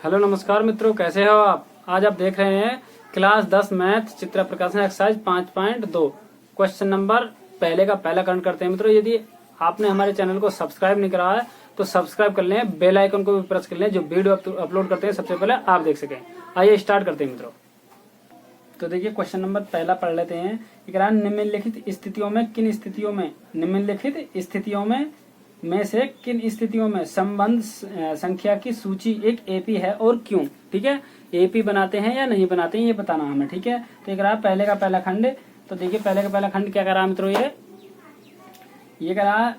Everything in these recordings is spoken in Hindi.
हेलो नमस्कार मित्रों, कैसे हो आप। आज आप देख रहे हैं क्लास 10 मैथ चित्र प्रकाशन एक्सरसाइज 5.2 क्वेश्चन नंबर पहले का पहला करंट करते हैं। मित्रों, यदि आपने हमारे चैनल को सब्सक्राइब नहीं करा है तो सब्सक्राइब कर लें, बेल आइकन को भी प्रेस कर लें, जो वीडियो अपलोड करते हैं सबसे पहले आप देख सकें। आइए स्टार्ट करते हैं मित्रों। तो देखिए क्वेश्चन नंबर पहला पढ़ लेते हैं। निम्नलिखित स्थितियों में से किन स्थितियों में संबंध संख्या की सूची एक एपी है और क्यों। ठीक है, एपी बनाते हैं या नहीं बनाते हैं ये बताना हमें। ठीक है, तो एक रहा पहले का पहला खंड। तो देखिए पहले का पहला खंड क्या करा मित्रों, ये करा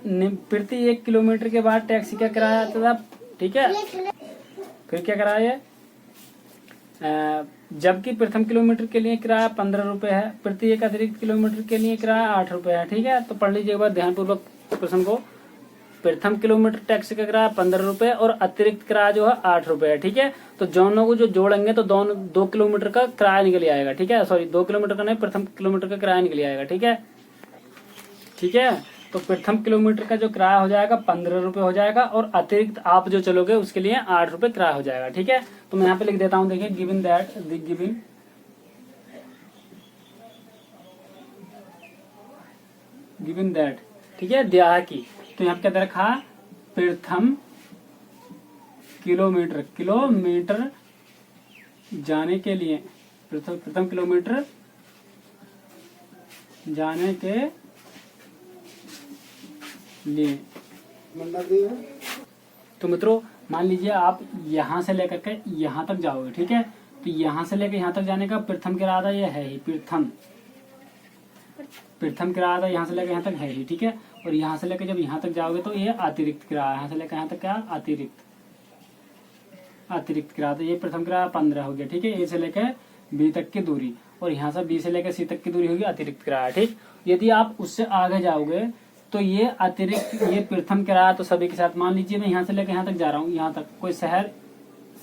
प्रति 1 किलोमीटर के बाद टैक्सी का किराया आता था। ठीक है, फिर क्या करा ये, जबकि प्रथम किलोमीटर के लिए किराया 15 रुपए है, प्रति 1 अतिरिक्त किलोमीटर के लिए किराया 8 रुपए है। ठीक है, तो पढ़ लीजिए एक बार ध्यानपूर्वक प्रश्न को। प्रथम किलोमीटर टैक्सी का किराया 15 रुपए और अतिरिक्त किराया जो है 8 रुपए है। ठीक है, तो दोनों को जो जोड़ेंगे तो दोनों 2 किलोमीटर का किराया निकल आएगा। ठीक है, सॉरी 2 किलोमीटर का नहीं, प्रथम किलोमीटर का किराया निकल आएगा। ठीक है, ठीक है, तो प्रथम किलोमीटर का जो किराया हो जाएगा 15 रुपए हो जाएगा और अतिरिक्त आप जो चलोगे उसके लिए 8 रुपए किराया हो जाएगा। ठीक है, तो मैं यहाँ पे लिख देता हूँ। देखिए गिवन दैट, ठीक है, दिया है कि, तो यहाँ पे क्या दे रखा, प्रथम किलोमीटर जाने के लिए, प्रथम किलोमीटर जाने के लिए। तो मित्रों मान लीजिए आप यहाँ से लेकर के यहाँ तक जाओगे। ठीक है, तो यहाँ से लेकर यहाँ तक जाने का प्रथम किराया ये है ही, प्रथम किराया यहाँ से लेकर यहाँ तक है ही। ठीक है, और यहाँ से लेकर जब यहाँ तक जाओगे तो ये अतिरिक्त किराया, यहाँ से लेकर यहाँ तक क्या अतिरिक्त किराया, तो ये प्रथम किराया 15 हो गया। ठीक है, ए से लेकर बी तक की दूरी और यहाँ से बी से लेकर सी तक की दूरी होगी अतिरिक्त किराया। ठीक, यदि आप उससे आगे जाओगे तो ये अतिरिक्त, ये प्रथम किराया तो सभी के साथ, मान लीजिए मैं यहाँ से लेकर यहाँ तक जा रहा हूँ, यहाँ तक कोई शहर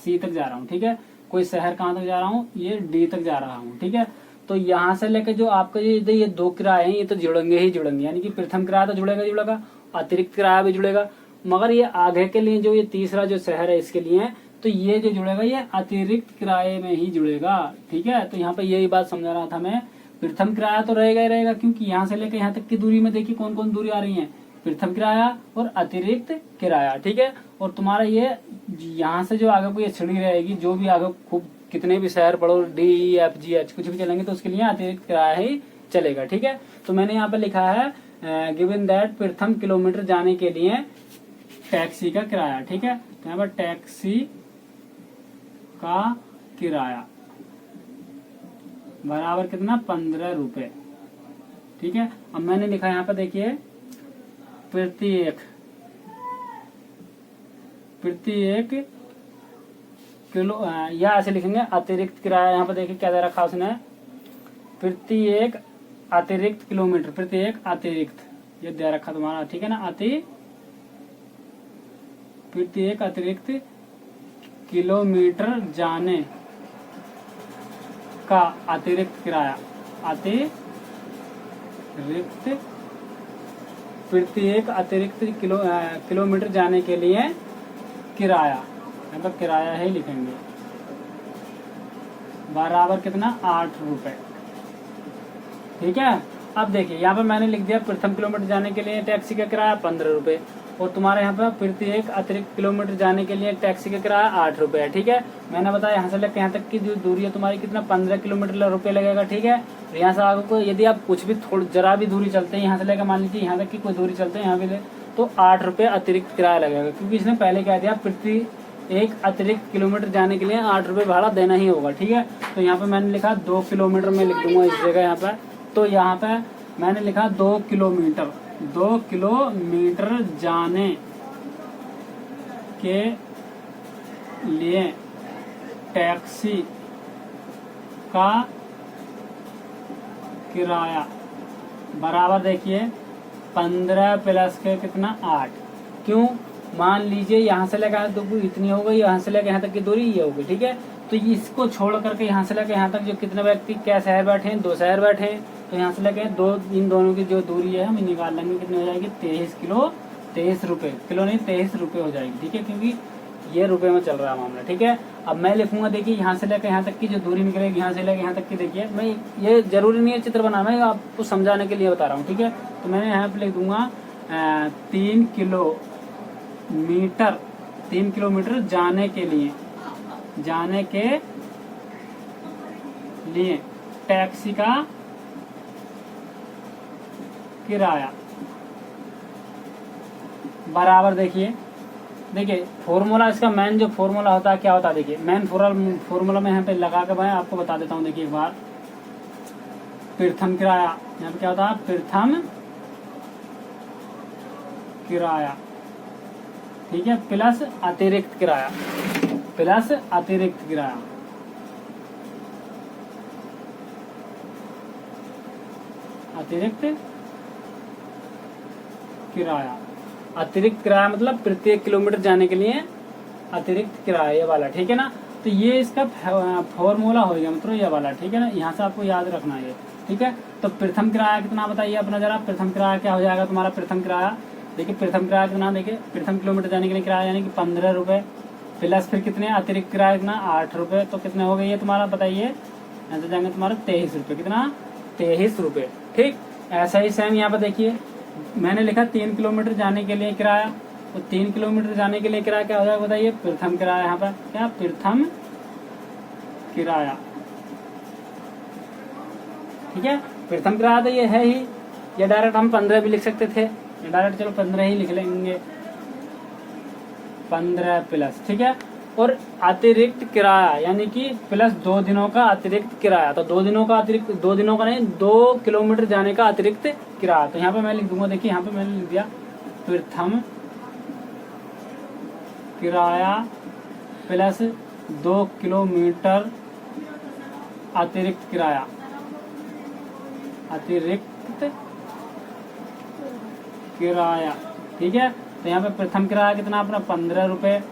सी तक जा रहा हूँ। ठीक है, कोई शहर कहाँ तक जा रहा हूँ, ये डी तक जा रहा हूँ। ठीक है, तो यहाँ से लेकर जो आपका ये 2 किराए हैं ये तो जुड़ेंगे ही जुड़ेंगे, यानी कि प्रथम किराया तो जुड़ेगा, अतिरिक्त किराया भी जुड़ेगा, मगर ये आगे के लिए जो ये तीसरा जो शहर है इसके लिए तो ये जो जुड़ेगा ये अतिरिक्त किराए में ही जुड़ेगा। ठीक है, तो यहाँ पे यही बात समझा रहा था मैं, प्रथम किराया तो रहेगा ही रहेगा, क्योंकि यहाँ से लेकर यहाँ तक की दूरी में देखिए कौन कौन दूरी आ रही है, प्रथम किराया और अतिरिक्त किराया। ठीक है, और तुम्हारा ये यहाँ से जो आगे को ये छिड़ी रहेगी, जो भी आगे खूब कितने भी शहर पढ़ो, डी एफ जी एच कुछ भी चलेंगे तो उसके लिए अतिरिक्त किराया ही चलेगा। ठीक है, तो मैंने यहाँ पे लिखा है गिवन दैट प्रथम किलोमीटर जाने के लिए टैक्सी का किराया। ठीक है, तो यहाँ पर टैक्सी का किराया बराबर कितना, 15 रुपए। ठीक है, अब मैंने लिखा यहाँ पर देखिए प्रति एक किलो, या ऐसे लिखेंगे अतिरिक्त किराया। यहाँ पर देखिए क्या दे रखा उसने, प्रति एक अतिरिक्त किलोमीटर, प्रति एक अतिरिक्त ये दे रखा तुम्हारा। ठीक है ना, प्रति एक अतिरिक्त किलोमीटर जाने का अतिरिक्त किराया, प्रति एक अतिरिक्त किलोमीटर जाने के लिए किराया, यहाँ पर किराया ही लिखेंगे, बराबर कितना, 8 रुपए। ठीक है, अब देखिए यहाँ पर मैंने लिख दिया प्रथम किलोमीटर जाने के लिए टैक्सी का किराया 15 रुपए और तुम्हारे यहाँ पर प्रति एक अतिरिक्त किलोमीटर जाने के लिए टैक्सी का किराया 8 रुपए है। ठीक है, मैंने बताया यहाँ से लेकर यहाँ तक की जो दूरी है तुम्हारी कितना, 15 किलोमीटर रुपए लगेगा। ठीक है, और यहाँ से आगे को यदि आप कुछ भी जरा भी दूरी चलते हैं, यहाँ से लेकर मान लीजिए यहाँ तक की कोई दूरी चलते हैं यहाँ भी तो 8 रुपए अतिरिक्त किराया लगेगा, क्योंकि इसने पहले क्या दिया, प्रति एक अतिरिक्त किलोमीटर जाने के लिए 8 रुपए भाड़ा देना ही होगा। ठीक है, तो यहाँ पे मैंने लिखा 2 किलोमीटर में लिख दूंगा इस जगह यहाँ पे, तो यहाँ पे मैंने लिखा 2 किलोमीटर जाने के लिए टैक्सी का किराया बराबर देखिए 15 प्लस के कितना, 8। क्यों, मान लीजिए यहाँ से लेकर दूरी इतनी हो गई, यहाँ से लेकर यहाँ तक की दूरी ये होगी। ठीक है, तो इसको छोड़ करके यहाँ से लेकर यहाँ तक जो कितने व्यक्ति क्या शहर बैठे हैं, 2 शहर बैठे हैं, तो यहाँ से लेकर इन दोनों की जो दूरी है हम निकाल लेंगे, कितनी हो जाएगी, 23 रुपए किलो नहीं 23 रुपए हो जाएगी। ठीक है, क्योंकि ये रुपए में चल रहा है मामला, ठीक है। अब मैं लिखूंगा, देखिए यहाँ से लेकर यहाँ तक की जो दूरी निकलेगी, यहाँ से लेकर यहाँ तक की, देखिए मैं ये जरूरी नहीं है चित्र बनाना, मैं आपको समझाने के लिए बता रहा हूँ, ठीक है। तो मैंने यहाँ पे लिख दूंगा 3 किलोमीटर जाने के लिए टैक्सी का किराया बराबर, देखिए फॉर्मूला, इसका मेन जो फॉर्मूला होता है क्या होता है, देखिए मेन फॉर्मूला में यहाँ पे लगा के मैं आपको बता देता हूँ। देखिए एक बार, प्रथम किराया, यहाँ पे क्या होता है, प्रथम किराया, ठीक है, प्लस अतिरिक्त किराया, अतिरिक्त किराया मतलब प्रत्येक किलोमीटर जाने के लिए अतिरिक्त किराया, ये वाला, ठीक है ना। तो ये इसका फॉर्मूला हो गया, मतलब ये वाला, ठीक है ना। यहाँ से आपको याद रखना है, ठीक है। तो प्रथम किराया कितना बताइए अपना जरा, प्रथम किराया क्या हो जाएगा तुम्हारा, प्रथम किराया, देखिए प्रथम किराया कितना, देखिए प्रथम किलोमीटर जाने के लिए किराया यानी कि 15 रुपए, प्लस फिर कितने अतिरिक्त किराया कितना 8 रुपए, तो कितने हो गए ये तुम्हारा बताइए, यहाँ से जाएंगे तुम्हारा 23 रुपए, कितना 23 रुपए, ठीक। ऐसा ही सेम यहाँ पर देखिए मैंने लिखा 3 किलोमीटर जाने के लिए किराया, तो 3 किलोमीटर जाने के लिए किराया क्या हो जाएगा बताइए, प्रथम किराया, यहाँ पर क्या प्रथम किराया, ठीक है। प्रथम किराया तो ये है ही, या डायरेक्ट हम 15 भी लिख सकते थे, या डायरेक्ट चलो 15 ही लिख लेंगे, 15 प्लस, ठीक है। और अतिरिक्त किराया यानी कि प्लस 2 दिनों का अतिरिक्त किराया, तो 2 दिनों का अतिरिक्त, 2 दिनों का नहीं 2 किलोमीटर जाने का अतिरिक्त किराया, तो यहाँ पे मैं लिख दूंगा, देखिए यहाँ पे मैंने लिख दिया प्रथम किराया प्लस 2 किलोमीटर अतिरिक्त किराया, ठीक है। तो यहाँ पे प्रथम किराया कितना अपना 15 रुपए,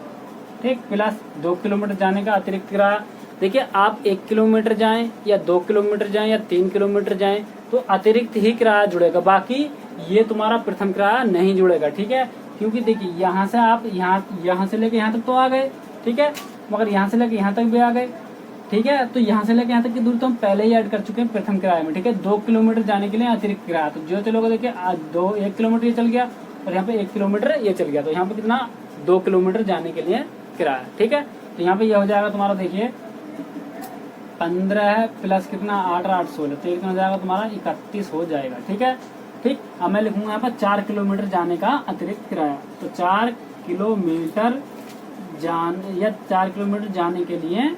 ठीक, प्लस 2 किलोमीटर जाने का अतिरिक्त किराया। देखिए आप 1 किलोमीटर जाएं या 2 किलोमीटर जाएं या 3 किलोमीटर जाएं तो अतिरिक्त ही किराया जुड़ेगा, बाकी ये तुम्हारा प्रथम किराया नहीं जुड़ेगा, ठीक है। क्योंकि देखिए यहाँ से आप यहाँ से लेके यहाँ तक तो आ गए, ठीक है, मगर यहाँ से लेके यहाँ तक भी आ गए, ठीक है। तो यहाँ से लेके यहाँ तक की दूरी तो हम पहले ही ऐड कर चुके हैं प्रथम किराए में, ठीक है। 2 किलोमीटर जाने के लिए अतिरिक्त किराया, तो जो चलोगे देखिए 1 किलोमीटर ये चल गया और यहाँ पे 1 किलोमीटर ये चल गया, तो यहाँ पे कितना 2 किलोमीटर जाने के लिए किराया, ठीक है। तो यहाँ पे ये हो जाएगा तुम्हारा, देखिए 15 प्लस कितना 8 और 8 16, तो कितना हो जाएगा तुम्हारा 31 हो जाएगा, ठीक है, ठीक। अब मैं लिखूंगा यहाँ पर 4 किलोमीटर जाने का अतिरिक्त किराया, तो 4 किलोमीटर जाने के लिए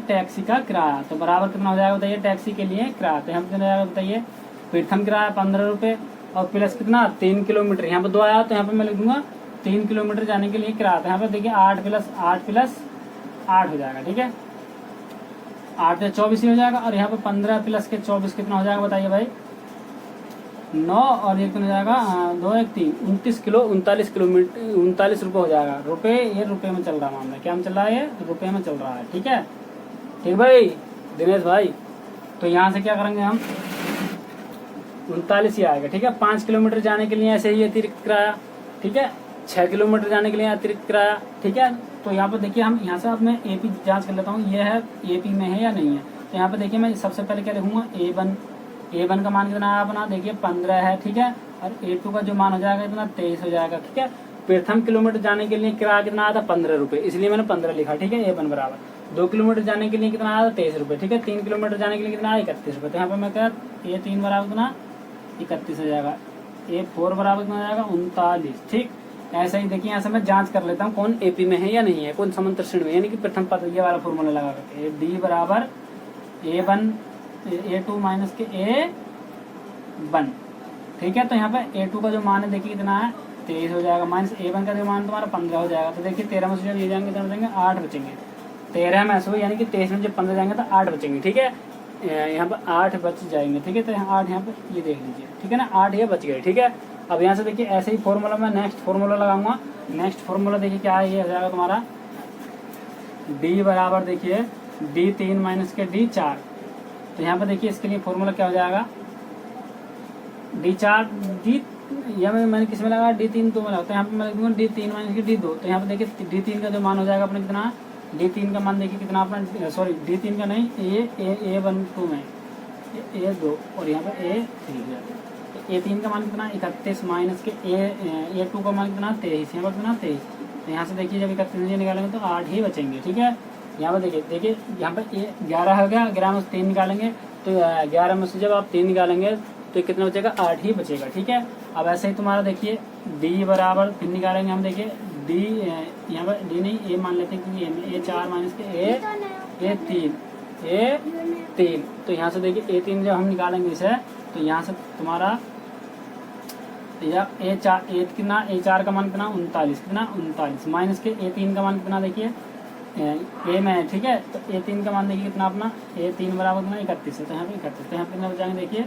टैक्सी का किराया, तो बराबर कितना हो जाएगा बताइए, टैक्सी के लिए किराया, तो यहाँ पे कितना जाएगा बताइए, प्रथम किराया 15 रुपए और प्लस कितना 3 किलोमीटर, यहाँ पे 2 आया तो यहाँ पे मैं लिख दूंगा 3 किलोमीटर जाने के लिए किराया, तो यहाँ पे देखिए 8 प्लस 8 हो जाएगा, ठीक है, 8 से 24 ही हो जाएगा। और यहाँ पे 15 प्लस के 24 कितना हो जाएगा बताइए भाई, 9 और ये कितना हो जाएगा 2 1 3 39 रुपये हो जाएगा, रुपए, ये रुपए में चल रहा है मामला, क्या में चल रहा है, ये रुपए में चल रहा है, ठीक है, ठीक भाई दिनेश भाई। तो यहाँ से क्या करेंगे हम 39 ही आएगा, ठीक है। 5 किलोमीटर जाने के लिए ऐसे ही अतिरिक्त किराया, ठीक है, 6 किलोमीटर जाने के लिए अतिरिक्त किराया, ठीक है। तो यहाँ पर देखिए हम यहाँ से अब मैं एपी जांच कर लेता हूँ, ये है एपी में है या नहीं है। तो यहाँ पे देखिए मैं सबसे पहले क्या लिखूंगा, A1 का मान कितना है अपना, देखिए 15 है, ठीक है, और A2 का जो मान हो जाएगा इतना 23 हो जाएगा, ठीक है। प्रथम किलोमीटर जाने के लिए किराया कितना आया था 15 रुपए, इसलिए मैंने 15 लिखा, ठीक है। A1 बराबर 2 किलोमीटर जाने के लिए कितना आया था 23 रुपए, ठीक है। 3 किलोमीटर जाने के लिए कितना आया 31 रुपए, तो यहाँ पे मैं क्या A3 बराबर कितना 31 हो जाएगा, A4 बराबर कितना हो जाएगा 39, ठीक। ऐसा ही देखिए यहाँ से मैं जांच कर लेता हूँ कौन एपी में है या नहीं है, कौन समांतर श्रेणी में, यानी कि प्रथम पद, ये वाला फॉर्मूला लगा करके D बराबर A1 A2 माइनस के A1, ठीक है। तो यहाँ पे A2 का जो मान है देखिए कितना है 23 हो जाएगा, माइनस A1 का जो मान तुम्हारा 15 हो जाएगा, तो देखिए 13 में से जब ये जाएंगे तो बचेंगे 8 बचेंगे, 13 में ऐसे यानी कि 23 में जब 15 जाएंगे तो 8 बचेंगे, ठीक है। यहाँ पे 8 बच जाएंगे, ठीक है। तो यहाँ 8 यहाँ पे ये देख लीजिए, ठीक है ना, 8 ये बच गए, ठीक है। अब यहाँ से देखिए ऐसे ही फॉर्मूला में नेक्स्ट फॉर्मूला लगाऊंगा, नेक्स्ट फॉर्मूला देखिए क्या है, ये हो जाएगा तुम्हारा D बराबर देखिए D3 माइनस के D4, तो यहाँ पे देखिए इसके लिए फॉर्मूला क्या हो जाएगा, मैंने किस में लगा D3 तो मैं लगता है यहाँ पे मैं लिख दूंगा D3 माइनस D2। तो यहाँ पे देखिए D3 का जो मान हो जाएगा अपने कितना, D3 का मान देखिए कितना अपना, सॉरी D3 का नहीं, A12 में A2 और यहाँ पे A3 है। तो A3 का मान कितना 31 माइनस के A2 का मान कितना 23, यहाँ पर कितना 23। तो यहाँ से देखिए जब 31 निकालेंगे तो 8 ही बचेंगे, ठीक है। यहाँ पर देखिए यहाँ पर 11 हो गया, 11 में से 3 निकालेंगे तो 11 में से जब आप 3 निकालेंगे तो कितना बचेगा, 8 ही बचेगा, ठीक है। अब ऐसे ही तुम्हारा देखिए D बराबर फिर निकालेंगे हम, देखिए D यहाँ पर D नहीं A मान लेते हैं क्योंकि A4 माइनस के A3 तो यहाँ से देखिए A3 जब हम निकालेंगे इसे तो यहाँ से तुम्हारा A4 का मान कितना 39 माइनस के A3 का मान कितना देखिए A में है, ठीक है। तो A3 का मान देखिए कितना अपना A3 बराबर कितना 31 है, तो यहाँ पे 31, तो यहाँ पे कितना बचाएंगे देखिए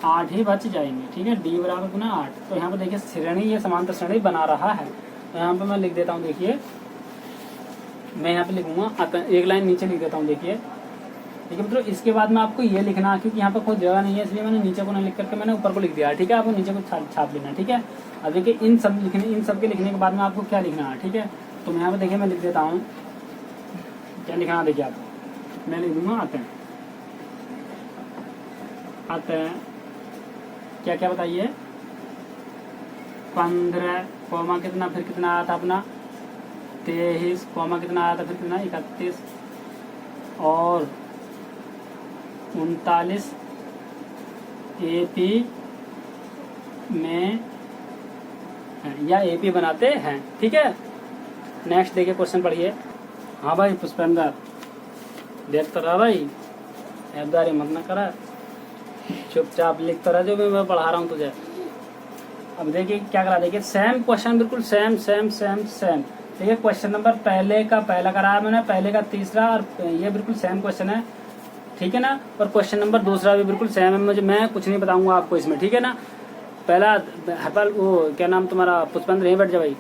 8 ही बच जाएंगे, ठीक है। D बराबर कितना 8। तो यहाँ पे देखिए श्रेणी ये समांतर श्रेणी बना रहा है। तो यहाँ पे मैं लिख देता हूँ, देखिए मैं यहाँ पे लिखूंगा, एक लाइन नीचे लिख देता हूँ, देखिए ठीक है। मतलब इसके बाद में आपको ये लिखना है क्योंकि यहाँ पे कोई जगह नहीं है इसलिए मैंने नीचे को नहीं लिख करके मैंने ऊपर को लिख दिया, ठीक है। आपको नीचे को छाप लेना, ठीक है। अब देखिए इन सब के लिखने के बाद में आपको क्या लिखना है, ठीक है। तो मैं यहाँ पे देखिए मैं लिख देता हूँ क्या लिखना है, देखिए आपको मैं लिख दूंगा आते हैं क्या क्या बताइए 15 कॉमा कितना फिर कितना आया था अपना 23 कॉमा कितना आया था फिर कितना 31 और 39 AP में या AP बनाते हैं, ठीक है। नेक्स्ट देखिए क्वेश्चन पढ़िए। हाँ भाई पुष्पेंद्र देखता रहा भाई, ऐबदारी मत ना करा, चुपचाप लिखता रहा जो भी मैं पढ़ा रहा हूँ तुझे। अब देखिए क्या करा, देखिए सेम क्वेश्चन, बिल्कुल सेम। देखिए क्वेश्चन नंबर पहले का पहला कराया मैंने, पहले का तीसरा, और ये बिल्कुल सेम क्वेश्चन है, ठीक है ना। और क्वेश्चन नंबर दूसरा भी बिल्कुल सेम है, मैं कुछ नहीं बताऊंगा आपको इसमें, ठीक है ना। पहला वो क्या नाम तुम्हारा पुष्पेंद्र, यहीं बैठ जा भाई।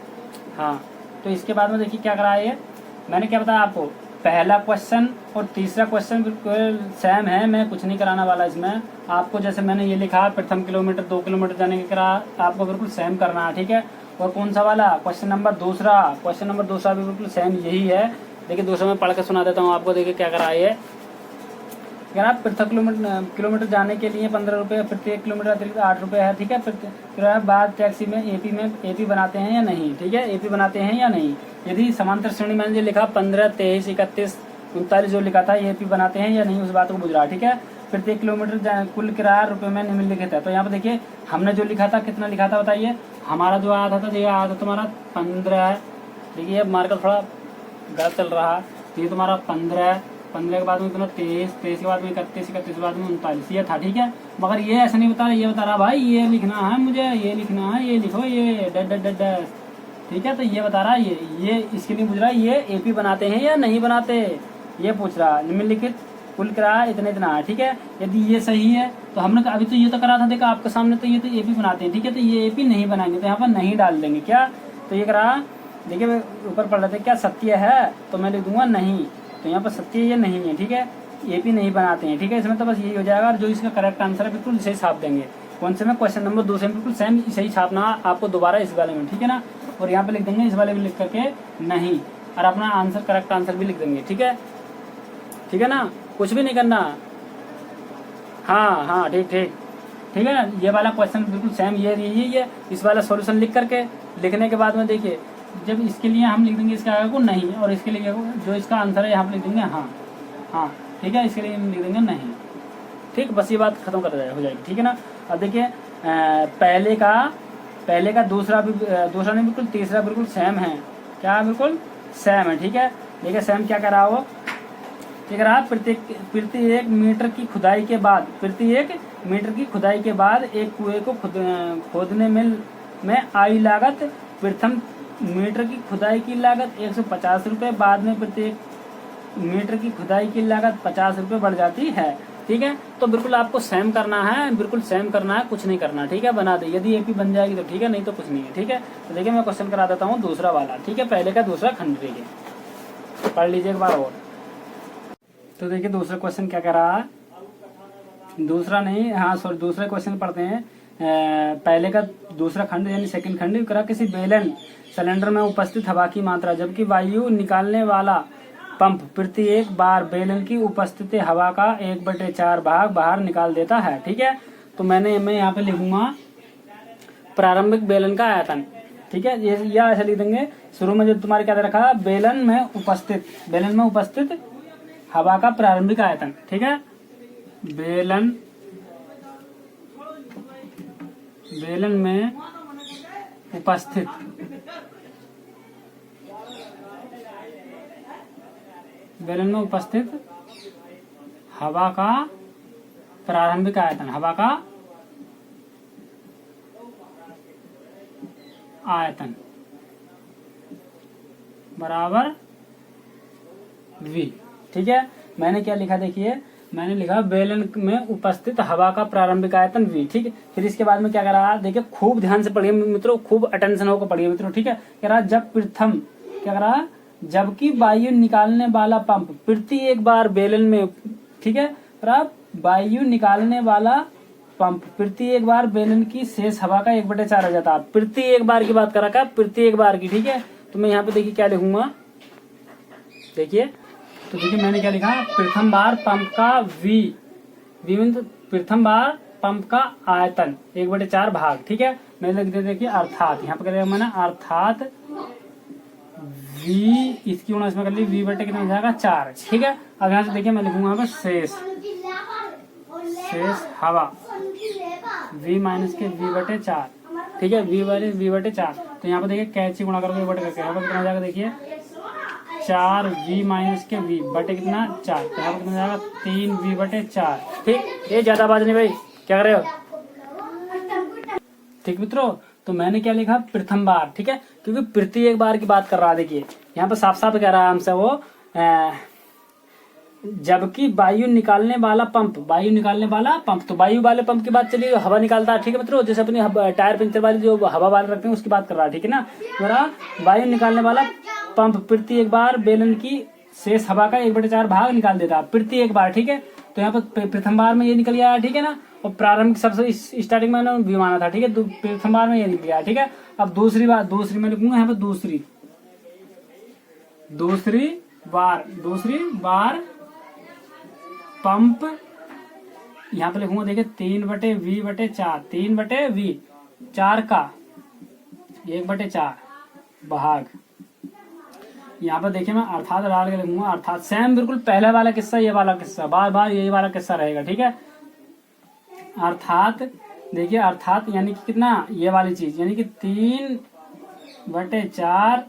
हाँ तो इसके बाद में देखिए क्या करा है, मैंने क्या बताया आपको, पहला क्वेश्चन और तीसरा क्वेश्चन बिल्कुल सेम है, मैं कुछ नहीं कराने वाला इसमें आपको। जैसे मैंने ये लिखा प्रथम किलोमीटर 2 किलोमीटर जाने के करा, आपको बिल्कुल सेम करना है, ठीक है। और कौन सा वाला क्वेश्चन नंबर दूसरा भी बिल्कुल सेम यही है। देखिए दूसरा मैं पढ़ के सुना देता हूँ आपको। देखिए क्या करा है, अगर आप प्रत्येक किलोमीटर जाने के लिए 15 रुपये, प्रत्येक किलोमीटर अतिरिक्त 8 रुपये है, ठीक है। फिर बाद टैक्सी में एपी बनाते हैं या नहीं, ठीक है। एपी बनाते हैं या नहीं, यदि समांतर श्रेणी मैंने जो लिखा 15, 23, 31, 39 जो लिखा था, एपी बनाते हैं या नहीं, उस बात को बुझ रहा, ठीक है। प्रत्येक किलोमीटर कुल किराया रुपये में निम्नलिखित है। तो यहाँ पे देखिए हमने जो लिखा था कितना लिखा था बताइए, हमारा जो आया था ये आया था तुम्हारा 15। देखिए अब मार्कर थोड़ा गलत चल रहा है, तो ये तुम्हारा 15 के बाद में कितना 23 के बाद में 31 के बाद में 39 ये था, ठीक है। मगर ये ऐसा नहीं बता रहा, ये बता रहा भाई ये लिखना है मुझे, ये लिखना है, ये लिखो ये डैश, ठीक है। तो ये बता रहा है ये इसके लिए पूछ रहा है ये एपी बनाते हैं या नहीं बनाते, ये पूछ रहा है। निम्नलिखित कुल किराया इतना है, ठीक है। यदि ये सही है तो हमने अभी तो ये तो करा था, देखा आपके सामने, तो ये तो एपी बनाते हैं, ठीक है। तो ये एपी नहीं बनाएंगे, तो यहाँ पर नहीं डाल देंगे क्या। तो ये करा, देखिए ऊपर पढ़ रहे थे क्या सत्य है, तो मैं लिख दूंगा नहीं। तो यहाँ पर सत्य ये नहीं है, ठीक है। एपी नहीं बनाते हैं, ठीक है। इसमें तो बस यही हो जाएगा, और जो इसका करेक्ट आंसर है बिल्कुल इसे छाप देंगे। कौन से में क्वेश्चन नंबर दूसरे में बिल्कुल सेम इसे ही छापना आपको दोबारा इस वाले में, ठीक है ना। और यहाँ पे लिख देंगे इस वाले में लिख करके नहीं, और अपना आंसर करेक्ट आंसर भी लिख देंगे, ठीक है ना। कुछ भी नहीं करना, हाँ ठीक है ना। ये वाला क्वेश्चन बिल्कुल सेम ये इस वाला सॉल्यूशन लिख करके लिखने के बाद में देखिए जब इसके लिए हम लिख देंगे इसका आगे को नहीं, और इसके लिए जो इसका आंसर है यहाँ पे लिख देंगे हाँ, ठीक है। इसके लिए हम लिख देंगे नहीं, ठीक। बस ये बात खत्म कर हो जाएगी, ठीक है ना। अब देखिए पहले का दूसरा नहीं बिल्कुल तीसरा बिल्कुल सेम है, क्या बिल्कुल सेम है, ठीक है। देखिए सेम क्या करा हो, ठीक है। प्रत्येक मीटर की खुदाई के बाद एक कुएं को खोदने में आई लागत, प्रथम मीटर की खुदाई की लागत 150 रुपये, बाद में प्रत्येक मीटर की खुदाई की लागत 50 रुपये बढ़ जाती है, ठीक है। तो बिल्कुल आपको सेम करना है, बिल्कुल सेम करना है, कुछ नहीं करना, ठीक है। बना दे, यदि एपी बन जाएगी तो ठीक है, नहीं तो कुछ नहीं है, ठीक है। तो देखिए मैं क्वेश्चन करा देता हूँ दूसरा वाला, ठीक है। पहले का दूसरा खंड देखिए, पढ़ लीजिए एक बार और। तो देखिए दूसरा क्वेश्चन क्या करा, दूसरा नहीं, हाँ सॉरी दूसरा क्वेश्चन पढ़ते हैं। पहले का दूसरा खंड यानी सेकंड खंड करा किसी बेलन सिलेंडर में उपस्थित हवा की मात्रा, जबकि वायु निकालने वाला पंप प्रत्येक बार बेलन की उपस्थिति हवा का 1/4 भाग बाहर निकाल देता है। ठीक है, तो मैं यहाँ पे लिखूंगा प्रारंभिक बेलन का आयतन। ठीक है, ये या ऐसे लिख देंगे शुरू में जो तुम्हारे क्या दे रखा है, बेलन में उपस्थित हवा का प्रारंभिक आयतन। ठीक है, बेलन में उपस्थित हवा का प्रारंभिक आयतन, हवा का आयतन बराबर V। ठीक है, मैंने क्या लिखा देखिए, मैंने लिखा बेलन में उपस्थित हवा का प्रारंभिक आयतन V। ठीक है, फिर इसके बाद में क्या कर रहा है देखिए, खूब ध्यान से पढ़िए मित्रों, खूब अटेंशन होकर पढ़िए मित्रों। ठीक है, कह रहा जब प्रथम क्या कर रहा, जबकि वायु निकालने वाला पंप प्रति एक बार बेलन में, ठीक है, वायु निकालने वाला पंप प्रति एक बार बेलन की शेष हवा का 1/4 हो जाता है। प्रति एक बार की बात कर रखा है, प्रति एक बार की। ठीक है, तो मैं यहाँ पे देखिए क्या लिखूंगा, देखिए तो देखिए मैंने क्या लिखा, प्रथम बार पंप का V प्रथम बार पंप का आयतन 1/4 भाग। ठीक है, मैं लिख दे देखिए अर्थात, यहाँ पे क्या मैंने अर्थात V इसकी गुणा इसमें कर ली, V बटे कितना हो जाएगा 4। ठीक है, अब यहाँ से देखिए मैं लिखूंगा यहाँ पर शेष हवा V माइनस के V/4। ठीक है, V/4। तो यहाँ पर देखिए कैची गुणा करोगे बटे करके, यहाँ पर कितना हो जाएगा देखिए 4V माइनस के V बटे कितना 4। तो यहाँ पर कितना हो जाएगा 3V/4। ठीक, ये ज्यादा बात नहीं भाई, क्या कर रहे हो। ठीक मित्रों, तो मैंने क्या लिखा प्रथम बार। ठीक है, क्योंकि प्रति एक बार की बात कर रहा है। देखिए यहाँ पर साफ साफ कह रहा है हमसे वो जबकि वायु निकालने वाला पंप, तो वायु वाले पंप की बात चली, हवा निकालता है। ठीक है मित्रों, जैसे अपनी टायर पंचर वाली जो हवा वाले रखते हैं उसकी बात कर रहा है। ठीक है ना, मेरा वायु निकालने वाला पंप प्रति एक बार बेलन की शेष हवा का 1/4 भाग निकाल देता है प्रति एक बार। ठीक है, तो यहाँ पर प्रथम बार में ये निकल गया। ठीक है ना, और प्रारंभिक सबसे स्टार्टिंग में V माना था। ठीक है, तो प्रथम बार में ये निकल गया। ठीक है, अब दूसरी में लिखूंगा यहाँ पर दूसरी बार पंप, यहाँ पे लिखूंगा देखिए 3/V/4, 3/V/4 का 1/4 भाग। यहाँ पर देखिए मैं अर्थात डाल के लिखूंगा, अर्थात सेम बिल्कुल पहले वाला किस्सा ये वाला किस्सा, बार बार यही वाला किस्सा रहेगा। ठीक है, अर्थात देखिए अर्थात यानी कि कितना, ये वाली चीज यानी कि 3/4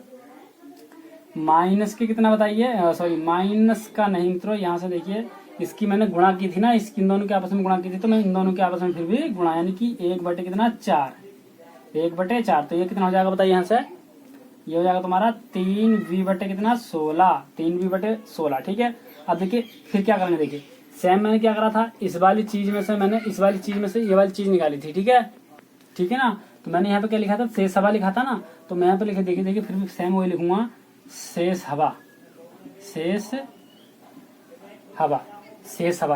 माइनस के कितना बताइए, सॉरी माइनस का नहीं मित्रों, यहाँ से देखिए इसकी मैंने गुणा की थी ना, इन दोनों के आपस में गुणा की थी, तो मैं इन दोनों के आपस में फिर भी गुणा, यानी कि 1/4 तो ये कितना हो जाएगा बताइए, यहाँ से ये हो जाएगा तुम्हारा 3V बटे कितना 16, 3V/16। ठीक है, अब देखिए फिर क्या करेंगे, देखिए सेम मैंने क्या करा था, इस वाली चीज में से ये वाली चीज निकाली थी। ठीक है ना, तो मैंने यहाँ पे क्या लिखा था, शेष हवा लिखा था ना, तो मैं यहाँ पे लिखे देखिए फिर भी सेम वही लिखूंगा, शेष हवा।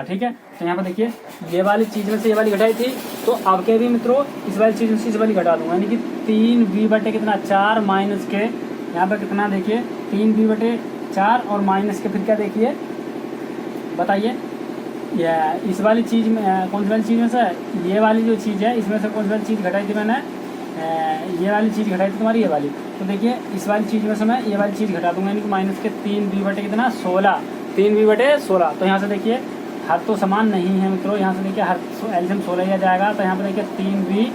ठीक है, तो यहाँ पर देखिए ये वाली चीज में से ये वाली घटाई थी, तो अब के भी मित्रों इस वाली चीज में से इस वाली घटा दूंगा, यानी कि 3V बटे कितना 4 माइनस के, यहाँ पर कितना देखिए 3V/4 और माइनस के फिर क्या देखिए बताइए, इस वाली चीज में कौन सी वाली चीज में से, ये वाली जो चीज है इसमें से कौन सी वाली चीज घटाई थी मैंने, ये वाली चीज घटाई थी तुम्हारी ये वाली, तो देखिए इस वाली चीज में से मैं ये वाली चीज घटा दूंगा, यानी कि माइनस के 3V बटे कितना 16, 3V/16। तो यहाँ से देखिए हर तो समान नहीं है मित्रों, यहाँ से देखिए हर एल्सियम 16 ही आ जाएगा, तो यहाँ पे देखिए 3V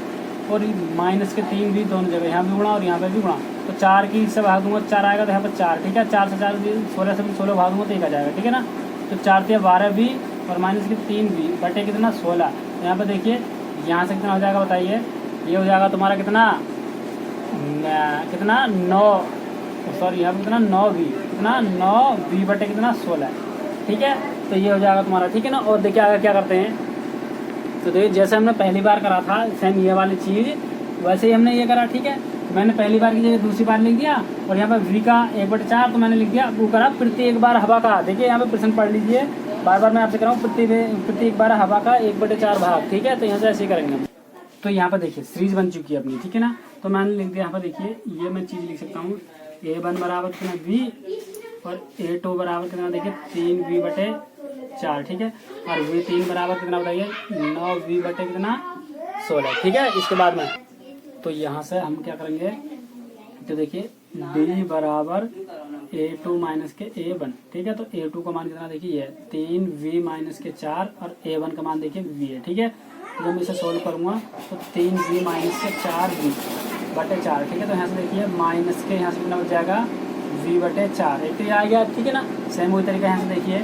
और माइनस के 3V दोनों जगह, यहाँ भी गुणा और यहाँ पे भी गुणा, तो 4 की से भाग दूंगा 4 आएगा, तो यहाँ पर 4। ठीक है, 4 से 4 16 से 16 भाग दूंगा तो 1 आ जाएगा। ठीक है ना, तो 4 से 12V और माइनस के 3V बटे कितना 16। तो यहाँ पर देखिए यहाँ से कितना हो जाएगा बताइए, ये हो जाएगा तुम्हारा कितना 9, सॉरी यहाँ पर कितना 9V बटे कितना 16। ठीक है, तो ये हो जाएगा तुम्हारा। ठीक है ना, और देखिए आगे क्या करते हैं, तो देखिए जैसे हमने पहली बार करा था सेम ये वाली चीज, वैसे ही हमने ये करा। ठीक है, मैंने पहली बार की जगह दूसरी बार लिख दिया, और यहाँ पर V का 1/4 तो मैंने लिख दिया, वो करा प्रति एक बार हवा का। देखिए यहाँ पे प्रश्न पढ़ लीजिए, बार बार मैं आपसे कह रहा हूँ, प्रति एक बार हवा का 1/4 भाग। ठीक है, तो यहाँ से ऐसे ही करेंगे हम। तो यहाँ पर देखिए सीरीज बन चुकी है अपनी, ठीक है ना। तो मैंने लिख दिया यहाँ पर, देखिए ये मैं चीज लिख सकता हूँ, A1 बराबर कितना V और A2 बराबर कितना, देखिए 3V/4, ठीक है। और V3 बराबर कितना बताइए, 9V/ कितना 16, ठीक है। इसके बाद में तो यहाँ से हम क्या करेंगे, तो देखिए D बराबर A2 माइनस के A1, ठीक है। तो A2 का मान कितना देखिए ये 3V माइनस के 4 और A1 का मान देखिए V है, ठीक है। तो जब मैं इसे सोल्व करूंगा तो 3V माइनस के 4V/4, ठीक है। तो यहाँ से देखिए माइनस के यहाँ से कितना बच जाएगा V/4, एक तो ये आ गया, ठीक है ना। सेम वही तरीका यहाँ से देखिए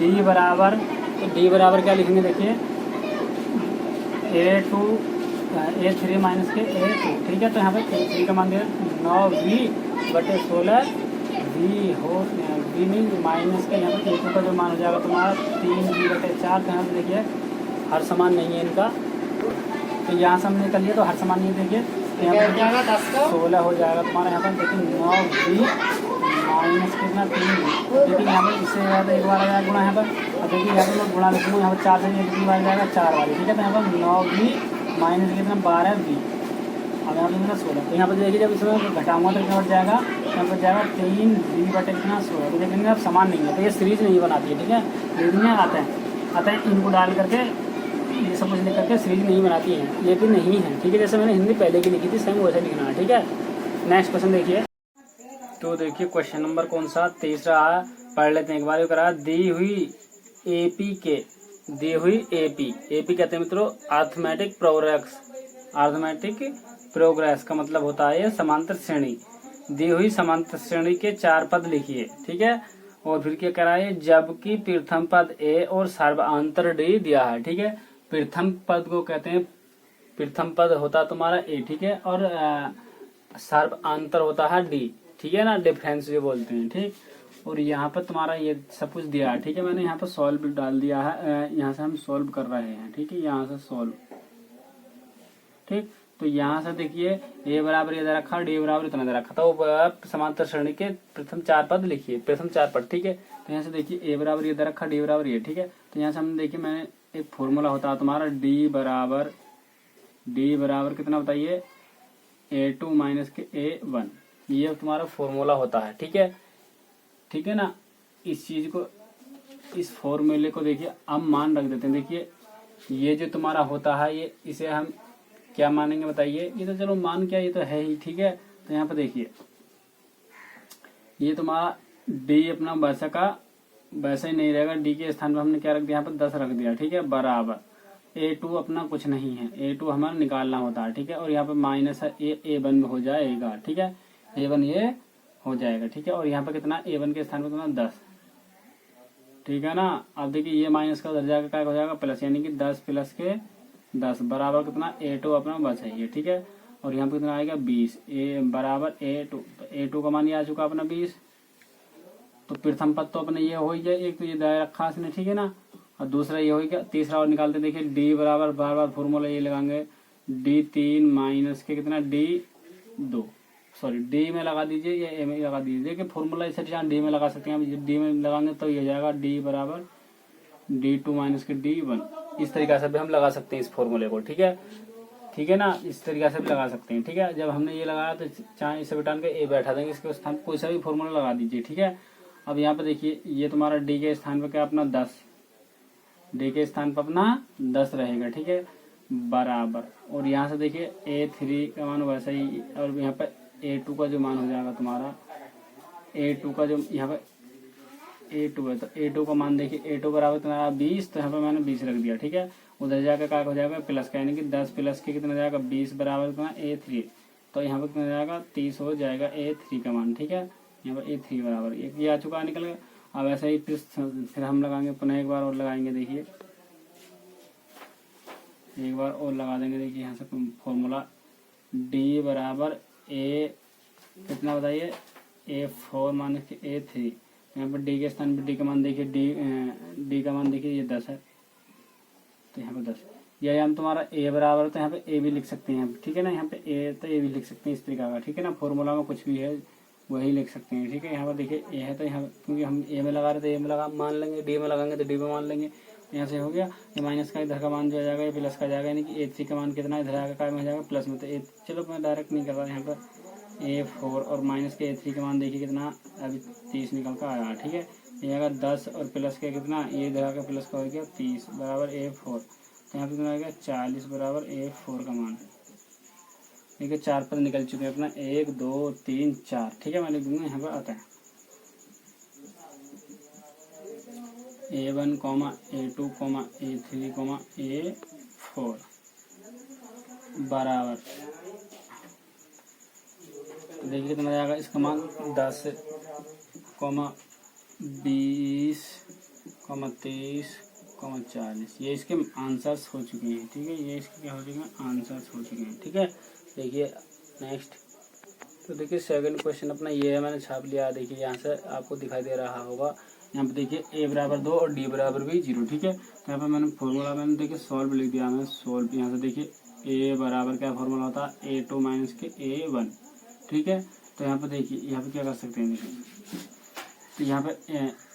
D बराबर, तो D बराबर क्या लिखेंगे देखिए A3 माइनस के A2, ठीक है। तो यहाँ पे A3 का मान दिया 9V/16 V नहीं माइनस के यहाँ पे A2 का जो मान हो जाएगा तुम्हारा 3V/4। तो यहाँ पे देखिए हर समान नहीं है इनका, तो यहाँ से हमने कर लिया, तो हर समान नहीं देखिए, तो यहाँ पर जाएगा 16 हो जाएगा तुम्हारा। यहाँ पर देखिए 9V माइनस कितना 3V, देखिए यहाँ पर इससे ज़्यादा एक बार आ जाएगा गुणा यहाँ पर, और देखिए यहाँ पर मैं गुणा लिखूँगा, यहाँ पर 4 से कितनी बार जाएगा 4 वाली, ठीक है। तो यहाँ पर 9V माइनस कितना 12V, अब यहाँ पर कितना 16। तो यहाँ पर देखिए जब इसमें घटाऊंगा तो कितना बच जाएगा, यहाँ पर जाएगा 3V/16, तो देखेंगे अब समान नहीं है, तो ये सीरीज नहीं बनाती है, ठीक है। सीरीज में आते हैं इनको डाल करके ये सब कुछ लिख करके सीरीज नहीं बनाती है, ये भी नहीं है, ठीक है। जैसे मैंने हिंदी पहले की लिखी थी सेम वैसे लिखना है, ठीक है। नेक्स्ट क्वेश्चन देखिए, तो देखिए क्वेश्चन नंबर कौन सा, तीसरा पढ़ लेते हैं एक बार। करा दी हुई एपी कहते हैं मित्रों अर्थमेटिक प्रोग्रेस का मतलब होता है समांतर श्रेणी। दी हुई समांतर श्रेणी के 4 पद लिखिए, ठीक है। और फिर क्या कराए, जबकि प्रथम पद A और सर्वांतर D दिया है, ठीक है। प्रथम पद को कहते हैं, प्रथम पद होता है तुम्हारा A, ठीक है। और सर्वांतर होता है D, ठीक है ना, डिफरेंस जो बोलते हैं, ठीक। और यहाँ पर तुम्हारा ये सब कुछ दिया है, ठीक है। मैंने यहाँ पर सॉल्व डाल दिया है, यहाँ से हम सॉल्व कर रहे हैं, ठीक है। यहाँ से सॉल्व, ठीक। तो यहाँ से देखिए A बराबर ये दे रखा, D बराबर इतना दे रखा था, वो समांतर श्रेणी के प्रथम 4 पद लिखिए, प्रथम 4 पद, ठीक है। तो यहाँ से देखिए A बराबर ये दे रखा, D बराबर ये, ठीक है। तो यहाँ से हमने देखिए मैंने एक फॉर्मूला होता है तुम्हारा D बराबर कितना बताइए A2 माइनस के A1, ये तुम्हारा फॉर्मूला होता है, ठीक है, ठीक है ना। इस चीज को, इस फॉर्मूले को देखिए हम मान रख देते हैं। देखिए ये जो तुम्हारा होता है, ये इसे हम क्या मानेंगे बताइए, ये तो चलो मान क्या, ये तो है ही, ठीक है। तो यहाँ पर देखिए ये तुम्हारा D अपना वैसा का वैसा ही नहीं रहेगा, D के स्थान पर हमने क्या रख दिया, यहाँ पर 10 रख दिया, ठीक है। बराबर A2 अपना कुछ नहीं है, A2 हमारा निकालना होता है, ठीक है। और यहाँ पर माइनस है A1 हो जाएगा, ठीक है, A1 ये हो जाएगा, ठीक है। और यहाँ पर कितना A1 के स्थान पर कितना 10, ठीक है ना। अब देखिए ये माइनस का उधर जाकर क्या हो जाएगा प्लस, यानी कि 10 प्लस के 10 बराबर कितना A2 अपना बस है ये, ठीक है। और यहाँ पर कितना आएगा 20, A बराबर A2, तो A2 का मान ये आ चुका अपना 20। तो प्रथम पद तो अपने ये हो ही गया, एक तो ये दे रखा इसने, ठीक है ना। और दूसरा ये हो गया, तीसरा और निकालते देखिए D बराबर बार बार फॉर्मूला ये लगाएंगे D3 माइनस के कितना D2, सॉरी D में लगा दीजिए या A में लगा दीजिए, कि फॉर्मूला इसे D में लगा सकते हैं। अब D में लगाएंगे तो ये हो जाएगा D बराबर D2 माइनस के D1। इस तरीके से भी हम लगा सकते हैं इस फॉर्मूले को, ठीक है, ठीक है ना। इस तरीके से भी लगा सकते हैं, ठीक है। जब हमने ये लगाया तो चाहे इसे बिठान के A बैठा देंगे, इसके स्थान कोई सा भी फॉर्मूला लगा दीजिए, ठीक है। अब यहाँ पे देखिए ये तुम्हारा D के स्थान पर क्या अपना 10, D के स्थान पर अपना 10 रहेगा, ठीक है, बराबर। और यहाँ से देखिए A3 का मान वैसा ही, और यहाँ पे A2 का जो मान हो जाएगा तुम्हारा, A2 का जो यहाँ पे A2 है, तो A2 का मान देखिए A2 बराबर तुम्हारा 20, तो यहाँ पे मैंने 20 रख दिया, ठीक है। उधर जाकर क्या हो जाएगा प्लस का, यानी कि 10 प्लस के कितना जाएगा 20 बराबर कितना A3, तो यहाँ पे कितना जाएगा 30 हो जाएगा A3 का मान, ठीक है। यहाँ पर A3 बराबर एक ये आ चुका निकल गया। अब ऐसा ही फिर हम लगाएंगे, पुनः एक बार और लगाएंगे, देखिए एक बार और लगा देंगे। देखिए यहाँ से फॉर्मूला D बराबर A कितना बताइए A4 माइनस के A3, यहाँ पर D के स्थान पर D का मान देखिए D का मान देखिए ये 10 है, तो यहाँ पर 10, या हम तुम्हारा A बराबर तो यहाँ पे A भी लिख सकते हैं, ठीक है ना। यहाँ पे A तो A भी लिख सकते हैं इस तरीका का, ठीक है ना। फॉर्मूला में कुछ भी है वही लिख सकते हैं, ठीक है। यहाँ पर देखिए A है तो यहाँ क्योंकि हम A में लगा रहे थे A में लगा मान लेंगे, D में लगाएंगे तो D में मान लेंगे, यहाँ से हो गया। ये माइनस का इधर का मान जो आ जाएगा ये प्लस का जाएगा, यानी कि A3 का मान कितना इधर आएगा, काय में हो जाएगा प्लस में। तो चलो मैं डायरेक्ट नहीं कर रहा यहाँ पर A4 और माइनस के A3 का मान देखिए कितना अभी 30 निकल कर आया। ठीक है, ये आएगा 10 और प्लस के कितना, ये इधर आकर प्लस का हो गया 30 बराबर A4। तो यहाँ पे कितना आ गया 40 बराबर A4 का मान। देखिए 4 पद निकल चुके हैं अपना, 1 2 3 4। ठीक है, मैं लिख दूंगा यहाँ पर आता है A1, A2, A3, A4 बराबर, तो देखिए कितना जाएगा इसका मान 10, 20, 30, 40। ये इसके आंसर्स हो चुके हैं। ठीक है, ये इसके क्या हो चुके हैं, आंसर्स हो चुके हैं। ठीक है, देखिए नेक्स्ट। तो देखिए सेकंड क्वेश्चन अपना ये है, मैंने छाप लिया। देखिए यहाँ से आपको दिखाई दे रहा होगा, यहाँ पे देखिए A बराबर 2 और D बराबर भी 0। ठीक है, तो यहाँ पे मैंने फॉर्मूला मैंने देखिए सॉल्व लिख दिया। मैंने सॉल्व यहाँ से देखिए A बराबर क्या फॉर्मूला होता है, A2 माइनस के A1। ठीक है, तो यहाँ पे देखिए यहाँ पे क्या कर सकते हैं, देखिए तो यहाँ पे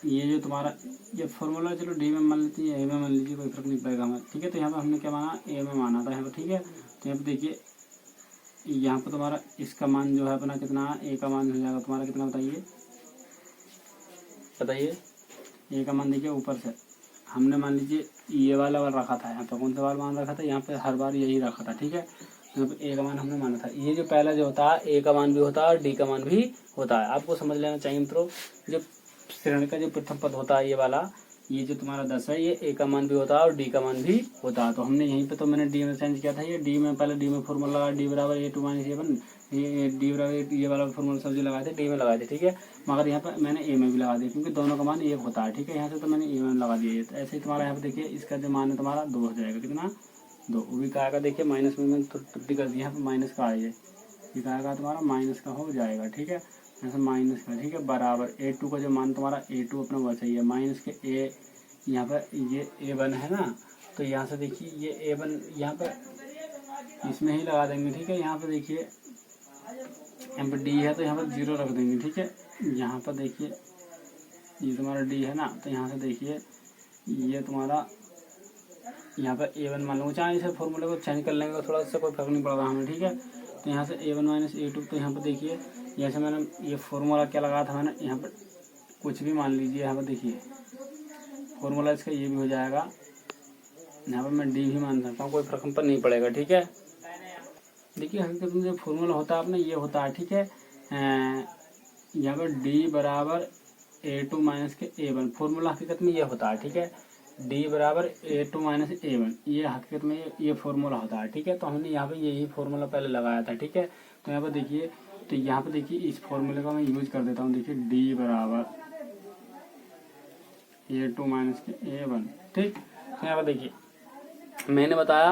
ये जो तुम्हारा ये फॉर्मूला, चलो D में मान लेते हैं, A में मान लीजिए, कोई फर्क नहीं पड़ेगा हमें। ठीक है, तो यहाँ पे हमने क्या माना, A में माना था यहाँ पे। ठीक है, तो यहाँ पे देखिए यहाँ पे तुम्हारा इसका मान जो है अपना कितना, A का मान हो जाएगा तुम्हारा कितना, बताइए बताइए। A का मान देखिए ऊपर से हमने मान लीजिए ये वाला रखा था, यहाँ पे कौन सा वाला मान रखा था, यहाँ पे हर बार यही रखा था। ठीक है, यहाँ पे A का मान हमने माना था। ये जो पहला जो होता है A का मान भी होता है और D का मान भी होता है, आपको समझ लेना चाहिए मित्रों। जो श्रेणी का जो प्रथम पद होता है ये वाला, ये जो तुम्हारा 10 है, ये A का मान भी होता है और D का मान भी होता है। तो हमने यहीं पे तो मैंने D में चेंज किया था, ये D में पहले D में फॉर्मूला लगा, D बराबर A2 माइनस A1, ये D बराबर ये वाला फॉर्मूला सब जो लगाए थे D में लगाए थे। ठीक है, मगर यहाँ पर मैंने A में भी लगा दिया क्योंकि दोनों का मान एक होता है। ठीक है, यहाँ से तो मैंने A में लगा दिया। तो ऐसे ही तुम्हारा यहाँ पे देखिए इसका जो मान है तुम्हारा 2 हो जाएगा, कितना 2। वो भी कहा देखिए माइनस में मैंने त्रुटि कर दी, यहाँ पे माइनस का आ जाए, ये कहा तुम्हारा माइनस का हो जाएगा। ठीक है, ऐसे माइनस का। ठीक है, बराबर A2 का जो मान तुम्हारा A2 अपना वैसा ही है, माइनस के A यहाँ पर ये A1 है ना, तो यहाँ से देखिए ये A1 यहाँ पर इसमें ही लगा देंगे। ठीक है, यहाँ पर देखिए यहाँ पर D है तो यहाँ पर 0 रख देंगे। ठीक है, यहाँ पर देखिए ये तुम्हारा D है ना, तो यहाँ से देखिए ये तुम्हारा यहाँ पर A1 मान लो, चाहे इसे फॉर्मूले को चेंज कर लेंगे थोड़ा सा, कोई फर्क नहीं पड़ेगा हमें। ठीक है, तो यहाँ से A1 माइनस A2, तो यहाँ पर देखिए जैसे मैंने ये फॉर्मूला क्या लगाया था मैंने, यहाँ पर कुछ भी मान लीजिए, यहाँ पर देखिए फॉर्मूला इसका ये भी हो जाएगा, यहाँ पर मैं D भी मान सकता हूँ, कोई फर्क पर नहीं पड़ेगा। ठीक है, देखिए हकीकत में जो फॉर्मूला होता है अपना ये होता है। ठीक है, यहाँ पर D बराबर A2 माइनस के A1, फॉर्मूला हकीकत में ये होता है। ठीक है, D बराबर A2 माइनस A1, ये हकीकत में ये फॉर्मूला होता है। ठीक है, तो हमने यहाँ पे यही फॉर्मूला पहले लगाया था। ठीक है, तो यहाँ पर देखिए, तो यहाँ पे देखिए इस फॉर्मूले का मैं यूज कर देता हूँ। देखिए D बराबर A2 माइनस के A1। ठीक, तो यहाँ पर देखिए मैंने बताया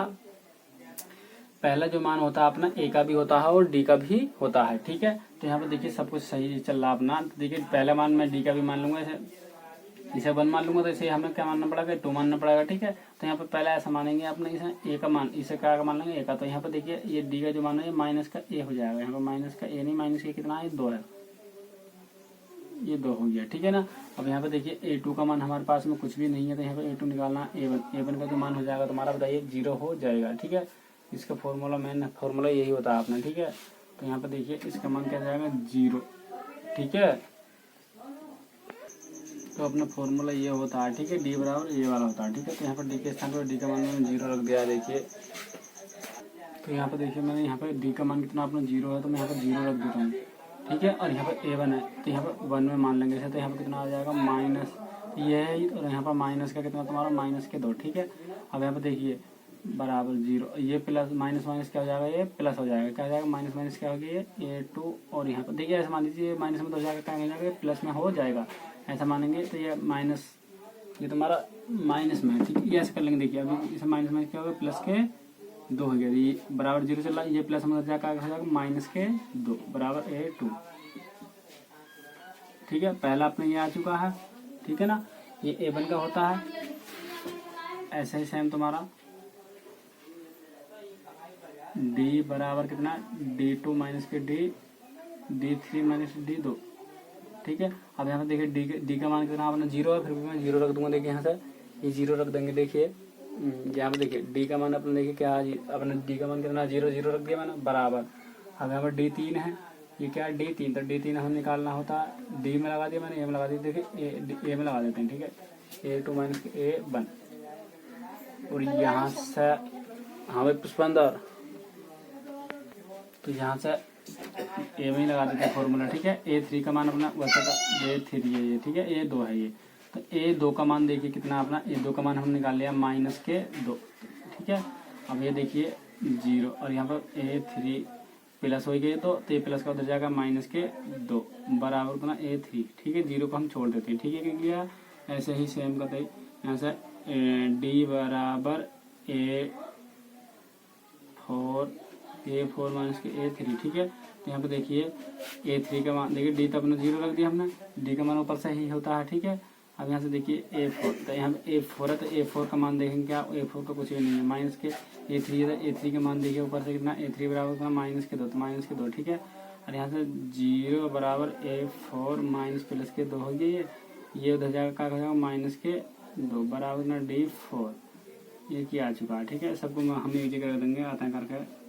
पहला जो मान होता है अपना A का भी होता है और D का भी होता है। ठीक है, तो यहाँ पर देखिए सब कुछ सही चल रहा अपना। तो देखिए पहला मान मैं D का भी मान लूंगा, इसे 1 मान लूंगा, तो इसे हमें क्या मानना पड़ेगा, 2 मानना पड़ेगा। ठीक है, तो यहाँ पर पहले ऐसा मानेंगे अपने, इसे A का मान, इसे क्या का मान लेंगे A का। तो यहाँ पर देखिए ये D का जो मान है माइनस का A हो जाएगा, यहाँ पर माइनस का A नहीं, माइनस का कितना है 2 है, ये 2 हो गया। ठीक है ना, अब यहाँ पे देखिए A2 का मान हमारे पास में कुछ भी नहीं है, तो यहाँ पे A2 निकालना, A1 का जो मान हो जाएगा तुम्हारा बताइए 0 हो जाएगा। ठीक है, इसका फॉर्मूला मेन फॉर्मूला यही होता है अपना। ठीक है, तो यहाँ पे देखिए इसका मान क्या जाएगा 0। ठीक है, तो अपना फॉर्मूला ये होता है। ठीक है, D बराबर ये वाला होता है। ठीक है, तो यहाँ पर D के स्थान पर D का मान मैंने 0 रख दिया। देखिए तो यहाँ पर देखिए मैंने यहाँ पर D का मान कितना अपना 0 है, तो मैं यहाँ पर 0 रख देता हूँ। ठीक है, और यहाँ पर A1 है तो यहाँ पर 1 में मान लेंगे, तो यहाँ पर कितना आ जाएगा माइनस ये है, और यहाँ पर माइनस का कितना तुम्हारा माइनस के 2। ठीक है, अब यहाँ पर देखिए बराबर 0, ये प्लस माइनस माइनस क्या हो जाएगा, ये प्लस हो जाएगा, क्या हो जाएगा माइनस माइनस क्या हो गया ये A2, और यहाँ पर देखिए ऐसा मान लीजिए माइनस में तो हो जाएगा, क्या हो जाएगा प्लस में हो जाएगा, ऐसा मानेंगे तो ये माइनस, ये तुम्हारा माइनस में। ठीक है, ये ऐसे कर लेंगे। देखिए अभी इसे माइनस में क्या होगा, प्लस के 2 हो गया, ये बराबर 0 चल रहा है, ये प्लस में हो जाएगा माइनस के 2 बराबर A2। ठीक है, पहला अपने ये आ चुका है। ठीक है ना, ये A1 का होता है। ऐसे ही सेम तुम्हारा D बराबर कितना D2 माइनस के D, D3 माइनस D2। ठीक है, अब यहाँ पे देखिए D का मान कितना अपना 0 है, फिर भी मैं 0 रख दूंगा। देखिए यहाँ से ये 0 रख देंगे। देखिए यहाँ पे देखिए डी का मान अपने देखिए क्या है, अपने डी का मान कितना 0 0 रख दिया मैंने बराबर। अब यहाँ पर डी 3 है, ये क्या है डी 3, तो डी 3 हमें निकालना होता है, डी में लगा दिया मैंने, ए में लगा दिया। देखिए ए में लगा देते हैं, ठीक है A2 माइनस A1। और यहाँ से हाँ भाई पुष्पेंद्र, तो यहाँ से ए में ही लगा देते हैं फॉर्मूला, ठीक है। A3 का मान अपना वैसे का A3 है ये, ठीक है A2 है ये, तो A2 का मान देखिए कितना अपना A2 का मान हमने निकाल लिया -2, ठीक है। अब ये देखिए 0 और यहाँ पर A3 प्लस हो गई, तो ये प्लस का उधर जाएगा -2 बराबर उतना A3, ठीक है। 0 को हम छोड़ देते हैं, ठीक है। क्या किया ऐसे ही सेम करते हैं यहाँ से D बराबर A4 माइनस के A3, ठीक है। तो यहाँ पे देखिए A3 का मान देखिए, डी तो अपना 0 रख दिया हमने, डी का मान ऊपर से ही होता है, ठीक है। अब यहाँ से देखिए A4, तो यहाँ पे A4 है, तो A4 का मान देखेंगे क्या, A4 का कुछ भी नहीं है, माइनस के A3 है, तो A3 का मान देखिए ऊपर से कितना A3 बराबर कितना -2, तो -2, ठीक है। और यहाँ से 0 बराबर A4 माइनस प्लस के 2 हो गया, ये उधर जाएगा क्या हो जाएगा -2 बराबर ना D4, ये क्या आ चुका है, ठीक है। सबको हम एक जगह रख देंगे, आता है करके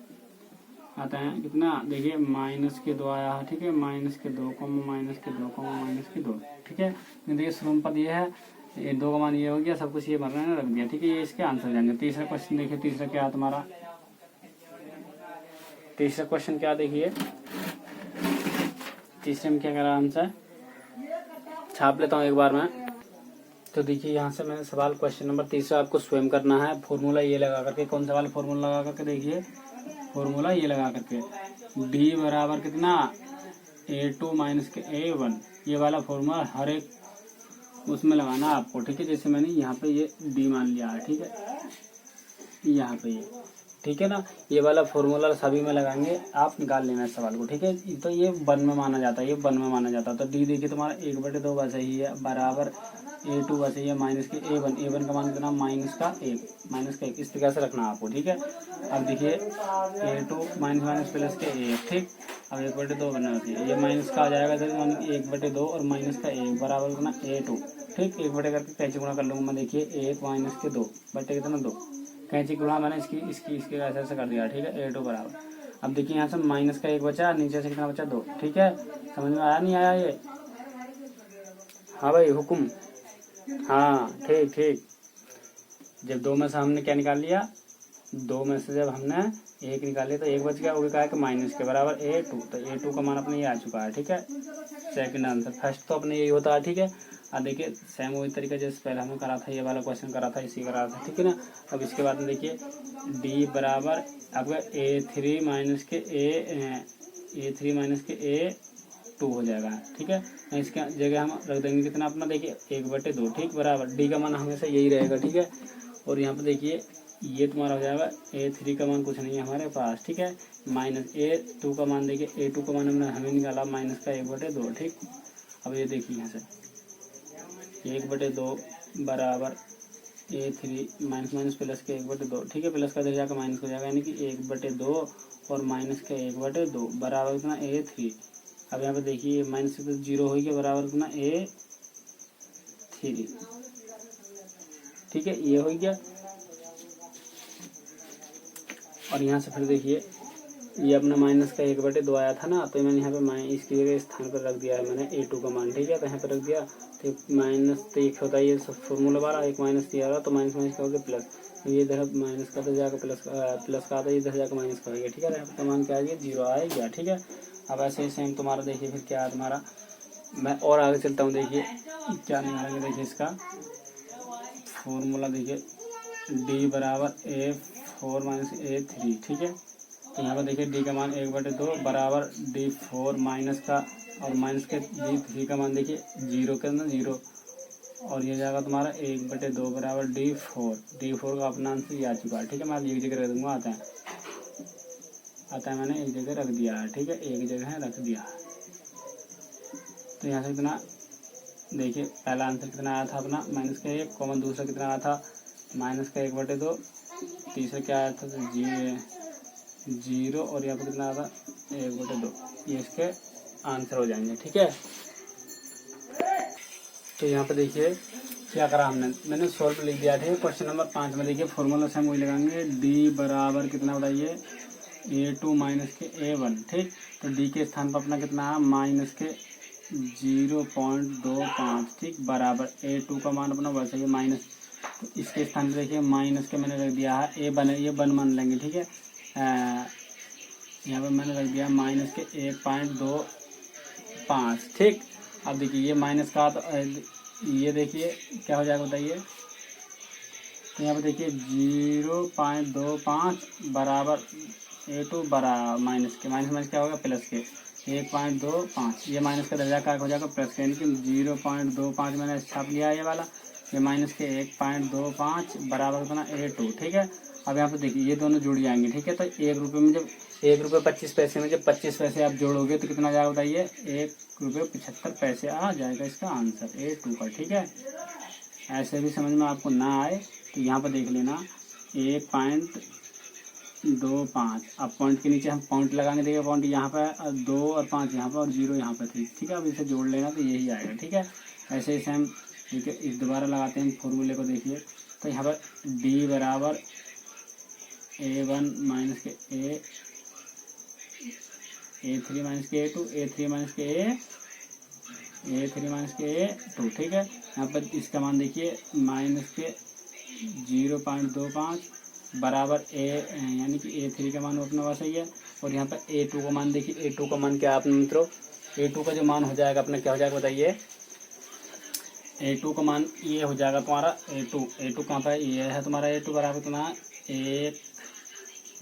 आता है कितना देखिए -2 आया है, ठीक है। -2, -2, ठीक है। देखिए शुरू पद ये है, ये 2 का मान ये हो गया, सब कुछ ये भरना है रख दिया, ठीक है। ये इसके आंसर हो जाएंगे। तीसरा क्वेश्चन देखिए, तीसरा क्या है तुम्हारा, तीसरा क्वेश्चन क्या देखिए, तीसरे में क्या करा आंसर छाप लेता हूँ एक बार मैं। तो देखिए यहाँ से मैंने सवाल क्वेश्चन नंबर तीसरा आपको स्वयं करना है, फॉर्मूला ये लगा करके। कौन सा वाला फॉर्मूला लगा करके, देखिए फॉर्मूला ये लगा करके डी बराबर कितना A2 माइनस के A1, ये वाला फॉर्मूला हर एक उसमें लगाना आपको, ठीक है। जैसे मैंने यहाँ पे ये डी मान लिया है, ठीक है, यहाँ पे ये, ठीक है ना, ये वाला फॉर्मूला सभी में लगाएंगे, आप निकाल लेना इस सवाल को, ठीक है। तो ये 1 में माना जाता है, ये 1 में माना जाता है। तो डी देखिए तुम्हारा 1/2 वैसे ही है बराबर A2 वैसे ही है माइनस के A1 का मान कितना -1, इस तरह से रखना आपको, ठीक है। अब देखिए A2 माइनस प्लस के 1, ठीक। अब 1/2 बनना चाहिए, ये माइनस का आ जाएगा इधर 1/2 और माइनस का 1 बराबर कितना A2, ठीक। 1/2 करके कैंची गुणा कर लूंगा मैं, देखिए 1 माइनस के 2 बटे कितना 2, कैंची गुणा मैंने इसके ऐसे कर दिया, ठीक है। A2 बराबर, अब देखिए यहाँ से माइनस का 1 बचा, नीचे से कितना बचा 2, ठीक है। समझ में आया नहीं आया ये, हाँ भाई हुकुम, हाँ ठीक। जब 2 में से हमने क्या निकाल लिया, 2 में से जब हमने 1 निकाल लिया तो 1 बच गया, वो क्या है कि माइनस के बराबर A2, तो A2 का मान अपने ये आ चुका है, ठीक है। सेकंड आंसर, फर्स्ट तो अपने यही होता है, ठीक है। अब देखिए सेम वही तरीका जैसे पहले हमने करा था, ये वाला क्वेश्चन करा था, इसी करा था, ठीक है ना। अब इसके बाद में देखिए डी बराबर आपका A3 माइनस के A2 हो जाएगा, ठीक है। इसके जगह हम रख देंगे कितना अपना, देखिए 1/2, ठीक बराबर डी का मान हमेशा यही रहेगा, ठीक है। और यहाँ पे देखिए ये तुम्हारा हो जाएगा A3 का मान कुछ नहीं है हमारे पास, ठीक है, माइनस A2 का मान देखिए A2 का मान हमने हमें निकाला -1/2, ठीक। अब ये देखिए यहाँ से 1/2 बराबर A3 माइनस प्लस के 1/2, ठीक है। प्लस का इधर जाकर माइनस हो जाएगा, यानी कि 1/2 और माइनस का 1/2 बराबर कितना A3। अब यहाँ पे देखिए माइनस से 0 हो गया बराबर कितना A3, ठीक है, ये हो गया। और यहाँ से फिर देखिए ये अपना माइनस का 1/2 आया था ना, तो मैंने यहाँ पे इसकी जगह स्थान पर रख दिया है मैंने A2 का मान, ठीक है। तो यहाँ पे रख दिया, तो माइनस तो एक होता है ये फॉर्मूला वाला, एक माइनस दिया होगा, तो माइनस का हो गया प्लस, ये इधर माइनस का तो जाकर प्लस का आता है, इधर जाकर माइनस का हो गया, ठीक है। यहाँ पे मान क्या आ गया 0 आ गया, ठीक है। अब ऐसे ही सेम तुम्हारा देखिए फिर क्या है तुम्हारा, मैं और आगे चलता हूँ, देखिए क्या निकालेंगे। देखिए इसका फॉर्मूला देखिए डी बराबर A4 माइनस A3, ठीक है। तो यहाँ पर देखिए डी का मान 1/2 बराबर D4 माइनस का, और माइनस के D3 का मान देखिए 0 के अंदर 0, और ये जाएगा तुम्हारा 1/2 बराबर D4 का अपना आंसर ये आ चुका है, ठीक है। मैं एक जगह रख दूंगा, आता है मैंने एक जगह रख दिया है, ठीक है, एक जगह रख दिया है। तो यहाँ से कितना देखिए पहला आंसर कितना आया था अपना -1 कॉमन, दूसरा कितना आया था -1/2, तीसरा क्या आया था 0, और यहाँ पर कितना आया था 1/2, ये इसके आंसर हो जाएंगे, ठीक है। तो यहाँ पे देखिए क्या करा हमने, मैंने सोल्व लिख दिया था क्वेश्चन नंबर 5 में। देखिए फॉर्मूला से हम वही लगाएंगे, डी बराबर कितना बताइए, A2 माइनस के A1, ठीक। तो डी के स्थान पर अपना कितना है, माइनस के 0.25, ठीक, बराबर A2 का मान अपना वैसे ही माइनस, तो इसके स्थान पर देखिए माइनस के मैंने रख दिया है A1 है, ये 1 मान लेंगे, ठीक है। यहाँ पर मैंने रख दिया माइनस के 1.25, ठीक। अब देखिए ये माइनस का, तो ये देखिए क्या हो जाएगा बताइए, तो यहाँ पे देखिए 0.25 बराबर A2 बराबर माइनस के, माइनस क्या होगा, प्लस के 1.25, ये माइनस का दर्जा क्या हो जाएगा, प्लस के, यानी कि 0.25 मैंने छाप लिया है ये वाला, ये माइनस के 1.25 बराबर कितना A2, ठीक है। अब यहाँ पे देखिए ये दोनों जुड़ जाएंगे, ठीक है। तो 1 रुपये में जब 1 रुपये 25 पैसे में जब 25 पैसे आप जोड़ोगे तो कितना जाएगा बताइए, 1 रुपये 75 पैसे आ जाएगा इसका आंसर A2 का, ठीक है। ऐसे भी समझ में आपको ना आए तो यहाँ पर देख लेना 1.25, अब पॉइंट के नीचे हम पॉइंट लगाने देंगे, पॉइंट यहाँ पर 2 और 5 यहाँ पर और 0 यहाँ पर थी, ठीक है। अब इसे जोड़ लेना तो यही आएगा, ठीक है। ऐसे इसे हम, ठीक है, इस दोबारा लगाते हैं फॉर्मूले को, देखिए तो यहाँ पर डी बराबर A1 माइनस के A3 माइनस के A2, A3 माइनस के A3 माइनस के A2, ठीक है। यहाँ पर इसका मान देखिए माइनस के 0.25 बराबर यानी कि A3 का मान अपना वैसा ही है, और यहाँ पर A2 का मान देखिए, A2 का मान क्या आपने मित्रों, A2 का जो मान हो जाएगा अपना क्या हो जाएगा बताइए, A2 का मान ये हो जाएगा तुम्हारा A2 कहाँ पर, ये है तुम्हारा A2 बराबर कितना, एक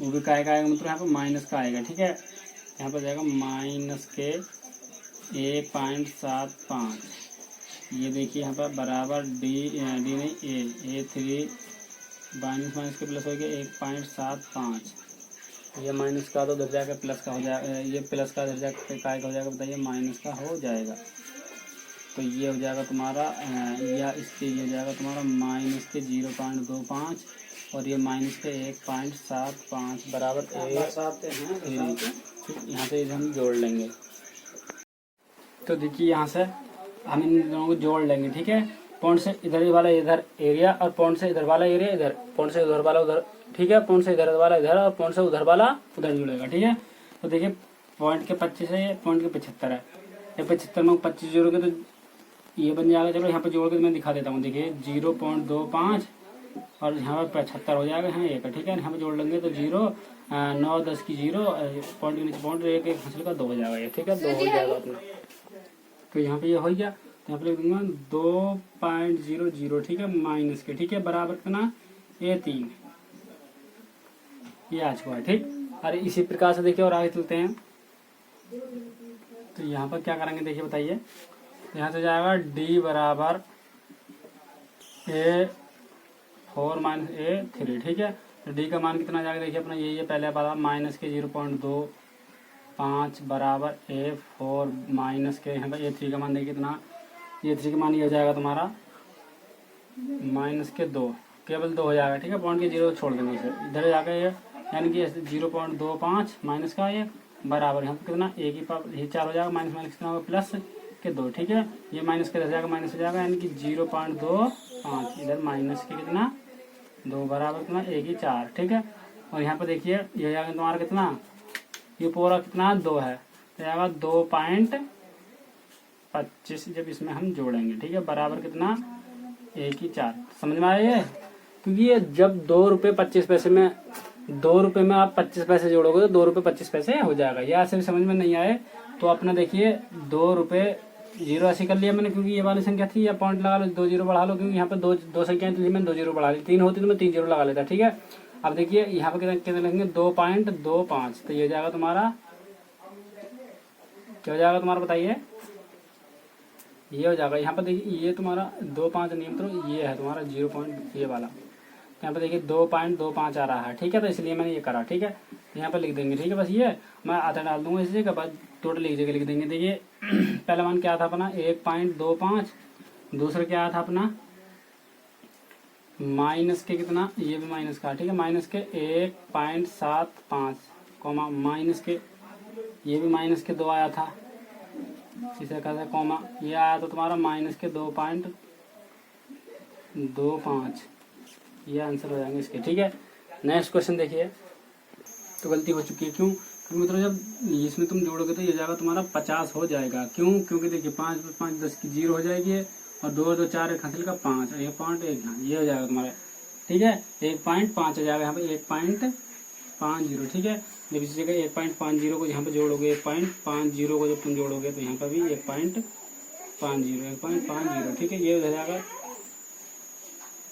वो भी काय का आएगा मतलब यहाँ पर माइनस का आएगा, ठीक है। यहाँ पर जाएगा माइनस के 1.75, ये देखिए यहाँ पर बराबर डी नहीं A3 माइनस के प्लस हो गया 1.75, ये माइनस का तो दर्जा का प्लस का हो जाएगा, ये प्लस का दर्जा काय का हो जाएगा बताइए, माइनस का हो जाएगा। तो ये हो जाएगा तुम्हारा या इसके ये हो जाएगा तुम्हारा माइनस के 0.25 और ये माइनस के 1.75 बराबर यहाँ पे हम जोड़ लेंगे। तो देखिए यहाँ से हम इन दोनों को जोड़ लेंगे, ठीक है। पॉइंट से इधर वाला इधर एरिया और पॉइंट से इधर वाला एरिया इधर, पॉइंट से उधर वाला उधर, ठीक है। पॉइंट से इधर वाला इधर और पॉइंट से उधर वाला उधर जुड़ेगा, ठीक है। तो देखिए पॉइंट के 25 है, ये पॉइंट के 75 है, ये 75 में 25 जोड़ोगे तो ये बन जाएगा। चलो यहाँ पे जोड़ के मैं दिखा देता हूँ, देखिए 0.25 और यहाँ पे 75 हो जाएगा, यहाँ एक, ठीक है। यहाँ पे जोड़ लेंगे तो 0 9 10 की 0 पॉइंट के नीचे पॉइंट एक हासिल का 2 हो जाएगा, ठीक है, 2 हो जाएगा अपना। तो यहाँ पे ये हो गया, यहाँ पे लिख दूंगा 2.00, ठीक है, माइनस के, ठीक है, बराबर कितना A3, ये आज हुआ है, ठीक। अरे इसी प्रकार से देखिए और आगे चलते हैं। तो यहाँ पर क्या करेंगे देखिए बताइए, यहाँ से जाएगा D बराबर A4 माइनस A3, ठीक है। तो D का मान कितना जाएगा देखिए अपना ये पहले पता, माइनस के 0.25 बराबर A4 माइनस के, यहाँ पर A3 का मान देखिए कितना, A3 का मान ये हो जाएगा तुम्हारा माइनस के 2, केवल 2 हो जाएगा, ठीक है। पॉइंट के 0 छोड़ देंगे इसे, इधर जाकर ये यानी कि 0.25 माइनस का ये बराबर यहाँ पर कितना एक ही पावर ये 4 हो जाएगा, माइनस माइनस कितना होगा प्लस के 2, ठीक है। ये माइनस के 10 जाएगा, माइनस हो जाएगा, यानी कि 0.25 इधर माइनस के कितना 2 बराबर कितना एक ही 4, ठीक है। और यहाँ पर देखिए ये हो जाएगा तुम्हारा कितना, ये पूरा कितना 2 है, तो जाएगा 2.25 जब इसमें हम जोड़ेंगे, ठीक है, बराबर कितना एक ही 4। समझ में आया ये, क्योंकि ये जब 2 रुपये 25 पैसे में 2 रुपये में आप 25 पैसे जोड़ोगे तो 2 रुपये 25 पैसे हो जाएगा। ये ऐसे भी समझ में नहीं आए तो अपना देखिए 2 रुपये 0 ऐसे कर लिया मैंने, क्योंकि ये वाली संख्या थी, या पॉइंट लगा लो 2 0 बढ़ा लो, क्योंकि यहाँ पे दो संख्याएं थी, मैंने 2 0 बढ़ा ली, 3 होती तो मैं 3 0 लगा लेता, ठीक है। अब देखिए यहाँ पे कितने लगेंगे 2.25, तो ये जाएगा तुम्हारा क्या हो जाएगा तुम्हारा बताइए, ये हो जाएगा। यहाँ पर देखिए ये तुम्हारा 2.5 नियम तो ये है तुम्हारा 0. ये वाला, यहाँ पे देखिए 2.25 आ रहा है, ठीक है। तो इसलिए मैंने ये करा, ठीक है। यहाँ पे लिख देंगे, ठीक है। बस ये मैं आधा डाल दूंगा इस जगह, बाद टोटल एक जगह लिख देंगे। देखिए पहला मान क्या था अपना 1.25, दूसरा क्या था अपना माइनस के कितना, ये भी माइनस का, ठीक है, माइनस के 1.75 कॉमा माइनस के ये भी माइनस के 2 आया था, इसे कहते हैं कॉमा, ये आया तो तुम्हारा माइनस के 2.25, 2 5, ये आंसर हो जाएंगे इसके। ठीक है, नेक्स्ट क्वेश्चन देखिए। तो गलती हो चुकी है, क्यों? क्योंकि मतलब जब इसमें तुम जोड़ोगे तो ये जाएगा तुम्हारा 50 हो जाएगा। क्यों? क्योंकि देखिए 5 + 5 10 की 0 हो जाएगी, और 2 2 4 एक हासिल का 5, और ये पॉइंट 1, हाँ ये हो जाएगा तुम्हारा। ठीक है, 1.5 हो जाएगा यहाँ पे 1.50। ठीक है, जब इसी जगह 1.50 को यहाँ पे जोड़ोगे, 1.50 को जब तुम जोड़ोगे तो यहाँ पर भी 1.50। ठीक है, ये हो जाएगा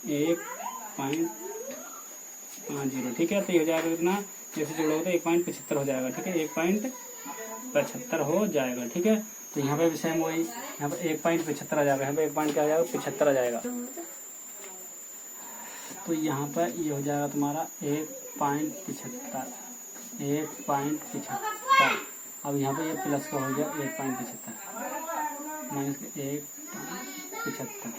1.50। ठीक है, तो ये हो जाएगा कितना, जैसे जोड़ोगे तो 1.75 हो जाएगा। ठीक है, 1.75 हो जाएगा। ठीक है, तो यहाँ पे भी सेम वही, यहाँ पे 1.75 आ जाएगा, यहाँ पे 1 पॉइंट क्या आ जाएगा, 75 आ जाएगा। तो यहाँ पर ये हो जाएगा तुम्हारा 1.75। अब यहाँ पे ये प्लस का हो गया 1.75 माइनस 1.75।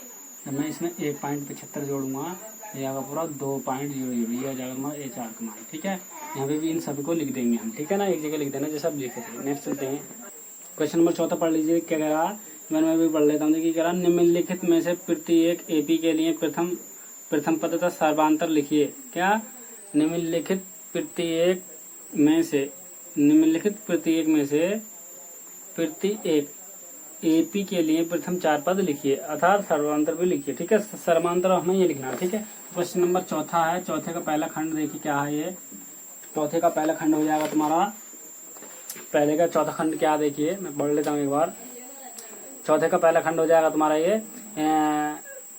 जब मैं इसमें 1.75 जोड़ूंगा ये आएगा पूरा 2.00, ये आ जाएगा हमारा A4 का मान। ठीक है, यहाँ पे भी इन सभी को लिख देंगे हम। ठीक है ना, एक जगह लिख देना जैसे आप लिखे थे। नेक्स्ट चलते हैं, क्वेश्चन नंबर 14 पढ़ लीजिए। क्या कह रहा, मैं भी पढ़ लेता हूँ। देखिए कह रहा, निम्नलिखित में से प्रत्येक AP के लिए प्रथम पद तथा सर्वांतर लिखिए। क्या? निम्नलिखित प्रत्येक में से प्रत्येक AP के लिए प्रथम 4 पद लिखिए, अर्थात सर्वांतर भी लिखिए। ठीक है, सर्वांतर हमें ये लिखना है। ठीक है, क्वेश्चन नंबर 4 है। चौथे का पहला खंड देखिए क्या है। ये चौथे का पहला खंड हो जाएगा तुम्हारा, पहले का चौथा खंड क्या, देखिए मैं पढ़ लेता हूँ एक बार। चौथे का पहला खंड हो जाएगा तुम्हारा ये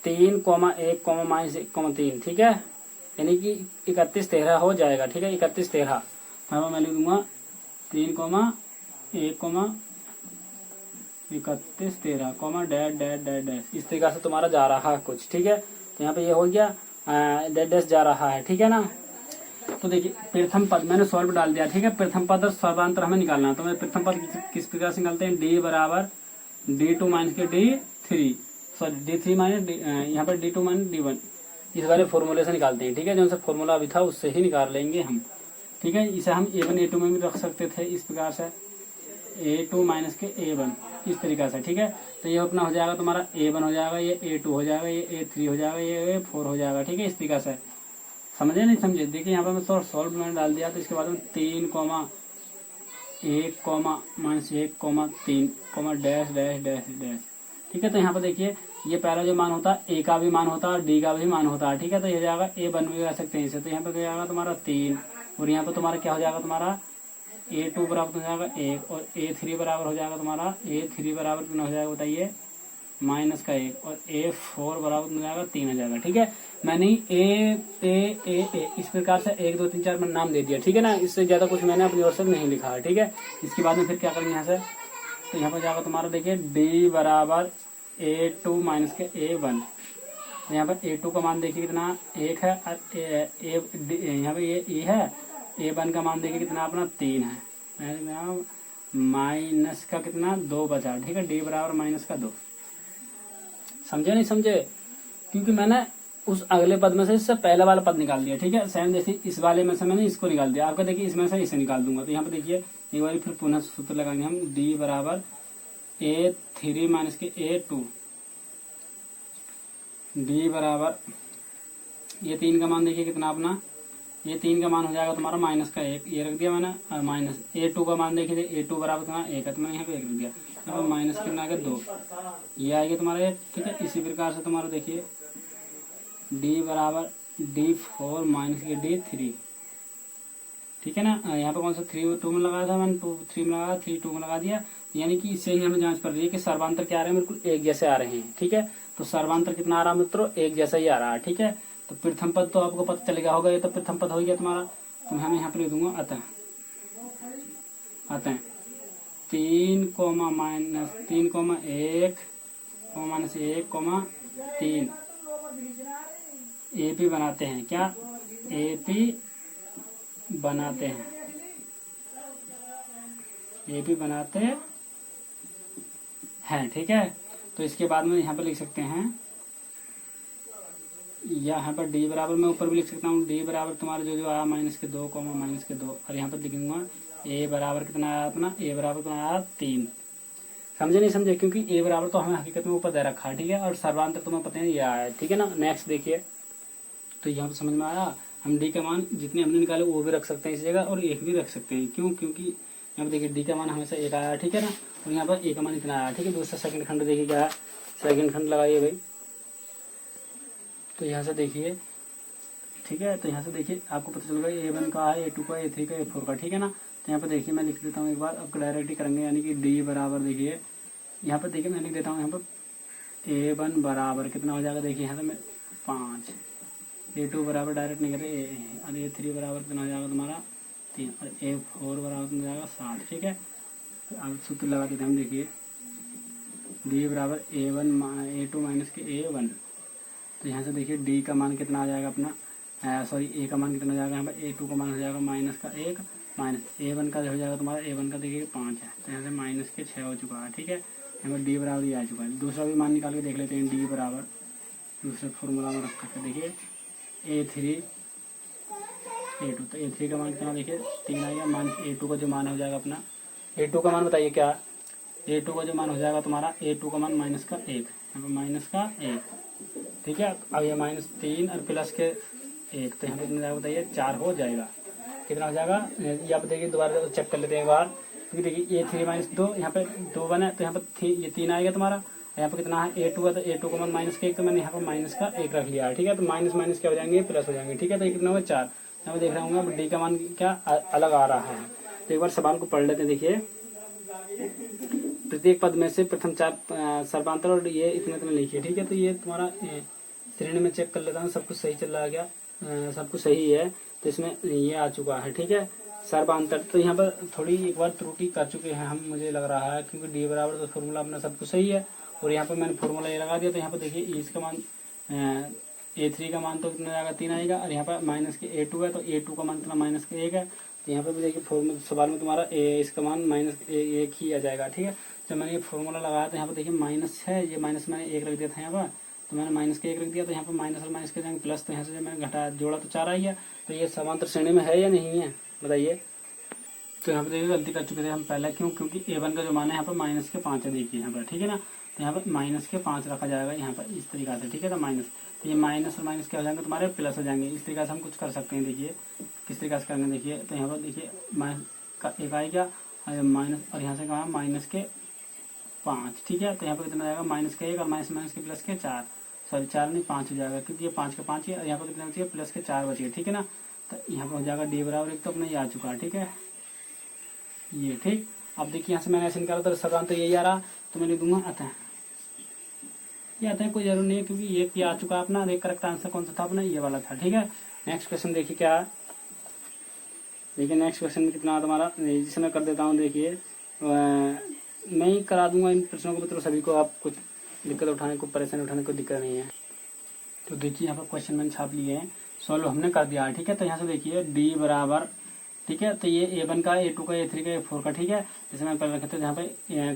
3,1,-1,3। ठीक है, यानी कि 31-13 हो जाएगा। ठीक है, 31-13 मैं लिख दूंगा 3,1,31-13 डैश डैश डैश डैश, इस तरीके से तुम्हारा जा रहा है कुछ। ठीक है, तो यहाँ पे ये हो गया डैश डैश जा रहा है। ठीक है ना, तो देखिए प्रथम पद मैंने सॉल्व डाल दिया। ठीक है, प्रथम पद और सर्वांतर हमें निकालना है। तो मैं प्रथम पद किस प्रकार से निकालते हैं, D बराबर D2 माइनस के D3, सॉरी D3 माइनस यहाँ पर D2 माइनस D1, इस वाले फॉर्मूले से निकालते हैं। ठीक है, जो सा फॉर्मूला अभी था उससे ही निकाल लेंगे हम। ठीक है, इसे हम A1 A2 में भी रख सकते थे इस प्रकार से, A2 माइनस के A1 इस तरीका से। ठीक है, तो ये अपना हो जाएगा तुम्हारा A1 हो जाएगा, ये A2 हो जाएगा, ये A3 हो जाएगा, ये A4 हो जाएगा। ठीक है, इस तरीका से। समझे नहीं समझे? देखिए यहाँ पर मैं सॉल्व मैंने डाल दिया, तो इसके बाद में 3,1,-1,3 डैश डैश डैश डैश। ठीक है, तो यहाँ पर देखिए ये पहला जो मान होता है A का भी मान होता है और D का भी मान होता है। ठीक है, तो ये हो जाएगा A1 भी कह सकते हैं इसे। तो यहाँ पर हो जाएगा तुम्हारा 3, और यहाँ पर तुम्हारा क्या हो जाएगा, तुम्हारा A2 बराबर हो जाएगा 1, और A3 बराबर हो जाएगा तुम्हारा, A3 बराबर कितना हो जाएगा बताइए, -1, और A4 बराबर हो जाएगा 3 हो जाएगा। ठीक है, मैंने ए इस प्रकार से 1 2 3 4 मैंने नाम दे दिया। ठीक है ना, इससे ज्यादा कुछ मैंने अपनी ओर से नहीं लिखा है। ठीक है, इसके बाद में फिर क्या करेंगे यहाँ से, तो यहाँ पर जाएगा तुम्हारा देखिए D बराबर A2 माइनस के A1। तो यहाँ पर A2 का मान देखिए कितना 1 है, यहाँ पे ये E है, A1 का मान देखिए कितना अपना 3 है, माइनस का कितना 2 बचा। ठीक है, D बराबर -2। समझे नहीं समझे? क्योंकि मैंने उस अगले पद में से इससे पहले वाला पद निकाल दिया। ठीक है, सेम जैसे इस वाले में से मैंने इसको निकाल दिया, आपका देखिए इसमें से इसे निकाल दूंगा। तो यहाँ पे देखिए एक बार फिर पुनः सूत्र लगाएंगे हम, D बराबर A3 माइनस के A2, D बराबर ये 3 का मान देखिए कितना अपना, ये 3 का मान हो जाएगा तुम्हारा -1, ये रख दिया मैंने, माइनस A2 का मान देखिए A2 बराबर कितना 1 है, तो मैंने यहाँ पे 1 रख दिया, यहाँ माइनस कितना आ गया 2, ये आएगा तुम्हारा 1। ठीक है, इसी प्रकार से तुम्हारा देखिए D बराबर D4 माइनस के D3। ठीक है ना, यहाँ पे कौन सा 3 2 में लगाया था मैंने, 2 3 में लगाया, 3 2 में लगा दिया। यानी कि इससे ही हमें जांच कर रही है कि सर्वांतर क्या आ रहे हैं, बिल्कुल एक जैसे आ रहे हैं। ठीक है, तो सर्वांतर कितना आ रहा है मित्रों, एक जैसा ही आ रहा है। ठीक है, तो प्रथम पद तो आपको पता चल गया होगा, ये तो प्रथम पद हो गया तुम्हारा। तो मैं यहाँ पे लिख दूंगा अतः 3, -1, -1, AP बनाते हैं। क्या AP बनाते हैं, AP बनाते हैं। ठीक है, तो इसके बाद में यहाँ पर लिख सकते हैं, यहाँ पर D बराबर मैं ऊपर भी लिख सकता हूँ, D बराबर तुम्हारा जो आया -2, -2, और यहाँ पर लिखूंगा A बराबर कितना आया अपना, A बराबर कितना आया 3। समझे नहीं समझे, क्योंकि ए बराबर तो हमें हकीकत में ऊपर दे रखा है, ठीक है, और सर्वांतर तुम्हें पता है ये आया है, ठीक है ना। नेक्स्ट देखिए, तो यहाँ पे समझ में आया, हम डी का मान जितने हमने निकाले वो भी रख सकते हैं इस जगह और एक भी रख सकते हैं, क्यों, क्योंकि यहाँ पे देखिए डी का मान हमेशा एक आया, ठीक है ना, और यहाँ पर ए का मान इतना आया, ठीक है। दूसरा सेकंड खंड देखिए क्या है, सेकंड खंड लगाइए भाई, तो यहाँ से देखिए, ठीक है, तो यहाँ से देखिए आपको पता चल गया A1 का है, A2 का, A3 का, A4 का, ठीक है ना। तो यहाँ पे देखिए मैं लिख देता हूँ एक बार, अब डायरेक्ट ही करेंगे, यानी कि D बराबर देखिए यहाँ पे देखिए मैं लिख देता हूँ यहाँ पर A1 बराबर कितना हो जाएगा, देखिए यहाँ से मैं 5, A2 बराबर डायरेक्ट नहीं करते और A3 बराबर कितना हो जाएगा तुम्हारा 3 और A4 बराबर कितना हो जाएगा 7, ठीक है। अब सूत्र लगा देते हम, देखिए D बराबर A2 माइनस के A1, तो यहाँ से देखिए D का मान कितना आ जाएगा अपना, सॉरी A का मान कितना हो जाएगा यहाँ पर, A2 का मान हो जाएगा माइनस का 1, माइनस A1 का हो जाएगा तुम्हारा, A1 का देखिए 5 है, तो यहाँ से माइनस के 6 हो चुका है, ठीक है। यहाँ पर D बराबर ये आ चुका है। दूसरा भी मान निकाल के देख लेते हैं, D बराबर दूसरे फॉर्मूला में रख करके देखिए A3 A2, तो A3 का मान कितना देखिए 3 आएगा, माइनस A2 का जो मान हो जाएगा अपना, A2 का मान बताइए क्या, A2 का जो मान हो जाएगा तुम्हारा, A2 का मान माइनस का 1, यहाँ पर माइनस का 1, ठीक है। अब ये माइनस 3 और प्लस के 1, तो यहाँ पे कितना बताइए 4 हो जाएगा, कितना हो जाएगा, यहाँ पे देखिए दोबारा चेक कर लेते हैं एक बार, क्योंकि देखिए A3 माइनस 2, यहाँ पे 2 बना है, तो यहाँ पे ये 3 आएगा तुम्हारा, यहाँ पे कितना है A2 है, तो A2 का मान माइनस का 1, तो मैंने यहाँ पर माइनस का 1 रख लिया है, ठीक है। तो माइनस माइनस क्या हो जाएंगे, प्लस हो जाएंगे, ठीक है। तो ये कितना होगा 4, यहाँ पे देख रहा हूँ अब डी का मान क्या अलग आ रहा है, तो एक बार सवाल को पढ़ लेते हैं। देखिए प्रत्येक पद में से प्रथम 4 सर्वांतर और ये इतना इतना लिखिए, ठीक है। तो ये तुम्हारा श्रेणी में चेक कर लेता हूँ, सब कुछ सही चल रहा है क्या, सब कुछ सही है, तो इसमें ये आ चुका है, ठीक है। सर्वांतर तो यहाँ पर थोड़ी एक बार त्रुटि कर चुके हैं हम, मुझे लग रहा है, क्योंकि डी बराबर तो फॉर्मूला अपना सब कुछ सही है, और यहाँ पर मैंने फॉर्मूला ये लगा दिया, तो यहाँ पर देखिए इसका मान A3 का मान तो कितना जाएगा 3 आएगा, और यहाँ पर माइनस के A2 है, तो A2 का मान कितना माइनस के 1 है, तो यहाँ पर भी देखिए फॉर्मूला सवाल में तुम्हारा इसका मान माइनस 1 ही आ जाएगा, ठीक है। जब मैंने ये फॉर्मूला लगाया तो यहाँ पर देखिए माइनस है, ये माइनस मैंने 1 रख दिया था यहाँ पर, तो मैंने माइनस के 1 रख दिया, तो यहाँ पर माइनस और माइनस के जाएंगे प्लस, तो यहाँ से जब मैंने घटाया जोड़ा तो 4 आ गया, तो ये समांतर श्रेणी में है या नहीं है बताइए। तो यहाँ पर देखिए गलती कर चुके थे हम पहले, क्यों, क्योंकि A1 का जो मान है यहाँ पर माइनस के 5 है, देखिए यहाँ पर, ठीक है ना। तो यहाँ पर माइनस के 5 रखा जाएगा यहाँ पर इस तरीका से, ठीक है। तो माइनस, तो ये माइनस और माइनस क्या हो जाएंगे तुम्हारे प्लस हो जाएंगे, इस तरीका से हम कुछ कर सकते हैं। देखिए किस तरीका से करेंगे, देखिए तो यहाँ पर देखिए माइनस का 1 आएगा माइनस, और यहाँ से कहा माइनस के 5, ठीक है। तो यहाँ पर कितना जाएगा माइनस के 1 और माइनस माइनस के प्लस के 4, सॉरी 4 नहीं 5 हो जाएगा, क्योंकि ये 5 का 5 है, और यहाँ पर कितना बचिए प्लस के 4 बचिए, ठीक है ना। तो यहाँ पर हो जाएगा डी बराबर 1, तो अपना ये आ चुका है, ठीक है ये, ठीक। अब देखिए यहाँ से मैंने ऐसे निकाला तो सर्वांतर यही आ रहा, तो मैं लिख दूंगा आता है, ये आता है, कोई जरूर नहीं है, क्योंकि ये आ चुका है अपना। एक करेक्ट आंसर कौन सा था अपना, ये वाला था, ठीक है। नेक्स्ट क्वेश्चन देखिए क्या है, देखिए नेक्स्ट क्वेश्चन में कितना तुम्हारा, जिसे मैं कर देता हूँ, देखिए मैं ही करा दूंगा इन प्रश्नों को, मतलब सभी को, आप कुछ दिक्कत उठाने को, परेशानी उठाने को दिक्कत नहीं है। तो देखिए यहाँ पर क्वेश्चन मैंने छाप लिए हैं, सॉल्व हमने कर दिया है, ठीक है। तो यहाँ से देखिए डी बराबर, ठीक है, तो ये A1 का, A2 का, A3 का, A4 का, ठीक है। जैसे मैं पहले रखे थे यहाँ पे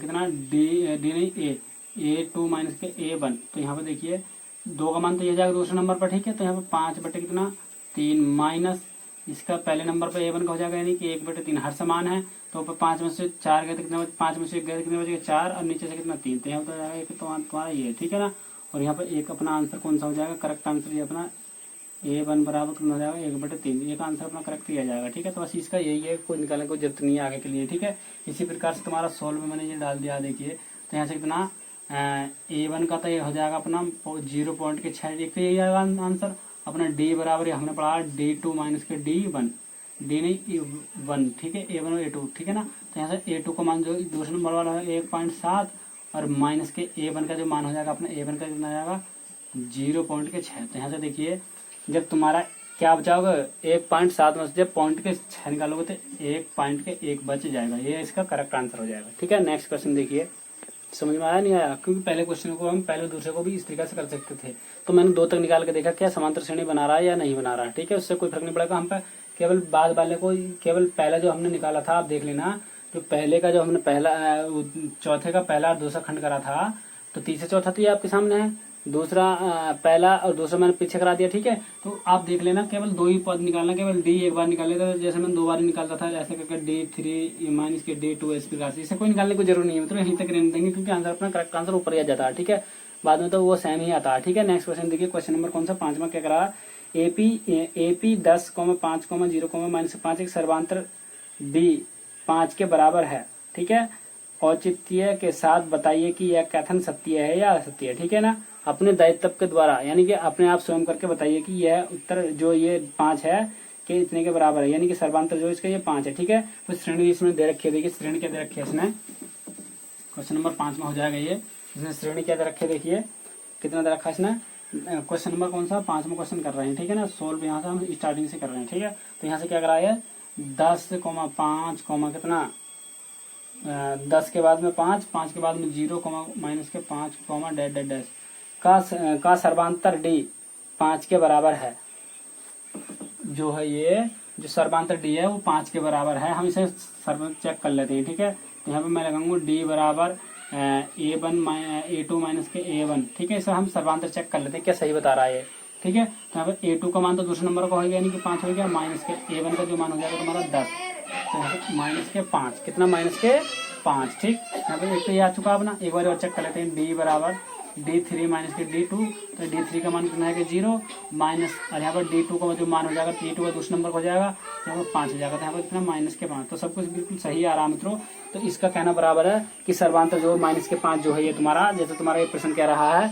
कितना डी नहीं A2 माइनस के A1, तो यहाँ पे देखिए 2 का मान तो ये जाएगा दूसरे नंबर पर, ठीक है। तो यहाँ पे 5 बटे कितना 3 माइनस इसका पहले नंबर पर A1 का हो जाएगा, यानी कि 1 बटे 3 हर समान है, तो ऊपर 5 में से 4 गए तो कितने, 5 में से 1 गए कितने बचे 4, और नीचे से कितना 3, तो यहाँ पर जाएगा तुम्हारा ये, ठीक है ना। और यहाँ पर एक अपना आंसर कौन सा हो जाएगा, करेक्ट आंसर ये अपना A1 बराबर कितना हो जाएगा 1 बटे 3, ये का आंसर अपना करेक्ट किया जाएगा, ठीक है। तो बस इसका यही है, कोई निकालने को जरूरत नहीं है आगे के लिए, ठीक है। इसी प्रकार से तुम्हारा सोल्व में मैंने ये डाल दिया, देखिए तो यहाँ से कितना A1 का तो ये हो जाएगा अपना 0.6, तो यही आएगा आंसर अपना। डी बराबर हमने पढ़ा D2 माइनस के D1, डी नहीं 1, ठीक है, A1 और A2, ठीक है ना। तो यहाँ से A2 का मान जो दूसरे नंबर वाला है 1.7, और माइनस के A1 का जो मान हो जाएगा अपना A1 का कितना जाएगा 0.6। तो यहाँ से देखिए जब तुम्हारा क्या बचाओगे 1.7 में से जब पॉइंट के 6 निकालोगे तो 1.1 बच जाएगा, ये इसका करेक्ट आंसर हो जाएगा, ठीक है। नेक्स्ट क्वेश्चन देखिए, समझ में आया नहीं आया, क्योंकि पहले क्वेश्चन को हम पहले दूसरे को भी इस तरीके से कर सकते थे, तो मैंने 2 तक निकाल के देखा क्या समांतर श्रेणी बना रहा है या नहीं बना रहा है, ठीक है। उससे कोई फर्क नहीं पड़ेगा हम पे, केवल बाद वाले को, केवल पहला जो हमने निकाला था आप देख लेना, तो पहले का जो हमने पहला चौथे का पहला और दूसरा खंड करा था, तो तीसरा चौथा तो ये आपके सामने है, दूसरा पहला और दूसरा मैंने पीछे करा दिया, ठीक है। तो आप देख लेना, केवल 2 ही पद निकालना, केवल डी एक बार निकाल लेता था, जैसे मैंने 2 बार निकालता था, ऐसे करके D3 माइनस के D2 इस प्रकार से। इसे कोई निकालने की जरूरत नहीं है मित्रों, यहीं तक रहने देंगे क्योंकि आंसर अपना करेक्ट आंसर ऊपर ही आ जाता है, ठीक है। बाद में तो वो सेम ही आता है, ठीक है। नेक्स्ट क्वेश्चन देखिए, क्वेश्चन नंबर कौन सा 5वां क्या करा, AP 10, 5, 0, -5 एक सर्वांतर D 5 के बराबर है, ठीक है। औचित्य के साथ बताइए कि यह कथन सत्य है या असत्य है, ठीक है ना। अपने दायित्व के द्वारा, यानी कि अपने आप स्वयं करके बताइए कि यह उत्तर जो ये 5 है कि इतने के बराबर है, यानी कि सर्वांतर जो इसका ये 5 है, ठीक है। तो श्रेणी इसमें दे रखी है, देखिए श्रेणी क्या दे रखी है इसने, क्वेश्चन नंबर 5 में हो जाएगा ये। इसने श्रेणी क्या दे रखी है, देखिए कितना दे रखा है इसने। क्वेश्चन नंबर कौन सा 5वां क्वेश्चन कर रहे हैं, ठीक है ना। सोल्व यहाँ से हम स्टार्टिंग से कर रहे हैं, ठीक है। तो यहाँ से क्या कराया है, 10, 5, कितना 10 के बाद में 5, 5 के बाद में 0, -5, डैश डैश डैश का सर्वांतर D 5 के बराबर है। जो है ये जो सर्वांतर D है वो 5 के बराबर है। हम इसे चेक कर लेते हैं, ठीक है। तो यहाँ पे मैं लगाऊंगा D बराबर A1 A2 माइनस के A1, ठीक है। इसे हम सर्वांतर चेक कर लेते हैं क्या सही बता रहा है ये, ठीक है। तो यहाँ पे A2 का मान तो दूसरे नंबर का हो गया, यानी कि 5 हो गया, माइनस के A1 का जो मान हो जाएगा तुम्हारा 10, तो यहाँ पे माइनस के 5, कितना -5, ठीक। यहाँ पे एक तो ये आ चुका अपना, एक बार और चेक कर लेते हैं। D बराबर D3 माइनस के D2, तो D3 का मान कितना है कि 0 माइनस, और यहाँ पर D2 का जो मान हो जाएगा, D2 का दूसरे नंबर हो जाएगा, तो यहाँ पर 5 हो जाएगा, तो यहाँ पर कितना -5। तो सब कुछ बिल्कुल सही आ रहा मित्रों। तो इसका कहना बराबर है कि सर्वांतर जो -5 जो है ये तुम्हारा, जैसे तुम्हारा ये प्रश्न कह रहा है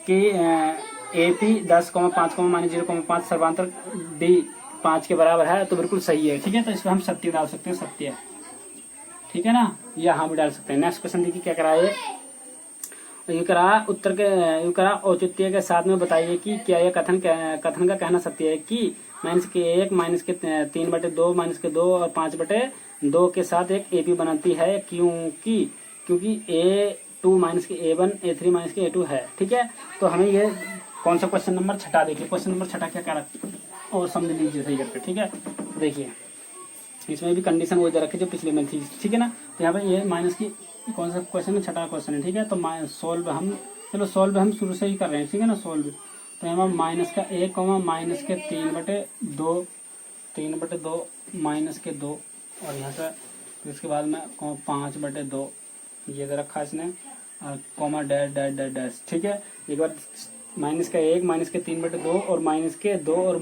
कि AP 10, 5, -0, सर्वांतर D 5 के बराबर है, तो बिल्कुल सही है, ठीक है। तो इसमें हम सत्य डाल सकते हैं, सत्य, ठीक है ना, या हाँ भी डाल सकते हैं। नेक्स्ट क्वेश्चन देखिए क्या कराए, यू करा उत्तर के यू करा औचित्य के साथ में बताइए कि क्या यह कथन का कहना सत्य है कि -1, -3/2, -2 और 5/2 के साथ एक AP बनाती है, क्योंकि A2 -A1 A3 -A2 है, ठीक है। तो हमें ये कौन सा क्वेश्चन नंबर 6 देखिए, क्वेश्चन नंबर 6 क्या करा और समझ लीजिए सही करके, ठीक है। देखिए इसमें भी कंडीशन वो दे रखी जो पिछले में थी, ठीक है ना। तो यहाँ पे ये माइनस की कौन सा क्वेश्चन है, 6वां क्वेश्चन है, ठीक है। तो सोल्व हम शुरू से ही कर रहे हैं, ठीक है ना, सोल्व। तो यहाँ पर -1, -3/2, 3/2 -2, और यहाँ से इसके बाद में 5/2 ये दे रखा है इसने, और comma dash dash dash dash, ठीक है। एक बार -1, -3/2 और -2 और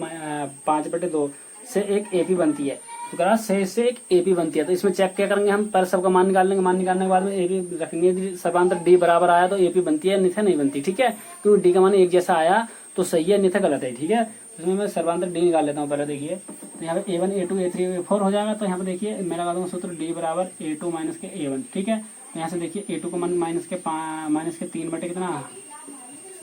5/2 से एक AP बनती है, तो करा से एक AP बनती है। तो इसमें चेक क्या करेंगे हम, पर सबका मान निकाल लेंगे, मान निकालने के बाद में AP रखेंगे, सर्वांतर D बराबर आया तो AP बनती है, अन्यथा नहीं बनती, ठीक है। क्योंकि D का मान एक जैसा आया तो सही है, अन्यथा गलत है, ठीक है। तो इसमें मैं सर्वांतर D निकाल लेता हूँ पहले, देखिए। तो यहाँ पे A1 A2 A3 A4 हो जाएगा। तो यहाँ पे देखिए मैं लगा दूंगा सूत्र D बराबर A2 माइनस के A1, ठीक है। तो यहाँ से देखिए A2 का मान माइनस के 3 कितना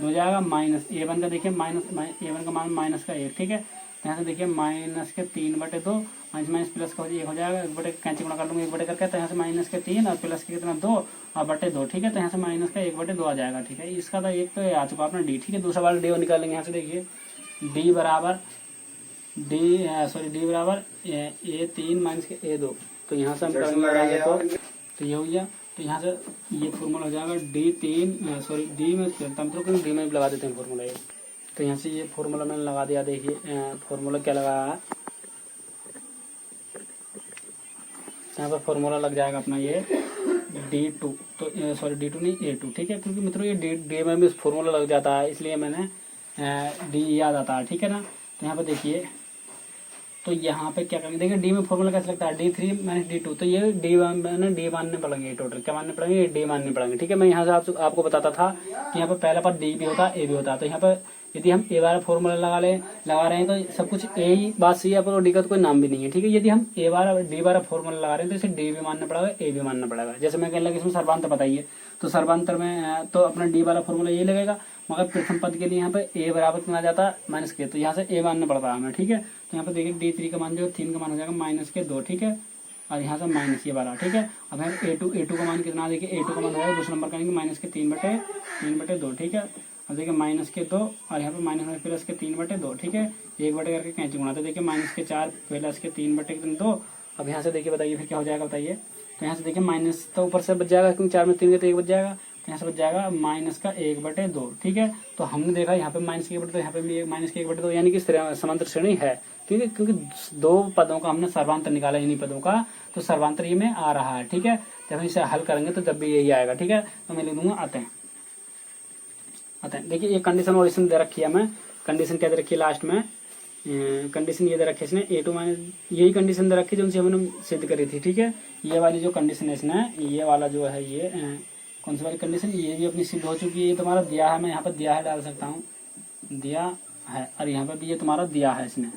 हो जाएगा, माइनस A1 का देखिए A1 का मान -1, ठीक है। यहाँ से देखिए -3/2 माइनस प्लस का 1 हो जाएगा, 1 कैंची गुणा कर लूंगा 1 करके, तो यहाँ से -3 और प्लस के कितना 2 और बटे 2, ठीक है। तो यहाँ से -1/2 आ जाएगा, ठीक है। इसका तो एक तो आ चुका अपना D, ठीक है। दूसरा वाला D निकालेंगे। यहाँ से देखिए D बराबर A3 माइनस के A2, तो यहाँ से हम करेंगे तो ये हो गया। तो यहाँ से ये फॉर्मूला हो जाएगा D में तंत्र D में लगा देते हैं फॉर्मूला ये। तो यहाँ से ये फॉर्मूला मैंने लगा दिया, देखिए फॉर्मूला क्या लगाया है, यहाँ पर फॉर्मूला लग जाएगा अपना ये D2, तो D2 नहीं A2, ठीक है। क्योंकि मित्रों ये D में भी फॉर्मूला लग जाता है, इसलिए मैंने D याद आता है, ठीक है ना। तो यहाँ पे देखिए, तो यहाँ पे क्या करेंगे, देखिए D में फॉर्मूला कैसे लगता है, D3 माइनस D2, तो ये D मानने पड़ेंगे, टोटल क्या मानने पड़ेंगे, ये D मानने पड़ेंगे, ठीक है। मैं यहाँ से आपको बताता था कि यहाँ पे पहला पर D भी होता है A भी होता है। तो यहाँ पर यदि हम A वाला फॉर्मूला लगा रहे हैं तो सब कुछ A ही बात सही है, पर D का तो कोई नाम भी नहीं है, ठीक है। यदि हम D वाला फॉर्मूला लगा रहे हैं तो इसे D भी मानना पड़ेगा, A भी मानना पड़ेगा। जैसे मैं कहने लगा इसमें सर्वांतर बताइए, तो सर्वांतर में तो अपना D वाला फॉर्मूला ये लगेगा, मगर प्रथम पद के लिए यहाँ पे A बराबर कितना जाता है -के, तो यहाँ से A मानना पड़ता है हमें, ठीक है। तो यहाँ पे देखिए D3 का मान जो 3 का मान हो जाएगा -2, ठीक है। और यहाँ से माइनस ये वाला, ठीक है। अब है A2 का मान कितना, देखिए A2 का मान हो जाएगा दूसरा नंबर करेंगे -3/2, ठीक है। अब देखिए -2 और यहाँ पे माइनस में प्लस के 3/2, ठीक है। 1 बटे करके कैंची गुणा, तो देखिए -4 प्लस के 3/2। अब यहाँ से देखिए बताइए फिर क्या हो जाएगा, बताइए। तो यहाँ से देखिए माइनस तो ऊपर से बच जाएगा, क्योंकि 4 में 3 के तो 1 बच जाएगा। यहाँ से बच जाएगा -1/2। ठीक है, तो हमने देखा यहाँ पे -1/2, तो यहाँ पे भी -1/2, यानी कि समांतर श्रेणी है। ठीक है, क्योंकि दो पदों का हमने सर्वांतर निकाला इन्हीं पदों का, तो सर्वांतर ये में आ रहा है। ठीक है, जब हम इसे हल करेंगे तो जब भी यही आएगा। ठीक है, तो मैं लिख दूंगा आते हैं। देखिए ये कंडीशन और इसमें दे रखी है, मैं कंडीशन क्या दे रखी है लास्ट में, कंडीशन ये दे रखी है इसने A2 - यही कंडीशन दे रखी है जो उनसे हमने सिद्ध करी थी। ठीक है, ये वाली जो कंडीशन है इसने, ये वाला जो है ये कौन सी वाली कंडीशन, ये भी अपनी सिद्ध हो चुकी है। ये तुम्हारा दिया है, मैं यहाँ पर दिया है डाल सकता हूँ, दिया है, और यहाँ पर भी ये तुम्हारा दिया है, इसने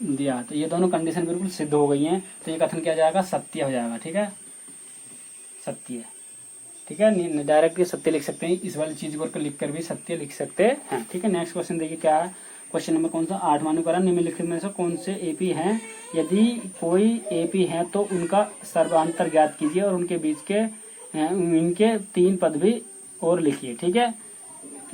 दिया। तो ये दोनों कंडीशन बिल्कुल सिद्ध हो गई हैं, तो ये कथन क्या जाएगा, सत्य हो जाएगा। ठीक है, सत्य। ठीक है, डायरेक्ट ये सत्य लिख सकते हैं, इस वाली चीज को लिख कर भी सत्य लिख सकते हैं। ठीक है, नेक्स्ट क्वेश्चन देखिए क्या है। क्वेश्चन नंबर कौन सा, 8वां अनुकरण, निम्नलिखित में से कौन से एपी हैं, यदि कोई एपी है तो उनका सर्वांतर ज्ञात कीजिए और उनके बीच के इनके 3 पद भी और लिखिए। ठीक है,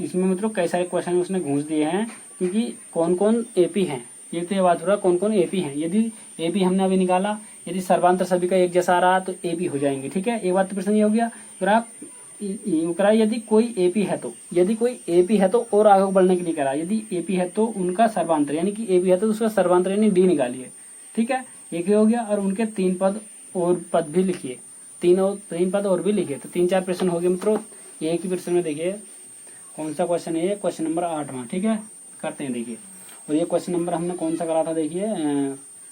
इसमें मतलब कई सारे क्वेश्चन उसने घूस दिए हैं, क्योंकि कौन कौन एपी हैं, ये तो ये बात हो रहा है कौन कौन एपी हैं। यदि एपी हमने अभी निकाला, यदि सर्वांतर सभी का एक जैसा आ रहा तो एपी हो जाएंगे। ठीक है, एक बात तो प्रश्न ये हो गया। यदि कोई एपी है तो, यदि कोई एपी है तो और आगे बढ़ने के लिए करा, यदि एपी है तो उनका सर्वांतर, यानी कि एपी है तो उसका सर्वांतर यानी डी निकालिए। ठीक है, एक ही हो गया, और उनके 3 पद और पद भी लिखिए, 3 पद और भी लिखिए। तो 3-4 प्रश्न हो गए मित्रों। एक ही प्रश्न में देखिए कौन सा क्वेश्चन है, क्वेश्चन नंबर 8वां। ठीक है, करते हैं देखिए। और ये क्वेश्चन नंबर हमने कौन सा करा था, देखिए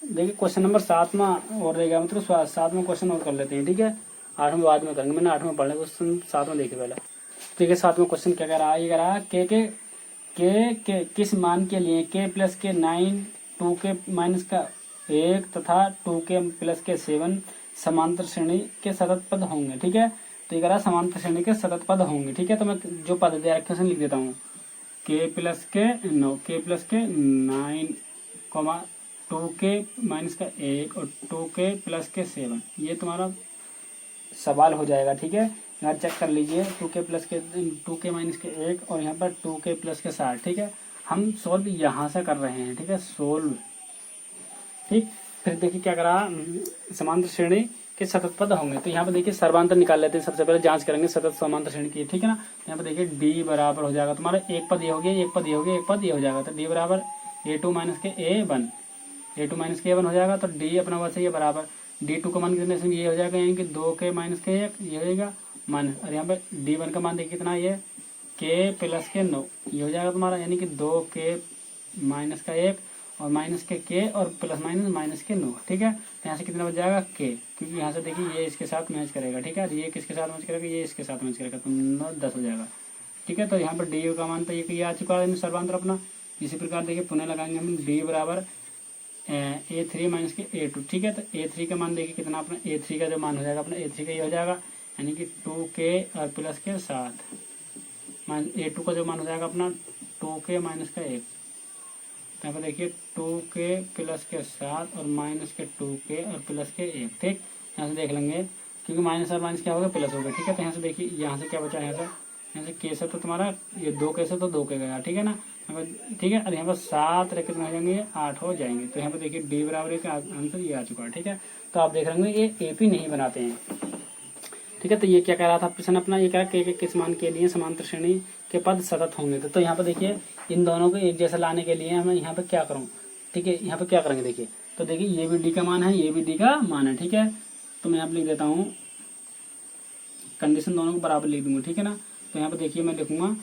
क्वेश्चन नंबर 7वां और रहेगा, मतलब 7वां क्वेश्चन और कर लेते हैं। ठीक है, 8वां बाद में करेंगे, मैंने 8वां पढ़ा, क्वेश्चन 7वां देखिए पहले। देखिए 7वां क्वेश्चन क्या कह रहा है, ये कह रहा है के किस मान के लिए k + के 9 2k - 1 तथा 2k + के 7 समांतर श्रेणी के सतत पद होंगे। ठीक है, तो ये कह रहा है समांतर श्रेणी के सतत पद होंगे। ठीक है, तो मैं जो पद दे रखे हैं लिख देता हूँ, k + के 9 2k - 1 और 2k + के 7, ये तुम्हारा सवाल हो जाएगा। ठीक है, यहाँ चेक कर लीजिए, 2k + के 1 और यहाँ पर 2k + के 7। ठीक है, हम सोल्व यहाँ से कर रहे हैं। ठीक है, सोल्व। ठीक, फिर देखिए क्या करा, समांतर श्रेणी के सतत पद होंगे, तो यहाँ पर देखिए सर्वांतर निकाल लेते हैं। सबसे पहले जांच करेंगे सतत समांतर श्रेणी की। ठीक है ना, यहाँ पर देखिए डी बराबर हो जाएगा तुम्हारा, एक पद ये हो गया, एक पद ये हो गया, एक पद ये हो जाएगा, तो डी बराबर A2 - के A1, A2 - के A1 हो जाएगा। तो डी अपना वैसे ये बराबर D2 का मान कितने से ये हो जाएगा, यानी कि 2k - के 1 ये हो जाएगा मान, और यहाँ पे D1 का मान देखिए कितना, ये k + के 9 ये हो जाएगा तुम्हारा, यानी कि 2k - का 1 और माइनस के k और प्लस माइनस के 9। ठीक है, तो यहाँ से कितना बच जाएगा k, क्योंकि यहाँ से देखिए ये इसके साथ मैच करेगा। ठीक है, ये किसके साथ मैच करेगा, ये इसके साथ मैच करेगा, तो 9 10 हो जाएगा। ठीक है, तो यहाँ पर डी का मान तो ये आ चुका है सर्वांतर अपना। इसी प्रकार देखिए पुनः लगाएंगे हम, डी बराबर A3 - के A2। ठीक है, तो A3 का मान देखिए कितना, अपना A3 का जो मान हो जाएगा अपना A3 का ये हो जाएगा, यानी कि 2k और प्लस के 7, A2 का जो मान हो जाएगा अपना 2k - का 1। यहाँ पर देखिए 2k + के 7 और माइनस के 2k और प्लस के 1। ठीक, यहाँ से देख लेंगे, क्योंकि माइनस और माइनस क्या होगा, प्लस होगा। ठीक है, तो यहाँ से देखिए यहाँ से क्या बचा, यहाँ से k से तो तुम्हारा ये 2k से तो 2k गया। ठीक है ना, ठीक है, और यहाँ पर 7 रह कितने हो जाएंगे, 8 हो जाएंगे। तो यहाँ पर देखिए डी बराबर का आंसर ये आ चुका है। ठीक है, तो आप देख रहे हैं ये AP नहीं बनाते हैं। ठीक है, तो ये क्या कह रहा था प्रश्न अपना, ये कह रहा है किस मान के लिए समांतर श्रेणी के पद सतत होंगे। तो यहाँ पर देखिए इन दोनों को एक जैसा लाने के लिए हमें यहाँ पे क्या करूँ। ठीक है, यहाँ पे क्या करेंगे देखिए, तो देखिए ये भी डी का मान है, ये भी डी का मान है। ठीक है, तो मैं यहाँ पे लिख देता हूँ, कंडीशन दोनों को बराबर लिख दूंगा। ठीक है ना, तो यहाँ पे देखिए मैं लिखूंगा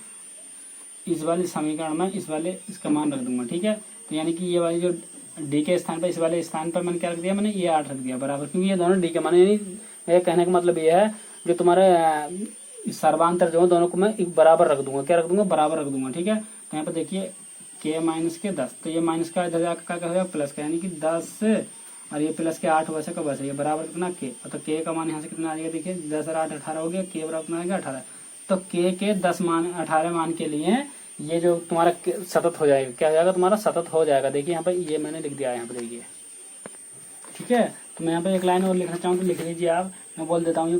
इस वाले समीकरण में इस वाले इसका मान रख दूंगा। ठीक है, तो यानी कि ये वाली जो डी के स्थान पर, इस वाले स्थान पर मैंने क्या रख दिया, मैंने ये 8 रख दिया बराबर, क्योंकि ये दोनों डी के मान, यानी मेरे कहने का मतलब ये है जो तुम्हारे सर्वांतर जो है दोनों को मैं एक बराबर रख दूंगा। क्या रख दूंगा, बराबर रख दूंगा। ठीक है, तो यहाँ पर देखिए k - के 10, तो ये माइनस का इधर जाकर क्या होगा, प्लस का, यानी कि 10 और ये प्लस के 8 वैसे का वैसे, ये बराबर कितना k, तो k का मान यहाँ से कितना आ जाएगा, देखिए 10 और 8 18 हो गया, k बराबर कितना आ गया 18। तो k के 10 मान 18 मान के लिए ये जो तुम्हारा सतत हो जाएगा, क्या हो जाएगा तुम्हारा, सतत हो जाएगा। देखिए यहाँ पर ये मैंने लिख दिया है, यहाँ पर देखिए। ठीक है, तो मैं यहाँ पे एक लाइन और लिखना चाहूँ तो लिख लीजिए आप, मैं बोल देता हूँ,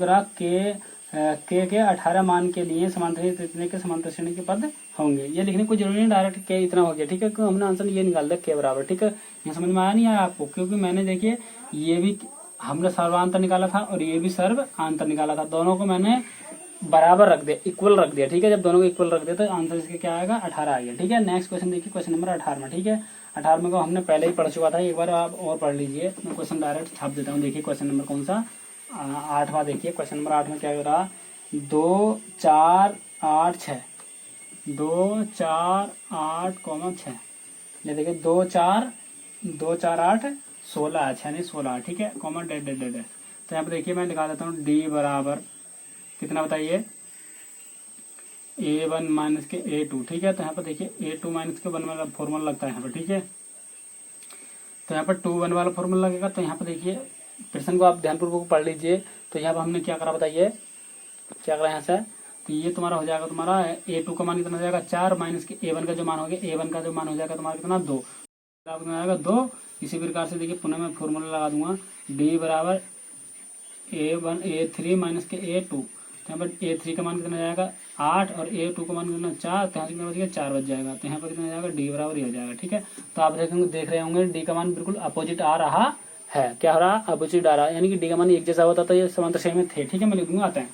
के 18 मान के लिए समांतर इतने के समांतर श्रेणी के पद होंगे। ये लिखने को जरूरी नहीं, डायरेक्ट के इतना हो गया। ठीक है, क्योंकि हमने आंसर ये निकाल दिया के बराबर। ठीक है, यहाँ समझ में आया नहीं आया आपको, क्योंकि मैंने देखिए ये भी हमने सर्वांतर निकाला था और ये भी सर्वांतर निकाला था, दोनों को मैंने बराबर रख दिया, इक्वल रख दिया। ठीक है, जब दोनों को इक्वल रख दिया तो आंसर इसके क्या आएगा, 18 आएगा। ठीक है, नेक्स्ट क्वेश्चन देखिए, क्वेश्चन नंबर 18 ठीक है। 18 को हमने पहले ही पढ़ चुका था, एक बार आप और पढ़ लीजिए। मैं क्वेश्चन डायरेक्ट छाप देता हूँ। देखिए क्वेश्चन नंबर कौन सा, 8वां देखिए। क्वेश्चन नंबर 8 में क्या हो रहा, 2 4 8 6, 2 4 8, 6। ये देखिए 2 4 8 16 है, 6 नहीं 16। ठीक है, कॉमा डेड डेड डेड। तो यहाँ पे देखिए मैं लिखा देता हूँ डी बराबर कितना बताइए, A1 माइनस के A2। ठीक है, तो यहाँ पर देखिए A2 माइनस के 1 वाला फॉर्मूला लगता है यहाँ पर। ठीक है, तो यहाँ पर 2 1 वाला फॉर्मूला लगेगा। तो यहाँ पर देखिए प्रश्न को आप ध्यानपूर्वक पढ़ लीजिए। तो यहाँ पर हमने क्या करा बताइए, क्या करा यहाँ से, तो ये तुम्हारा हो जाएगा, तुम्हारा A2 का मान कितना हो जाएगा 4 माइनस के A1 का जो मान हो गया, A1 का जो मान हो जाएगा तुम्हारा कितना 2, कितना आएगा 2। इसी प्रकार से देखिए पुनः मैं फॉर्मूला लगा दूंगा, D बराबर A3 माइनस के A2। तो यहाँ पर A3 का मान कितना जाएगा 8 और A2 का मान कितना 4, तो यहाँ कितना बच गया 4 बच जाएगा। तो यहाँ पर कितना जाएगा D बराबर ही हो जाएगा। ठीक है, तो आप देख रहे होंगे D का मान बिल्कुल अपोजिट आ रहा है। क्या हो रहा, अपोजिट आ रहा है, यानी कि D का मान एक जैसा होता तो ये समांतर श्रेणी में थे। ठीक है, मैं लिख दूंगा, आते हैं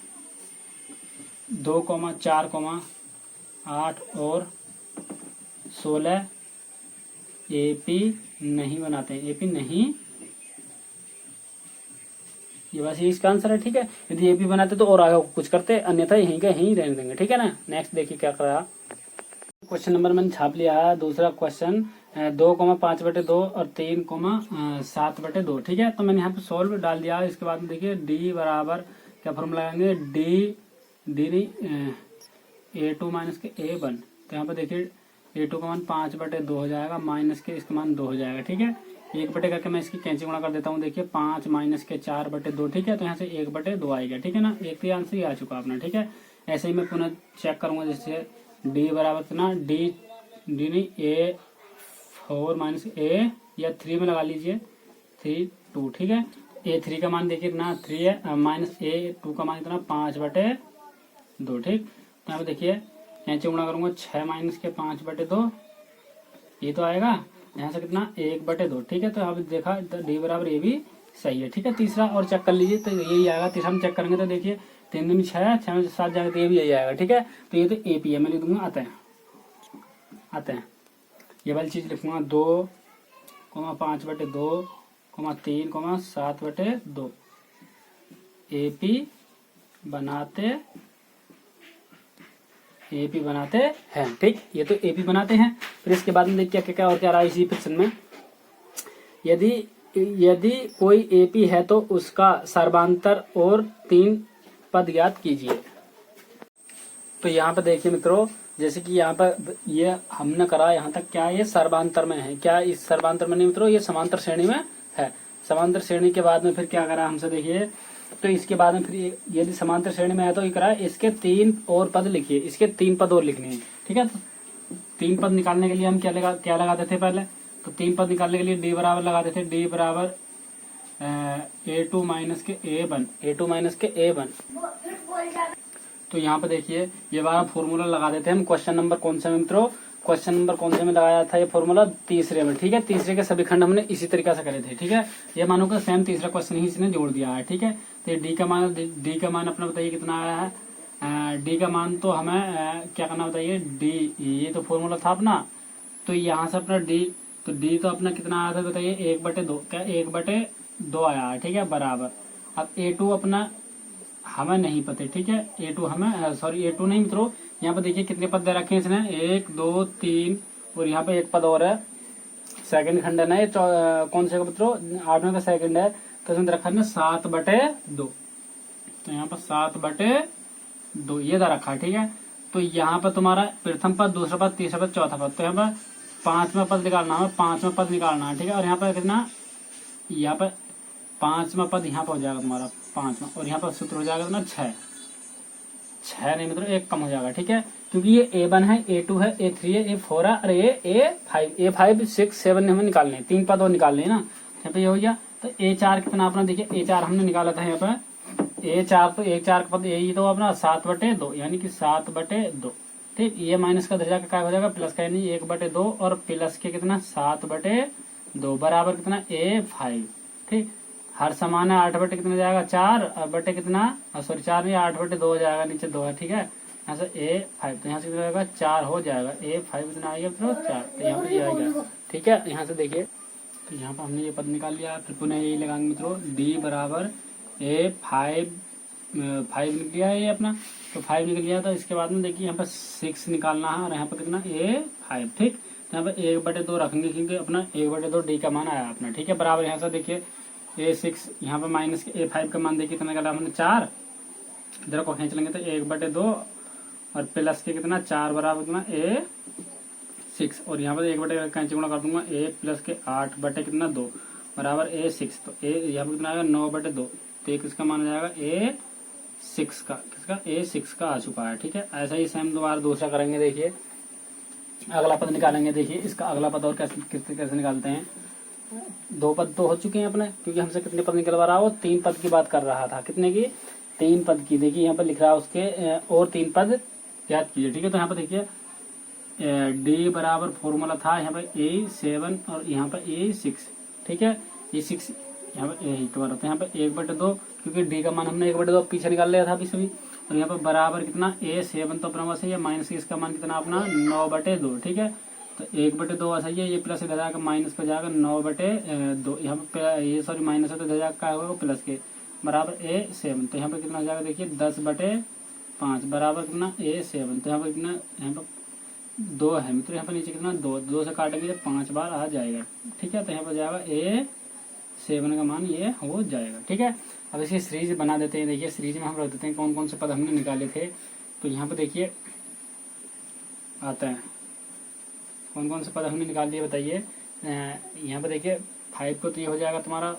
2, 4, 8 और 16 AP नहीं बनाते हैं, AP नहीं, ये बस ये इसका आंसर है। ठीक है, यदि AP बनाते तो और आगे कुछ करते, अन्यथा यहीं का यहीं रहने देंगे। ठीक है ना, नेक्स्ट देखिए क्या कर रहा, क्वेश्चन नंबर मैंने छाप लिया है। दूसरा क्वेश्चन 2, 5/2 और 3, 7/2। ठीक है, तो मैंने यहाँ पे सोल्व डाल दिया। इसके बाद में देखिए D बराबर क्या फॉर्मूला लगाएंगे, D A2 माइनस के A1। तो यहाँ पे देखिए A2 का मान 5/2 हो जाएगा, माइनस के इसका मान 2 हो जाएगा। ठीक है, 1 करके मैं इसकी कैंची गुणा कर देता हूँ। देखिए 5 माइनस के 4/2। ठीक है, तो यहाँ से 1/2 आएगा। ठीक है ना, एक तो आंसर ही आ चुका अपना। ठीक है, ऐसे ही मैं पुनः चेक करूंगा, जैसे D बराबर कितना, D नहीं A4 माइनस A या 3 में लगा लीजिए 3 2। ठीक है, A3 का मान देखिए कितना 3 है, माइनस A2 का मान कितना 5/2। ठीक, तो यहाँ पे देखिए कैंची गुणा करूंगा 6 माइनस के 5/2, ये तो आएगा यहाँ से कितना 1/2। ठीक है, तो यहाँ पे देखा D बराबर ये भी सही है। ठीक है, तीसरा और चेक कर लीजिए, तो यही आएगा। तीसरा हम चेक करेंगे तो देखिए 3 दूनी 6, 6 में 7 जाएगा तो ये भी यही आएगा। ठीक है, तो ये तो AP है, मैं लिख दूंगा, आते हैं ये वाली चीज लिखूंगा 2, 5/2, 3, 7/2 AP बनाते हैं। ठीक, ये तो AP बनाते हैं। फिर इसके बाद में देखिए क्या क्या और क्या रहा इसी प्रश्न में, यदि कोई AP है तो उसका सर्वांतर और 3 पद ज्ञात कीजिए। तो यहाँ पे देखिए मित्रों, जैसे कि यहाँ पर ये हमने करा यहाँ तक, क्या ये सर्वांतर में है, क्या इस सर्वांतर में नहीं मित्रों, ये समांतर श्रेणी में है। समांतर श्रेणी के बाद में फिर क्या करा हमसे, देखिए तो इसके बाद में फिर यदि समांतर श्रेणी में है तो ये करा, इसके 3 और पद लिखिए, इसके 3 पद और लिखने हैं। ठीक है, तो 3 पद निकालने के लिए हम क्या लगाते थे पहले, तो 3 पद निकालने के लिए D बराबर लगाते थे, D बराबर A2 माइनस के A1। तो यहाँ पे देखिए ये वाला फॉर्मूला लगा देते हैं हम। क्वेश्चन नंबर कौन से में मित्रों, क्वेश्चन नंबर कौन से में लगाया था ये फॉर्मूला, तीसरे में। ठीक है, तीसरे के सभी खंड हमने इसी तरीके से करे थे। ठीक है, ये मानो कि सेम तीसरा क्वेश्चन ही इसने जोड़ दिया है। ठीक है, तो D का मान अपना बताइए कितना आया है, D का मान तो हमें क्या करना बताइए, D ये तो फॉर्मूला था अपना, तो यहाँ से अपना D तो अपना कितना आया था बताइए 1/2, क्या 1/2 आया है। ठीक है, बराबर अब A2 अपना हमें नहीं पता। ठीक है, A2 हमें A2 नहीं मित्रों, यहाँ पे देखिए कितने पद दे रखे हैं इसने, 1 2 3 और यहाँ पे एक पद और है, सेकंड खंड है ना ये, कौन से का मित्रों 8वें का सेकंड है, तो इसमें रखा है 7/2। तो यहाँ पर 7/2 ये दे रखा है। ठीक है, तो यहाँ पर तुम्हारा प्रथम पद, दूसरा पद, तीसरा पद, चौथा पद, तो यहाँ पर 5वां पद निकालना है, 5वां पद निकालना है। ठीक है, और यहाँ पर कितना, यहाँ पर 5वां पद यहाँ पर हो जाएगा तुम्हारा 5वां, और यहाँ पर सूत्र हो जाएगा ना 6 नहीं मतलब 1 कम हो जाएगा। ठीक है, क्योंकि ये A1 है, A2 है, A3 है, A4 है और ये A5 6 7 हमें निकालने, 3 पद और निकालने हैं ना। यहाँ पे ये हो गया, तो A4 कितना अपना देखिए, A4 हमने निकाला था यहाँ पे, A4 तो 1 4 का पद यही तो अपना 7/2, यानी कि 7/2। ठीक, ये माइनस का दर्जा का क्या हो जाएगा, प्लस का, यानी 1/2 और प्लस के कितना 7/2 बराबर कितना A5। ठीक, हर समान है, 8 बटे कितना जाएगा 4 और बटे कितना सॉरी 4 नहीं 8 बटे 2 हो जाएगा, नीचे 2 है, ठीक है। यहाँ से A5 तो यहाँ से कितना जाएगा 4 हो जाएगा, A5 कितना आएगा तो 4, तो यहाँ पे ये आएगा, ठीक है। यहाँ से देखिए तो यहाँ पर हमने ये पद निकाल लिया, फिर पुनः यही लगाएंगे मित्रों, D बराबर A5 5 निकल गया है ये अपना, तो 5 निकल गया। तो इसके बाद में देखिए यहाँ पर 6 निकालना है और यहाँ पर कितना A5, ठीक। तो यहाँ पर 1/2 रखेंगे क्योंकि अपना 1/2 D का मान आया अपना, ठीक है। बराबर यहाँ से देखिए A6 यहाँ पर माइनस के A5 का मान देखिए कितना निकाला हमने 4, इधर को खींच लेंगे तो 1/2 और प्लस के कितना 4 बराबर कितना A6 और यहाँ पर 1/2 कैंची गुणा कर दूंगा, A प्लस के 8 बटे कितना 2 बराबर A6, तो A यहाँ पर कितना आएगा 9/2, तो ये किसका मान आ जाएगा A6 का, किसका A6 का आ चुका है, ठीक है। ऐसा ही सेम दोबारा दूसरा करेंगे। देखिए अगला पद निकालेंगे, देखिए इसका अगला पद और कैसे निकालते हैं। 2 पद तो हो चुके हैं अपने, क्योंकि हमसे कितने पद निकलवा रहा है वो 3 पद की बात कर रहा था, कितने की 3 पद की। देखिए यहाँ पर लिख रहा है उसके और 3 पद याद कीजिए, ठीक है। तो यहाँ पर देखिए D बराबर फॉर्मूला था यहाँ पर A7 और यहाँ पर A6, ठीक है। A6 यहाँ पर एक बार होता है, यहाँ पर 1/2 क्योंकि D का मान हमने 1/2 पीछे निकाल लिया था अभी सभी, और यहाँ पर बराबर कितना A7 तो अपना वैसे ही है, माइनस इसका मान कितना अपना 9/2, ठीक है। तो 1/2 वैसा ही है, ये प्लस इधर जाकर माइनस पर जाकर 9/2, यहाँ पर ये सॉरी माइनस है तो इधर जाकर क्या होगा प्लस के बराबर A7, तो यहाँ पर कितना हो जाएगा देखिए 10/5 बराबर कितना A7, तो यहाँ पर कितना यहाँ पर 2 है मित्र, यहाँ पर नीचे कितना 2 से काटेंगे 5 बार आ जाएगा, ठीक है। तो यहाँ पर जाएगा A7 का मान ये हो जाएगा, ठीक है। अब इसकी सीरीज बना देते हैं। देखिए सीरीज में हम रख देते हैं कौन कौन से पद हमने निकाले थे, तो यहाँ पर देखिए आता है कौन कौन से पद हमने निकाल दिए बताइए। यहाँ पर देखिए 5 को तो ये हो जाएगा तुम्हारा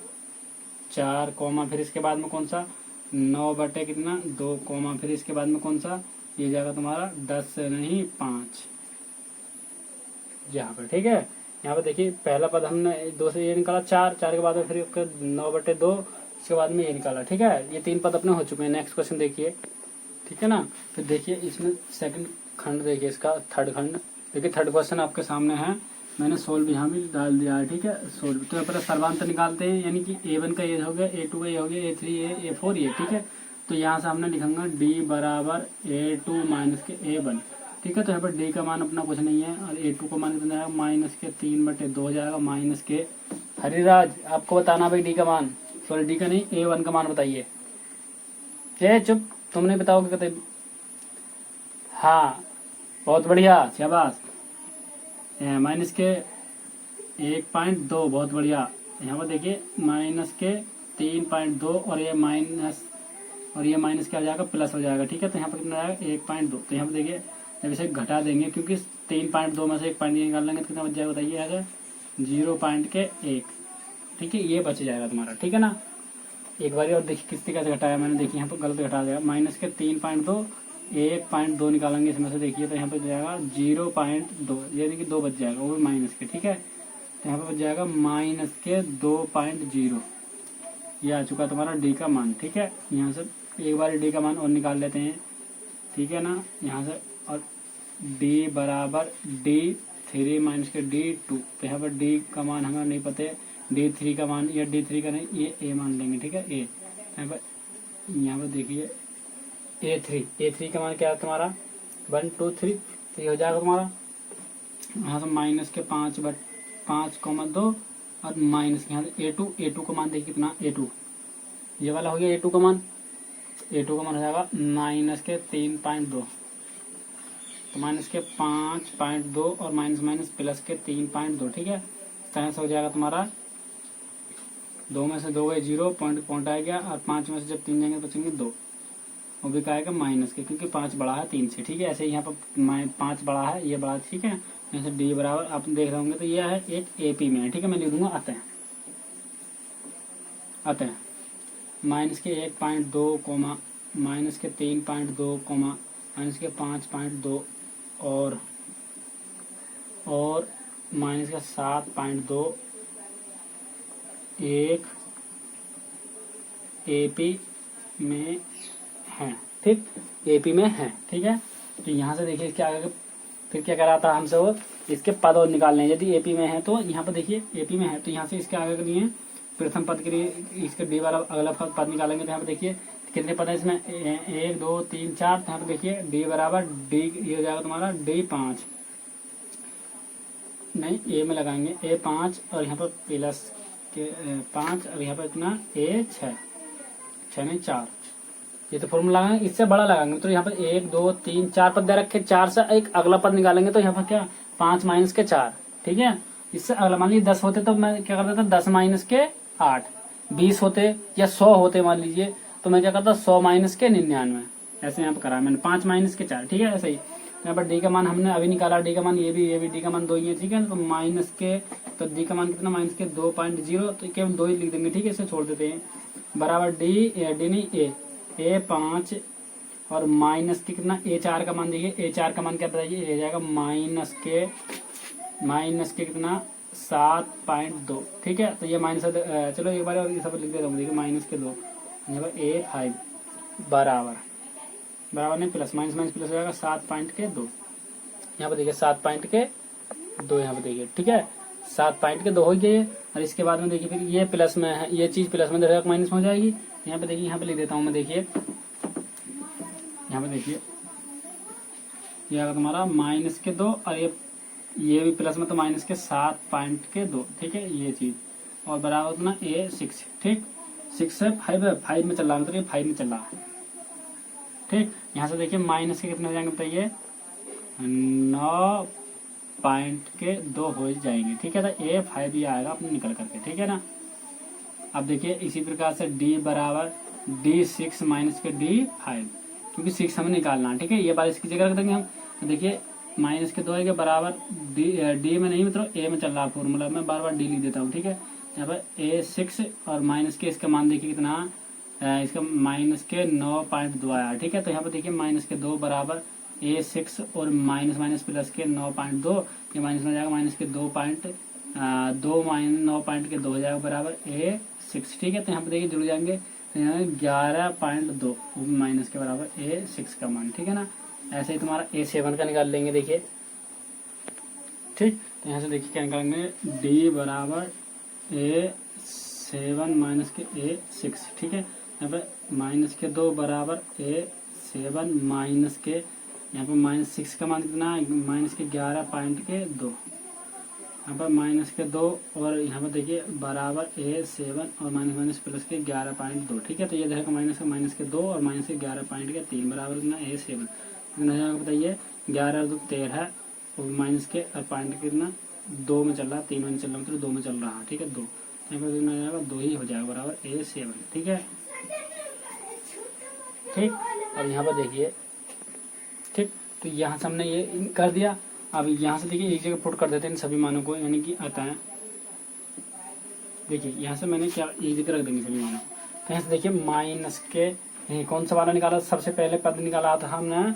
4 कॉमा फिर इसके बाद में कौन सा 9 बटे कितना 2 कॉमा फिर इसके बाद में कौन सा ये जाएगा तुम्हारा 10 नहीं 5 यहाँ पर, ठीक है। यहाँ पर देखिए पहला पद हमने 2 से ये निकाला 4 के बाद में फिर 9/2 इसके बाद में ये निकाला, ठीक है। ये 3 पद अपने हो चुके हैं। नेक्स्ट क्वेश्चन देखिए, ठीक है ना। फिर देखिए इसमें सेकंड खंड देखिए, इसका थर्ड खंड देखिए, थर्ड क्वेश्चन आपके सामने है, मैंने सोल्व यहाँ भी डाल दिया है, ठीक है। सोल्व तो पहले सर्वांतर निकालते हैं, यानी कि A1 का ये हो गया, A2 का ये हो गया, A3 A4 ये, ठीक है। तो यहाँ से हमने लिखेंगे D बराबर A2 माइनस के A1, ठीक है। तो यहाँ पर D का मान अपना कुछ नहीं है और A2 का मान कितना आएगा माइनस के 3/2 हो जाएगा, माइनस के हरिराज आपको बताना भाई D का मान, सॉरी D का नहीं A1 का मान बताइए। चुप, तुम नहीं बताओगे कहते। हाँ बहुत बढ़िया, शाबाश। माइनस के 1.2 बहुत बढ़िया। यहाँ पर देखिए माइनस के 3.2 और ये माइनस क्या हो जाएगा प्लस हो जाएगा, ठीक है। तो यहाँ पर कितना आएगा 1.2, तो यहाँ पर देखिए जब इसे घटा देंगे क्योंकि 3.2 में से 1 पॉइंट निकाल लेंगे तो कितना बच जाएगा बताइए, यहाँ से 0.1, ठीक है। ये बच जाएगा तुम्हारा, ठीक है ना। एक बार और देखिए किस तरीके से घटाया मैंने, देखिए यहाँ पर गलत घटा दिया, माइनस के 3.2 1.2 निकालेंगे इसमें से, देखिए तो यहाँ पर जाएगा 0.2 यानी कि 2 बच जाएगा वो भी माइनस के, ठीक है। तो यहाँ पर बच जाएगा माइनस के 2.0, ये आ चुका तुम्हारा D का मान, ठीक है। यहाँ से एक बार D का मान और निकाल लेते हैं, ठीक है ना। यहाँ से और D बराबर D3 माइनस के D2, तो यहाँ पर D का मान हमें नहीं पता है, D3 का मान या D3 का नहीं ये A मान लेंगे, ठीक है। A यहाँ पर देखिए A3 का मान क्या है तुम्हारा 1 2 3, तो ये हो जाएगा तुम्हारा यहाँ से माइनस के 5,2 और माइनस यहाँ से A2 का मान देखिए कितना A2 ये वाला हो गया, A2 का मान हो जाएगा माइनस के 3.2, तो माइनस के 5.2 और माइनस प्लस के 3.2, ठीक है। तो ऐसा हो जाएगा तुम्हारा 2 में से 2 गए 0 पॉइंट आ गया, और 5 में से जब 3 जाएंगे बचेंगे 2, वो भी आएगा माइनस के क्योंकि 5 बड़ा है 3 से, ठीक है। ऐसे ही यहाँ पर 5 बड़ा है ये बड़ा, ठीक है। जैसे D बराबर आप देख रहे होंगे तो यह है एक AP में है, ठीक है। मैं लिख दूंगा आते हैं माइनस के 1.2 कोमा माइनस के 3.2 कोमा माइनस के 5.2 और माइनस का 7.2 एक AP में है, ठीक। AP में है, ठीक है। तो यहाँ से देखिए इसके आगे फिर क्या करा था हमसे वो इसके पद और निकालने हैं। यदि AP में है तो यहाँ पर देखिए AP में है तो यहाँ से इसके आगे के लिए प्रथम पद के लिए इसके डी वाला अगला पद निकालेंगे तो यहाँ पे देखिए कितने पद है इसमें, 1 2 3 4। तो यहाँ पे देखिए डी बराबर डी, ये हो जाएगा तुम्हारा D5, नहीं ए में लगाएंगे A5 और यहाँ पर प्लस के 5 और यहाँ पर इतना A6, 6 नहीं 4। ये तो फॉर्मूला लगाएंगे, इससे बड़ा लगाएंगे तो यहाँ पर 1 2 3 4 पद दे रखे, 4 से एक अगला पद निकालेंगे तो यहाँ पर क्या 5 माइनस के 4, ठीक है। इससे अगला मान लीजिए 10 होते तो मैं क्या करता था 10 माइनस के 8, 20 होते या 100 होते मान लीजिए तो मैं क्या करता 100 माइनस के 99, ऐसे यहाँ पर करा मैंने 5 माइनस के 4, ठीक है। ऐसे ही यहाँ पर डी का मान हमने अभी निकाला, डी का मान ये भी डी का मान 2 ही है, ठीक है। तो माइनस के तो डी का मान कितना माइनस के 2.0, तो केवल 2 ही लिख देंगे, ठीक है। इसे छोड़ देते हैं बराबर डी नहीं A5 और माइनस के कितना A4 का मान देखिए, A4 का मान क्या बताइए, ये जाएगा माइनस के कितना 7.2, ठीक है। तो ये माइनस चलो एक बार और ये सब लिख देता हूँ, देखिए माइनस के 2 यहाँ पर A5 बराबर नहीं प्लस माइनस प्लस हो जाएगा 7.2, यहाँ पर देखिए 7.2 यहाँ पर देखिए, ठीक है 7.2 हो गए। और इसके बाद में देखिए फिर ये प्लस में है, ये चीज प्लस में रहेगा माइनस में हो जाएगी। यहाँ पे देखिए, यहाँ पे लिख देता हूँ मैं, देखिए यहाँ पे देखिए ये आएगा तुम्हारा माइनस के 2 और ये भी प्लस में तो माइनस के 7.2, ठीक है ये चीज। और बराबर उतना A6, ठीक 6 से 5 में चल रहा है, मतलब ये 5 में चल रहा है, ठीक। यहाँ से देखिए माइनस के कितने हो जाएंगे बताइए, 9.2 हो जाएंगे, ठीक है। तो A5 ही आएगा अपने निकल करके, ठीक है ना। अब देखिए इसी प्रकार से D बराबर D6 माइनस के D5, क्योंकि 6 हमें निकालना है, ठीक है। ये बार इसकी जगह रख देंगे हम। तो देखिए माइनस के 2 के बराबर D में नहीं मतलब A में चल रहा है फॉर्मूला, मैं बार D लिख देता हूँ, ठीक है। यहाँ पर A6 और माइनस के इसका मान देखिए कितना, इसका माइनस के 9.2 आया, ठीक है। तो यहाँ पर देखिए माइनस के 2 बराबर A6 और माइनस प्लस के 9.2, ये माइनस में जाएगा माइनस के 2.2 माइनस 9.2 हो जाएगा बराबर A6, ठीक है। तो यहाँ पे देखिए जुड़ जाएंगे, तो यहाँ 11.2 माइनस के बराबर A6 का मान, ठीक है ना। ऐसे ही तुम्हारा A7 का निकाल लेंगे, देखिए ठीक। तो यहाँ से देखिए क्या निकालेंगे, D बराबर A7 माइनस के A6, ठीक है। यहाँ पे माइनस के 2 बराबर A7 माइनस के यहाँ पर -6 का मान कितना, माइनस के 11.2, यहाँ पर माइनस के 2 और यहाँ पर देखिए बराबर A7 और माइनस प्लस के 11.2, ठीक है। तो ये देखो माइनस के 2 और माइनस के 11.3 बराबर कितना A7 कितना हो जाएगा बताइए, 11 और 2 13 और माइनस के पॉइंट कितना 2 में चल रहा है, 3 में चल रहा है, मतलब 2 में चल रहा है, ठीक है। 2 यहाँ पर कितना हो जाएगा, 2 ही हो जाएगा बराबर A7, ठीक है, ठीक। और यहाँ पर देखिए ठीक, तो यहाँ से हमने ये कर दिया। अब यहाँ से देखिए एक जगह पुट कर देते हैं इन सभी मानों को, यानी कि आता है, देखिए यहाँ से मैंने क्या एक जगह रख देंगे सभी मानों। तो यहाँ से देखिए माइनस के कौन सा वाला निकाला, सबसे पहले पद निकाला था हमने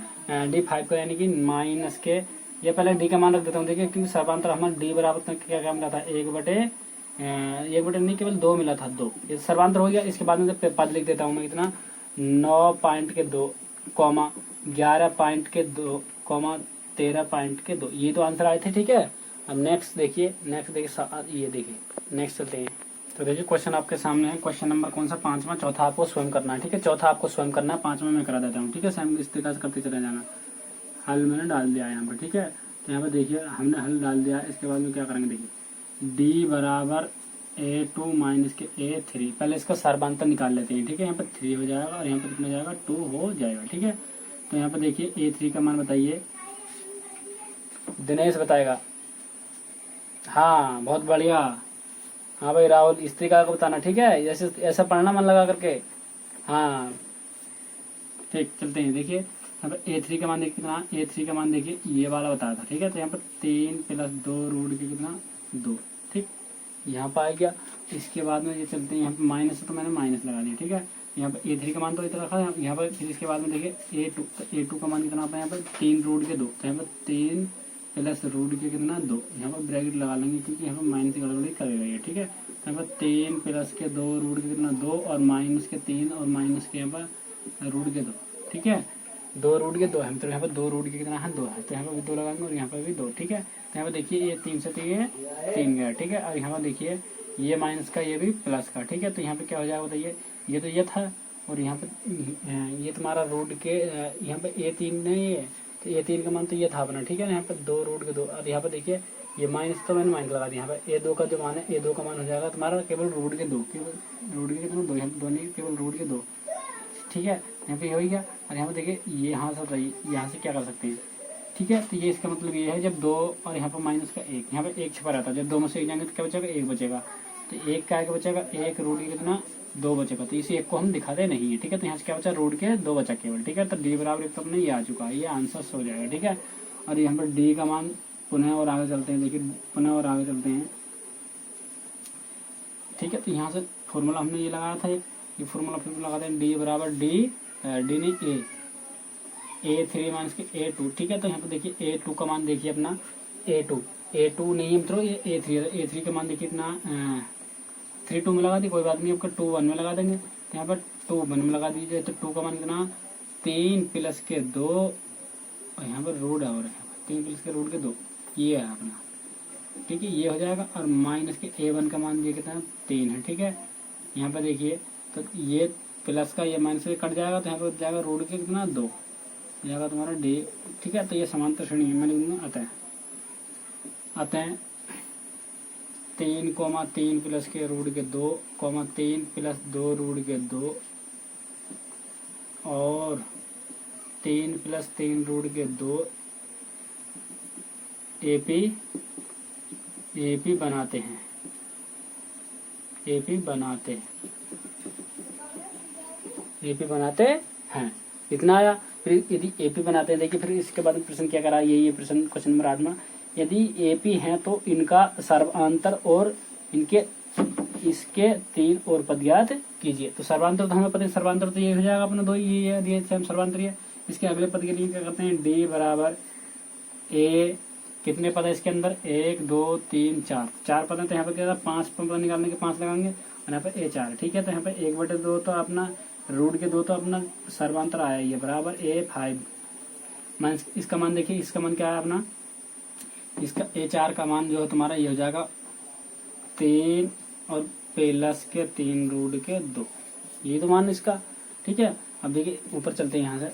D5 को, यानी कि माइनस के, ये पहले D का मान रख देता हूँ, देखिए क्योंकि सर्वांतर हमारा D बराबर क्या मिला था, 1/1 नहीं केवल 2 मिला था, 2, ये सर्वांतर हो गया। इसके बाद में पद लिख देता हूँ मैं कितना, 9.2 कॉमा 11.2 कॉमा 13.2, ये तो आंसर आए थे, ठीक है। अब नेक्स्ट देखिए ये देखिए नेक्स्ट चलते हैं। तो देखिए क्वेश्चन आपके सामने है, क्वेश्चन नंबर कौन सा, 5वां, चौथा आपको स्वयं करना है, ठीक है। चौथा आपको स्वयं करना है, 5वां मैं करा देता हूँ, ठीक है। सेम इस तरीके से करते चले जाना। हल मैंने डाल दिया यहाँ पर, ठीक है। तो यहाँ पर देखिए हमने हल डाल दिया, इसके बाद में क्या करेंगे देखिए, D बराबर A2 माइनस के A3, पहले इसका सर्वांतर निकाल लेते हैं, ठीक है। यहाँ पर 3 हो जाएगा और यहाँ पर कितना जाएगा, 2 हो जाएगा, ठीक है। तो यहाँ पर देखिए A3 का मान बताइए, दिनेश बताएगा, हाँ बहुत बढ़िया, हाँ भाई राहुल, इस तरीका को बताना, ठीक है, जैसे ऐसा पढ़ना मन लगा करके, हाँ ठीक। चलते हैं, देखिए यहाँ पर A3 का मान देखिए कितना, A3 का मान देखिए ये वाला बताया था, ठीक है। तो यहाँ पर 3 + 2 रूट के कितना 2, ठीक, यहाँ पर आ गया। इसके बाद में ये चलते हैं, यहाँ पर माइनस है तो मैंने माइनस लगा दिया, ठीक है। यहाँ पर A3 का मान तो इतना रखा है, यहाँ पर फिर इसके बाद में देखिए A2, तो A2 का मान कितना आता है, यहाँ पर 3 रूट के 2, तो यहाँ पर 3 + रूट के कितना 2, यहाँ पर ब्रैकेट लगा लेंगे क्योंकि यहाँ पर माइनस की गड़बड़ी करेगा ये, ठीक है। यहाँ पर 3 + के 2 रूट के कितना 2 और माइनस के 3 और माइनस के यहाँ पर रूट के 2, ठीक है। 2 रूट के 2 है, तो यहाँ पर 2 रूट के कितना है 2 है, तो यहाँ पर भी 2 लगाएंगे और यहाँ पर भी 2, ठीक है। तो यहाँ पर देखिए ये 3 से 3 गया, ठीक है। और यहाँ पर देखिए ये माइनस का, ये भी प्लस का, ठीक है। तो यहाँ पे क्या हो जाएगा बताइए, ये तो ये था और यहाँ पे ये तुम्हारा रूट के यहाँ पे A3 नहीं है, तो A3 का मान तो ये था अपना, ठीक है ना। यहाँ पे 2 रूट के 2, और यहाँ पे देखिए ये माइनस, तो मैंने माइनस लगा दिया। यहाँ पे A2 का जो मान है, A2 का मान हो जाएगा तुम्हारा केवल रूट के 2, केवल रूट के कितना 2, यहाँ पे 2 नहीं, केवल रूट के 2, ठीक है। यहाँ पे हो गया। और यहाँ पे देखिए ये यहाँ से बताइए, यहाँ से क्या कर सकते हैं, ठीक है। तो ये इसका मतलब ये है जब 2 और यहाँ पर माइनस का 1, यहाँ पे 1 छिपा रहता है, जब 2 में से 1 जाएंगे तो क्या बचेगा, 1 बचेगा। तो 1 का क्या बचेगा, 1 रूट के कितना 2 बचेगा। तो इसी 1 को हम दिखाते नहीं है, ठीक है। तो यहाँ से क्या बचा, रूट के 2 बचा केवल, ठीक है। तो D बराबर 1 तो अपने ये आ चुका है, ये आंसर हो जाएगा, ठीक है। और यहाँ पर D का मान पुनः और आगे चलते हैं, देखिए पुनः और आगे चलते हैं, ठीक है। तो यहाँ से फॉर्मूला हमने ये लगाया था, ये फॉर्मूला फिर लगाते हैं, D बराबर D नहीं A3 माइनस के A2, ठीक है। तो यहाँ पे देखिए A2 का मान देखिए अपना A2 नहीं है मित्रों, ये A3 का मान देखिए इतना 3 2 में लगा दी, कोई बात नहीं, आपका 2 1 में लगा देंगे। तो यहाँ पर 2 1 में लगा दीजिए, तो 2 का मान कितना 3 प्लस के 2, और यहाँ पर रूट है, और 3 प्लस के रूट के 2, ये है अपना, ठीक है। ये हो जाएगा। और माइनस के A1 का मान ये कितना 3 है, ठीक है। यहाँ पर देखिए तो ये प्लस का ये माइनस से कट जाएगा, तो यहाँ पर जाएगा रूट के कितना 2 जाएगा तुम्हारा D, ठीक है। तो ये समांतर श्रेणी है, मैंने लिखूंगा अतः 3 प्लस के रूट के 2 3 प्लस 2 रूट के 2 और 3 प्लस 3 रूट के 2 AP बनाते हैं, AP बनाते हैं, इतना आया। फिर यदि AP बनाते हैं, देखिए फिर इसके बाद प्रश्न क्या करा, ये प्रश्न क्वेश्चन नंबर 8 यदि AP हैं तो इनका सर्वांतर और इनके इसके 3 और पद ज्ञात कीजिए। तो सर्वांतर तो हमें पता है, सर्वांतर तो ये हो जाएगा अपना 2, ये सर्वांतर है। इसके अगले पद के लिए क्या करते हैं, D बराबर A, कितने पद है इसके अंदर, 1 2 3 4 पद है। तो यहाँ पर क्या 5 पद निकालने के 5 लगाएंगे, और यहाँ पे A4, ठीक है। तो यहाँ पे 1/2 तो अपना रूट के 2 तो अपना सर्वांतर आया, ये बराबर A5 माइनस इसका मान देखिए, इसका मान क्या है अपना, इसका A4 का मान जो है तुम्हारा ये हो जाएगा 3 और प्लस के 3 रूट के 2, ये तो मान इसका, ठीक है। अब देखिए ऊपर चलते हैं,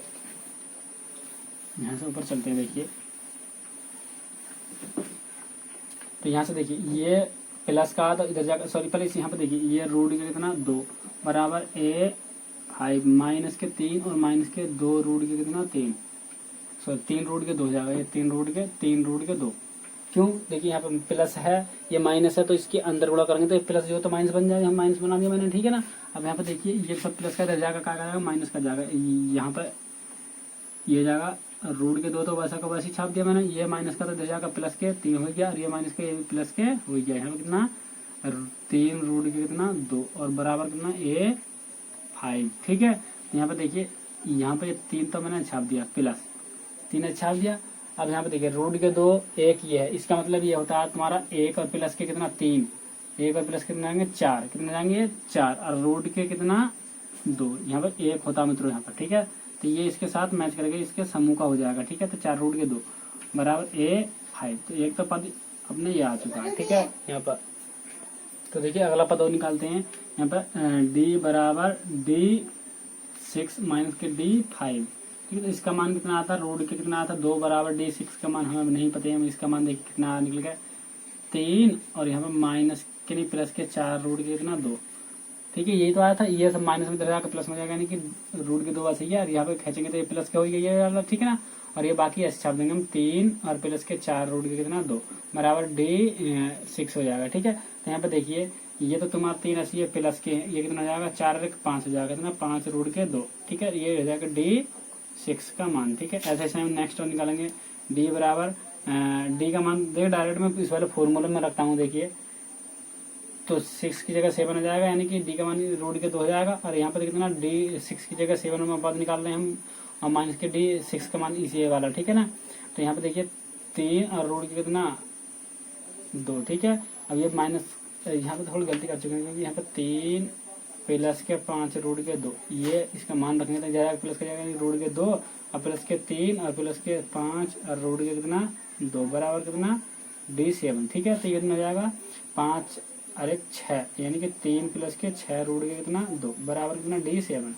यहाँ से ऊपर चलते हैं, देखिए तो यहाँ से देखिए ये प्लस का तो इधर जाकर, सॉरी पहले यहाँ पे देखिए ये रूट के कितना 2 बराबर A5 माइनस के 3 और माइनस के 2 रूट के कितना 3, सॉरी 3 रूट के 2 हो जाएगा, ये 3 रूट के 2। क्यों, देखिए यहाँ पे प्लस है, ये माइनस है, तो इसके अंदर गुणा करेंगे तो ये प्लस जो है तो माइनस बन जाएगा, हम माइनस बना दिया मैंने, ठीक है ना। अब यहाँ पे देखिए ये सब प्लस का इधर जाएगा, क्या जाएगा माइनस का जाएगा, यहाँ पे ये जाएगा रूट के 2 तो वैसा का वैसे छाप दिया मैंने, ये माइनस का तो इधर जाएगा प्लस के 3 हो गया, और ये माइनस के प्लस के हो गया। यहाँ पे कितना 3 रूट के कितना 2 और बराबर कितना A5, ठीक है। यहाँ पे देखिए यहाँ पे 3 तो मैंने छाप दिया, प्लस 3 छाप दिया। अब यहाँ पे देखिए रूट के 2 1 ये है, इसका मतलब ये होता है तुम्हारा 1 और प्लस के कितना 3, 1 और प्लस कितना जाएंगे 4, कितने जाएंगे 4, और रूट के कितना 2, यहाँ पे 1 होता मित्रों यहाँ पर, ठीक है। तो ये इसके साथ मैच करके इसके समूह का हो जाएगा, ठीक है। तो 4 रूट के 2 बराबर A5, तो एक तो पद अपने ये आ चुका है, ठीक है यहाँ पर। तो देखिए अगला पद और निकालते हैं, यहाँ पर D बराबर D6 माइनस के D5, ठीक है। तो इसका मान कितना आता है, रूट के कितना आता है 2 बराबर D6 का मान हमें नहीं पता है, हम इसका मान देखिए कितना निकल गया 3, और यहाँ पर माइनस के नहीं प्लस के 4 रूट के कितना 2, ठीक है। यही तो आया था, ये सब माइनस में जाकर प्लस में जाएगा, यानी कि रूट के 2 वैसे ही है, और यहाँ पे खींचेंगे तो ये प्लस का हो गया, ठीक है ना। और ये बाकी ऐसे छाप देंगे हम 3 और प्लस के 4 रूट के कितना 2 बराबर D6 हो जाएगा, ठीक है। तो यहाँ पे देखिए ये तो तुम्हारा 3 ऐसी है, प्लस के ये कितना हो जाएगा 4 और 5 हो जाएगा, कितना 5 रूट के 2, ठीक है। ये हो जाएगा D6 का मान, ठीक है। ऐसे हम नेक्स्ट और निकालेंगे, D बराबर D का मान देखिए डायरेक्ट में इस वाले फॉर्मूले में रखता हूँ, देखिए तो 6 की जगह 7 हो जाएगा, यानी कि D का मान रूट के 2 हो जाएगा, और यहाँ पर कितना D6 की जगह 7 में बाद निकाल रहे हैं हम, और माइनस के D6 का मान इसी वाला, ठीक है ना। तो यहाँ पे देखिए 3 और रूट के कितना 2, ठीक है। अब ये माइनस यहाँ पे थोड़ी गलती कर चुके हैं, क्योंकि यहाँ पे 3 प्लस के 5 रूट के 2, ये इसका मान रखने तो जाएगा प्लस का जाएगा रूट के 2 और प्लस के 3 और प्लस के 5 और रूट के कितना 2 बराबर कितना D7, ठीक है। तो ये कितना हो जाएगा 5 और एक 6, यानी कि 3 प्लस के 6 रूट के कितना 2 बराबर कितना D7।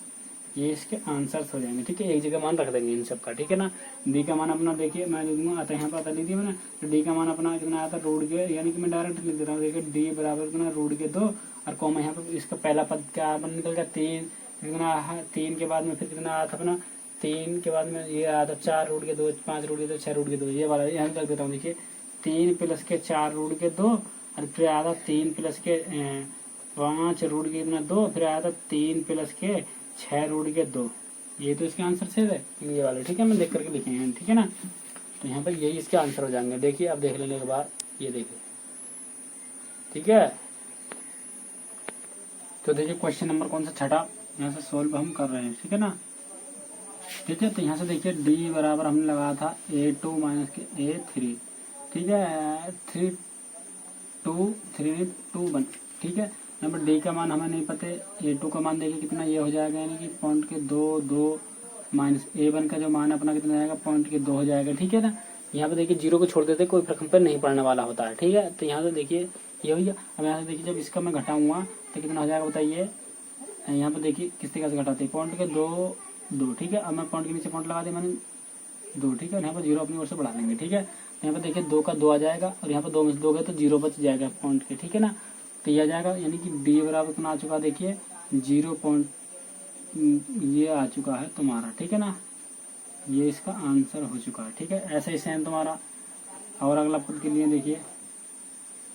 ये इसके आंसर्स हो जाएंगे। ठीक है, एक जगह मान रख देंगे इन सब का। ठीक है ना, डी का मान अपना देखिए मैं लिख दूंगा, आता यहाँ पर आता लिख दिया मैंने, तो डी का मान अपना कितना आता है रूट के, यानी कि मैं डायरेक्ट लिख दे रहा हूँ। देखिए डी बराबर कितना रूट के 2 और कॉमा यहाँ पर इसका पहला पद क्या बन निकल गया 3, कितना 3 के बाद में फिर कितना आया था अपना 3 के बाद में ये आया था 4 रूट के 2, 5 रूट के 2, 6 रूट के 2, ये वाला यहाँ रख देता हूँ। देखिए 3 प्लस के 4 रूट के 2 और फिर आया था 3 प्लस के 5 रूट के कितना 2, फिर आया था 3 प्लस के 6 रूट के 2। ये तो इसके आंसर से है ये वाले। ठीक है, मैं देख करके लिखे हैं। ठीक है ना, तो यहाँ पर यही इसके आंसर हो जाएंगे। देखिए अब देख लेने के बाद ये देखिए। ठीक है, तो देखिए क्वेश्चन नंबर कौन सा, छठा, यहाँ से सोल्व हम कर रहे हैं। ठीक है ना, ठीक है, तो यहाँ से देखिए डी बराबर हमने लगाया था A2 माइनस के A3। ठीक है, 3 2 3 2 1। ठीक है, यहाँ पर डी का मान हमें नहीं पता, A2 का मान देखिए कितना ये हो जाएगा, यानी कि पॉइंट के 2 2 माइनस A1 का जो मान अपना कितना जाएगा पॉइंट के 2 हो जाएगा। ठीक है ना, यहाँ पे देखिए 0 को छोड़ देते कोई फर्क हम पर नहीं पड़ने वाला होता है। ठीक है, तो यहाँ से देखिए ये हो गया। अब यहाँ से देखिए जब इसका मैं घटाऊंगा तो कितना हो जाएगा बताइए। यहाँ पे देखिए किस तरीके से घटाते हैं, पॉइंट के 2 2। ठीक है, अब मैं पॉइंट के नीचे पॉइंट लगा दिया मैंने 2। ठीक है, यहाँ पर 0 अपनी ओर से बढ़ा देंगे। ठीक है, यहाँ पर देखिए 2 का 2 आ जाएगा और यहाँ पर 2 में से 2 गए तो 0 बच जाएगा पॉइंट के। ठीक है ना, तो ये आ जाएगा, यानी कि डी बराबर कितना आ चुका देखिए 0 पॉइंट, ये आ चुका है तुम्हारा। ठीक है ना, ये इसका आंसर हो चुका है। ठीक है, ऐसे ही सेम तुम्हारा और अगला पद के लिए देखिए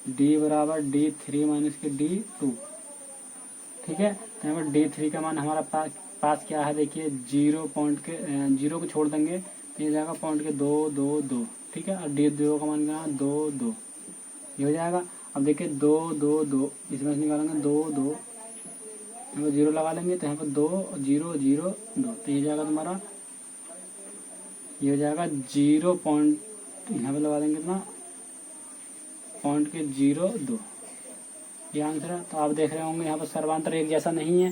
डी बराबर D3 माइनस के D2। ठीक है, तो यहाँ पर D3 का मान हमारा पास क्या है देखिए 0 पॉइंट के 0 को छोड़ देंगे तो ये जाएगा पॉइंट के 2 2 2। ठीक है, और D2 का मान क्या है 2 2, ये हो जाएगा। अब देखिए 2 2 2 इसमें से निकालेंगे 2 2, यहाँ पर 0 लगा लेंगे तो यहाँ पर 2 0 0 2, तो ये जाएगा तुम्हारा, ये हो जाएगा 0 पॉइंट, यहाँ पर लगा देंगे कितना पॉइंट के 0 2, ये आंसर है। तो आप देख रहे होंगे यहाँ पर सर्वांतर एक जैसा नहीं है,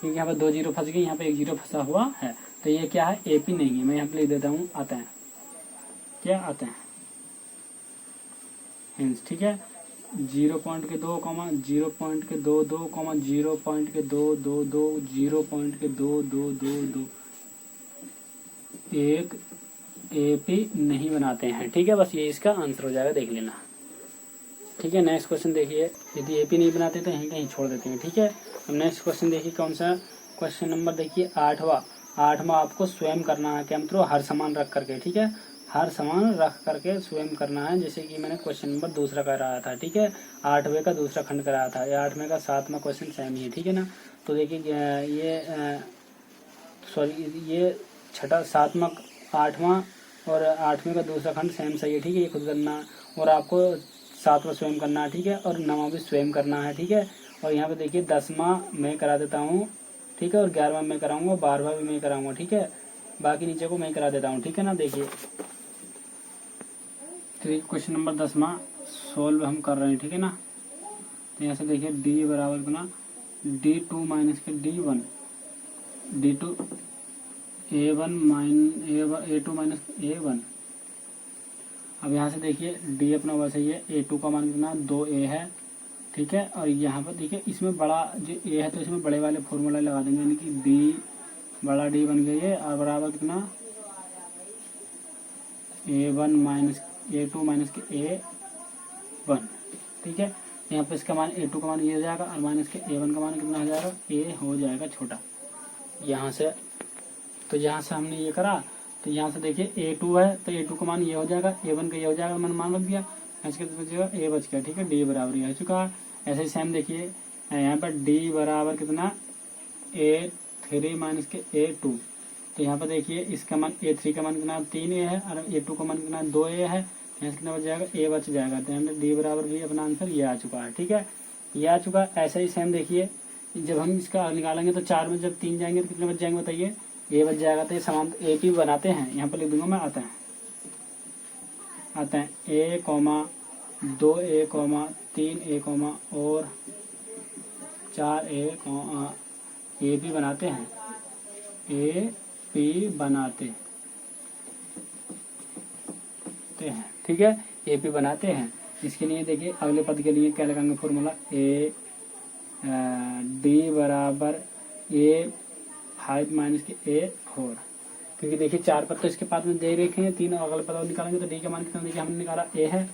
क्योंकि यहाँ पर 2 0 फंस गए, यहाँ पर 1 0 फंसा हुआ है। तो ये क्या है AP नहीं है, मैं यहाँ पर लिख देता हूँ आता है, क्या आता है हिंस। ठीक है, 0 पॉइंट के 2 0 पॉइंट के 2 2 0 पॉइंट के 2 2 2 0 पॉइंट के 2 2 2 2 एक AP नहीं बनाते हैं। ठीक है, बस ये इसका आंसर हो जाएगा, देख लेना। ठीक है, नेक्स्ट क्वेश्चन देखिए, यदि AP नहीं बनाते तो यहीं कहीं छोड़ देते हैं। ठीक है, अब नेक्स्ट क्वेश्चन देखिए कौन सा, क्वेश्चन नंबर देखिए 8वां आपको स्वयं करना है, क्या मतलब हर सामान रख करके। ठीक है, हर सामान रख करके स्वयं करना है, जैसे कि मैंने क्वेश्चन नंबर दूसरा कराया था। ठीक है, 8वें का दूसरा खंड कराया था, या 8वें का 7वां क्वेश्चन सेम ही है। ठीक है ना, तो देखिए ये सॉरी ये छठा 7वां 8वां और 8वें का दूसरा खंड सेम सही है। ठीक है, ये खुद करना और आपको 7वां स्वयं करना है। ठीक है, और 9वां भी स्वयं करना है। ठीक है, और यहाँ पे देखिए 10वां मैं करा देता हूँ। ठीक है, और 11वां मैं कराऊंगा, 12वां भी मैं कराऊंगा। ठीक है, बाकी नीचे को मैं करा देता हूँ। ठीक है ना, देखिए क्वेश्चन नंबर 10वां सोल्व हम कर रहे हैं। ठीक है ना, तो यहाँ से देखिए डी बराबर कितना D2 माइनस के D1 D2 A1 A2 minus A1। अब यहाँ से देखिए डी अपना वैसे ही है, A2 का मान कितना 2A है। ठीक है, और यहाँ पर देखिए इसमें बड़ा जो A है तो इसमें बड़े वाले फॉर्मूला लगा देंगे, यानी कि D बड़ा D बन गई है, और बराबर कितना A1 माइनस A2 माइनस के A1। ठीक है, यहाँ पे इसका मान A2 का मान ये हो जाएगा और माइनस के A1 का मान कितना हो जाएगा, A हो जाएगा छोटा यहाँ से। तो यहाँ से हमने ये करा, तो यहाँ से देखिए A2 है तो A2 का मान ये हो जाएगा, A1 का ये हो जाएगा, मैंने मान रख दिया, इसके बचेगा A बच गया। ठीक है, D बराबर ये हो चुका है। ऐसे ही सेम देखिए यहाँ पर D बराबर कितना A3 माइनस के A2, तो यहाँ पर देखिए इसका मान A3 का मान कितना 3A है और A2 का मान कितना 2A है, यहाँ से कितना बच जाएगा A बच जाएगा। तो यहाँ D बराबर भी अपना आंसर ये आ चुका है। ठीक है, ये आ चुका है। ऐसे ही सेम देखिए जब हम इसका निकालेंगे तो 4 में जब 3 जाएंगे तो कितने बच जाएंगे बताइए, A बच जाएगा। तो ये समान AP बनाते हैं, यहाँ पर लिख दूंगा मैं आता है A, 2A, 3A और 4A AP बनाते हैं, AP बनाते हैं। ठीक है, AP बनाते हैं। इसके लिए देखिए अगले पद के लिए क्या लगाएंगे फॉर्मूला, ए डी बराबर A5 माइनस के A4, क्योंकि देखिए 4 पद तो इसके पास में दे रखे हैं, 3 अगले पद और निकालेंगे तो डी का मान कितना, देखिए हमने निकाला ए है,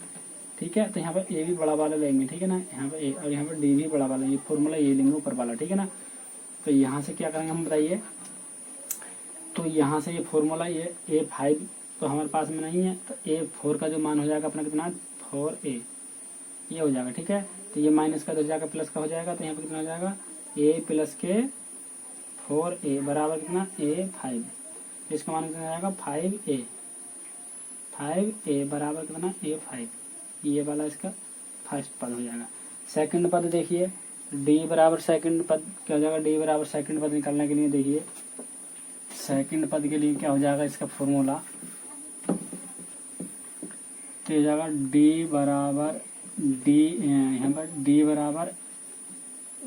ठीक है। तो यहाँ पर ए भी बड़ा वाला लेंगे, ठीक है ना, यहाँ पर ए और यहाँ पर डी भी बड़ा वाला, ये फॉर्मूला ये लेंगे ऊपर वाला, ठीक है ना। तो यहाँ से क्या करेंगे हम बताइए, तो यहाँ से ये फॉर्मूला ये A5 तो हमारे पास में नहीं है, तो A4 का जो मान हो जाएगा अपना कितना 4A ये हो जाएगा, ठीक है। तो ये माइनस का तो हो जाएगा प्लस का हो जाएगा, तो यहाँ पर कितना हो जाएगा A प्लस के 4A बराबर कितना A5, इसका मान कितना जाएगा 5A बराबर कितना A5, ये वाला इसका फर्स्ट पद हो जाएगा। सेकंड पद देखिए डी बराबर सेकंड पद क्या हो जाएगा, डी बराबर सेकंड पद निकालने के लिए देखिए सेकंड पद के लिए क्या हो जाएगा इसका फॉर्मूला, तो हो जाएगा डी बराबर डी, यहाँ पर डी बराबर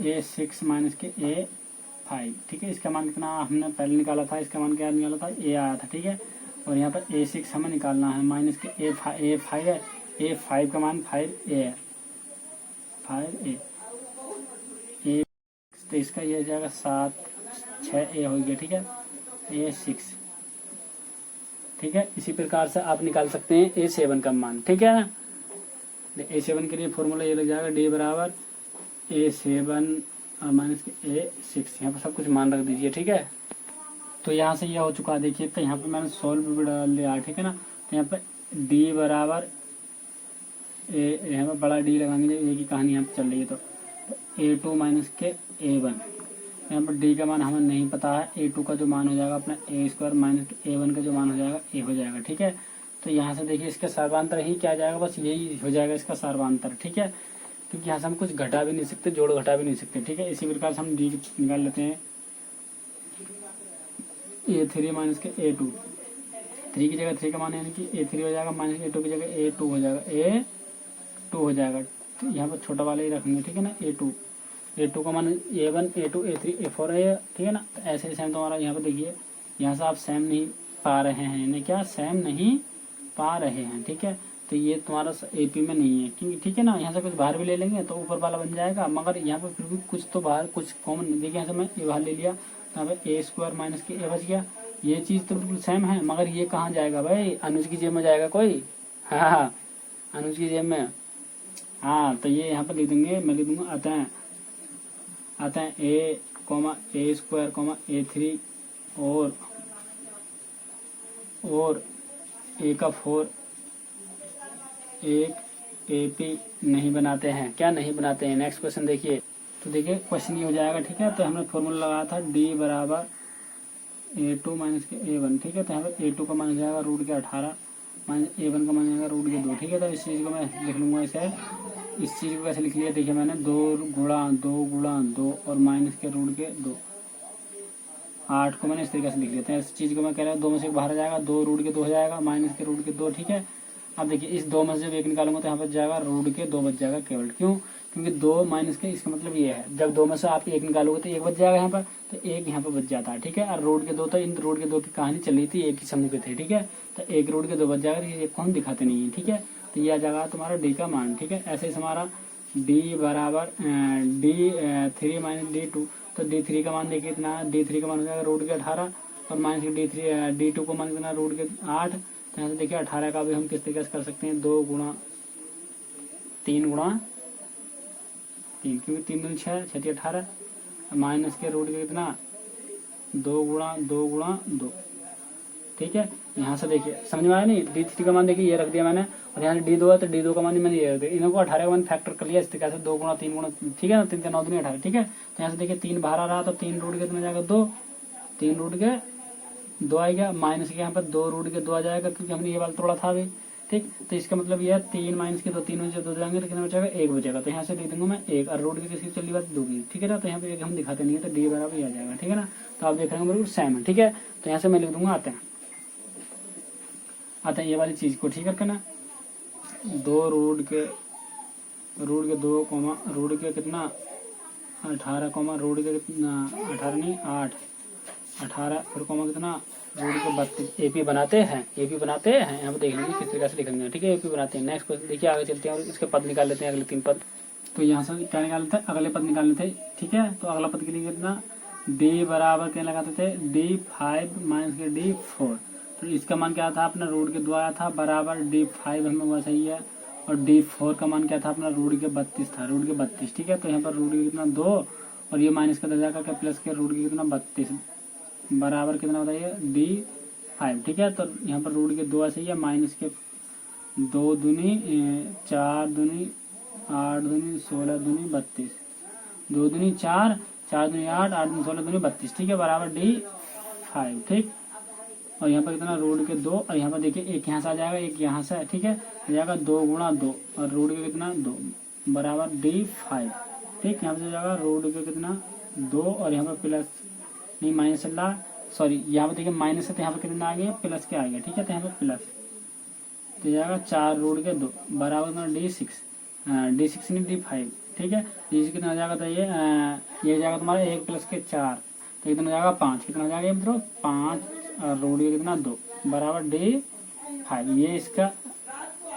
A6 माइनस के A5, ठीक है। इसका मान कितना हमने पहले निकाला था, इसका मान क्या निकाला था A आया था, ठीक है। और यहाँ पर A6 हमें निकालना है माइनस के A5 है, A5 का मान 5A है, 5A तो इसका ये हो जाएगा 6A हो गया, ठीक है, A6, ठीक है। इसी प्रकार से आप निकाल सकते हैं A7 का मान, ठीक है। A7 के लिए फॉर्मूला ये लग जाएगा डी बराबर A7 माइनस के A6, यहाँ पर सब कुछ मान रख दीजिए, ठीक है। तो यहाँ से ये हो चुका देखिए, तो यहाँ पर मैंने सोल्व भी डाल लिया, ठीक है ना। तो यहाँ पर डी बराबर यहाँ पर बड़ा डी लगाएंगे, ये की कहानी यहाँ पर चल रही है, तो A2 माइनस के A1, यहाँ पर डी का मान हमें नहीं पता है, A2 का जो मान हो जाएगा अपना A² माइनस के A1 का जो मान हो जाएगा A हो जाएगा, ठीक है। तो यहाँ से देखिए इसका सर्वांतर ही क्या जाएगा, बस यही हो जाएगा इसका सर्वांतर, ठीक है, क्योंकि यहाँ से हम कुछ घटा भी नहीं सकते, जोड़ घटा भी नहीं सकते, ठीक है। इसी प्रकार से हम डी निकाल लेते हैं A3 माइनस के A2, 3 की जगह 3 का मान यानी कि A3 हो जाएगा, माइनस A2 की जगह A2 हो जाएगा, A2 हो जाएगा, तो यहाँ पर छोटा वाला ही रखेंगे, ठीक है ना। A2 का मान A1 A2 A3 A4 है, ठीक है ना। तो ऐसे सेम तुम्हारा यहाँ पर देखिए, यहाँ से आप सेम नहीं पा रहे हैं, यानी क्या सेम नहीं पा रहे हैं, ठीक है। तो ये तुम्हारा AP में नहीं है, क्योंकि ठीक है ना, यहाँ से कुछ बाहर भी ले लेंगे तो ऊपर वाला बन जाएगा, मगर यहाँ पर फिर भी कुछ तो बाहर कुछ कॉमन, देखिए यहाँ से मैं ये बाहर ले लिया, यहाँ पे A² माइनस के A बच गया, ये चीज़ तो बिल्कुल सेम है, मगर ये कहाँ जाएगा भाई, अनुज की जेब में जाएगा कोई, हाँ अनुज की जेब में, हाँ। तो ये यहाँ पर लिख देंगे, मैं लिख दूंगा अतः A, A² A3 और A का 4 एक AP नहीं बनाते हैं, क्या नहीं बनाते हैं। नेक्स्ट क्वेश्चन देखिए, तो देखिए क्वेश्चन ये हो जाएगा, ठीक है। तो हमने फॉर्मूला लगाया था D बराबर A2 माइनस के A1, ठीक है। तो यहाँ पर A2 का मान हो जाएगा रूट के 18 माइनस A1 का मान हो जाएगा रूट के 2, ठीक है। तो इस चीज़ को मैं लिख लूँगा, इस चीज़ को कैसे लिख लिया, देखिए मैंने 2 गुणा 2 और माइनस के रूट के 2, 8 को मैंने इस तरीके से लिख लिया था। इस चीज़ को मैं कह रहा हूँ 2 में से बाहर आ जाएगा, 2 रूट के 2 हो जाएगा, माइनस के रूट के 2, ठीक है। अब देखिए इस 2 में से जब 1 निकालूंगा तो यहाँ पर जाएगा रूट के 2 बच जाएगा केवल, क्यों, क्योंकि 2 माइनस के, इसका मतलब ये है जब 2 में से आप 1 निकालोगे तो 1 बच जाएगा यहाँ पर, तो 1 यहाँ पर बच जाता है, ठीक है। और रूट के 2 तो इन रूट के 2 की कहानी चल रही थी, एक ही समूह के थे, ठीक है। तो 1 रूट के 2 बच जाएगा, ये कौन दिखाते नहीं है, ठीक है। तो ये आ जाएगा तुम्हारा डी का मान, ठीक है। ऐसे ही हमारा डी बराबर D3 माइनस D2, तो D3 का मान देखिए इतना, D3 का मान हो जाएगा रूट के 18 और माइनस के D2 को मान कितना रूट के 8। तो यहाँ से देखिए 18 का भी हम किस तरीके से कर सकते हैं, 2 गुणा 3 क्योंकि 3 दूनी 6 6 18 माइनस के रूट के कितना 2 गुणा 2, ठीक है। यहाँ से देखिए समझ में आया नहीं, D3 का मान देखिए ये रख दिया मैंने, और यहाँ D2 है तो D2 का मान मैंने ये रख दिया, इनको 18 का मान फैक्टर कर लिया इस तरीके से, 2 गुणा 3 गुणा, ठीक है ना, 3 का 9 दूनी 18, ठीक है। तो यहाँ से देखिए 3 बाहर आ रहा, तो 3 रूट के कितना जाएगा 2, 3 रूट के 2 आएगा, माइनस के यहाँ पर 2 रूट के 2 आ जाएगा, क्योंकि हमने ये वाला तोड़ा था अभी, ठीक। तो इसका मतलब ये है 3 माइनस के 2, 3 में से 2 जाएंगे तो कितना बचेगा 1 बचेगा, तो यहाँ से लिख दूंगा मैं 1, और रूट की किसी चली बात 2 की, ठीक है ना। तो यहाँ पे 1 हम दिखाते नहीं है, तो डी बराबर आ जाएगा, ठीक है ना। तो आप देख रहे हैं बिल्कुल सेम है, ठीक है। तो यहाँ से मैं लिख दूंगा आते हैं ये वाली चीज को ठीक है ना, 2 रूट के 2 कॉमा रूट के कितना 18 कॉमा रूट के कितना 18 नहीं 8 18 फिर कॉमा कितना रूट के 32 AP बनाते हैं, AP बनाते हैं। यहाँ पे देख लीजिए किस तरीके से लिखेंगे, ठीक है, AP बनाते हैं। नेक्स्ट क्वेश्चन देखिए, आगे चलते हैं और इसके पद निकाल लेते हैं, अगले 3 पद। तो यहाँ से क्या निकाल लेते हैं, अगले पद निकाल लेते हैं, ठीक है। तो अगला पद के लिए कितना, D बराबर क्या लगाते थे, D5 माइनस के D4। तो इसका मान क्या था, अपना रूट के 2 आया था, बराबर D5 हमें वह सही है, और D4 का मान क्या था, अपना रूट के 32 था, रूट के 32, ठीक है। तो यहाँ पर रूट के कितना 2, और ये माइनस का दर्जा का प्लस के रूट के कितना 32 बराबर कितना बताइए, D5, ठीक है। तो यहाँ पर रूट के 2 सही है, माइनस के 2 दूनी 4 दूनी 8 दूनी 16 दूनी 32, 2 दूनी 4, 4 दूनी 8, 8 दूनी 16 दूनी 32, ठीक है, बराबर D5, ठीक। और यहाँ पर कितना, रूट के 2, और यहाँ पर देखिए एक यहाँ से आ जाएगा, एक यहाँ से, ठीक है, हो जाएगा 2 गुणा 2, और रूट के कितना 2 बराबर D5, ठीक। यहाँ पर जाएगा रूट के कितना 2, और यहाँ पर प्लस नहीं माइनस चल रहा, सॉरी, यहाँ पर देखिए माइनस है, तो यहाँ पर कितना आ गया, प्लस के आ गया, ठीक है। तो यहाँ पर प्लस, तो जाएगा 4 रूट के 2 बराबर D6, D6 नहीं D5, ठीक है। D6 कितना हो जाएगा, तो ये जाएगा तुम्हारा 1 प्लस के 4, तो कितना हो जाएगा 5, कितना हो जाएगा ये मतलब 5, और रूट के कितना 2 बराबर D5, ये इसका,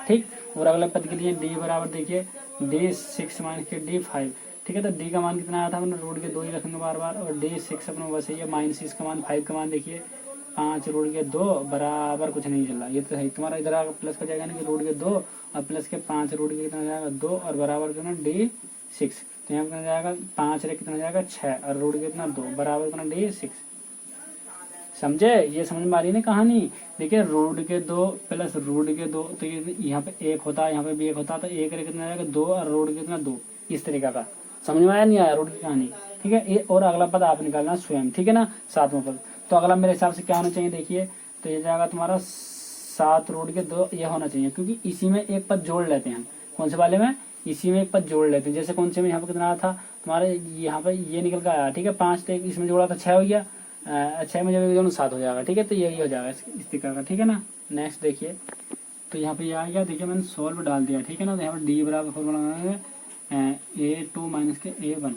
ठीक। और अगले पद के लिए D बराबर देखिए D6 माइनस के D5, ठीक है। तो D का मान कितना आया था, अपने रूट के 2 ही रखेंगे बार बार, और D6 अपना वैसे ही है, माइनस इसका मान 5 का मान देखिए 5 रूट के 2 बराबर कुछ नहीं चल रहा, ये तो है तुम्हारा, इधर आकर प्लस का जाएगा ना कि रूट के 2 और प्लस के 5 रूट के कितना हो जाएगा 2, और बराबर कितना D6, तो यहाँ कितना जाएगा 5 रे कितना हो जाएगा 6, और रूट के कितना 2 बराबर कितना D6, समझे, ये समझ में आ रही है ना कहानी। देखिए रूट के 2 प्लस रूट के 2, तो यहाँ पे 1 होता, यहाँ पे भी 1 होता, तो 1 रे कितना जाएगा 2, और रूट के कितना 2, इस तरीका का। समझ में आया नहीं आया रूट की कहानी, ठीक है। ये और अगला पद आप निकालना स्वयं, ठीक है ना, 7वां पद। तो अगला मेरे हिसाब से क्या होना चाहिए, देखिए, तो ये जाएगा तुम्हारा 7 रूट के 2, ये होना चाहिए, क्योंकि इसी में एक पद जोड़ लेते हैं। कौन से वाले में, इसी में एक पद जोड़ लेते हैं। जैसे कौन से में यहाँ पे कितना आया था तुम्हारे, यहाँ पे ये निकल कर आया, ठीक है, 5 तो इसमें जोड़ा था 6 हो गया, 6 में जब दोनों 7 हो जाएगा, ठीक है। तो यही हो जाएगा इस तरीका का, ठीक है ना। नेक्स्ट देखिए, तो यहाँ पे ये आ गया, देखिए मैंने सोल्व डाल दिया, ठीक है ना। तो यहाँ पर D बराबर फॉर्मूला लगाएंगे A2 माइनस के A1,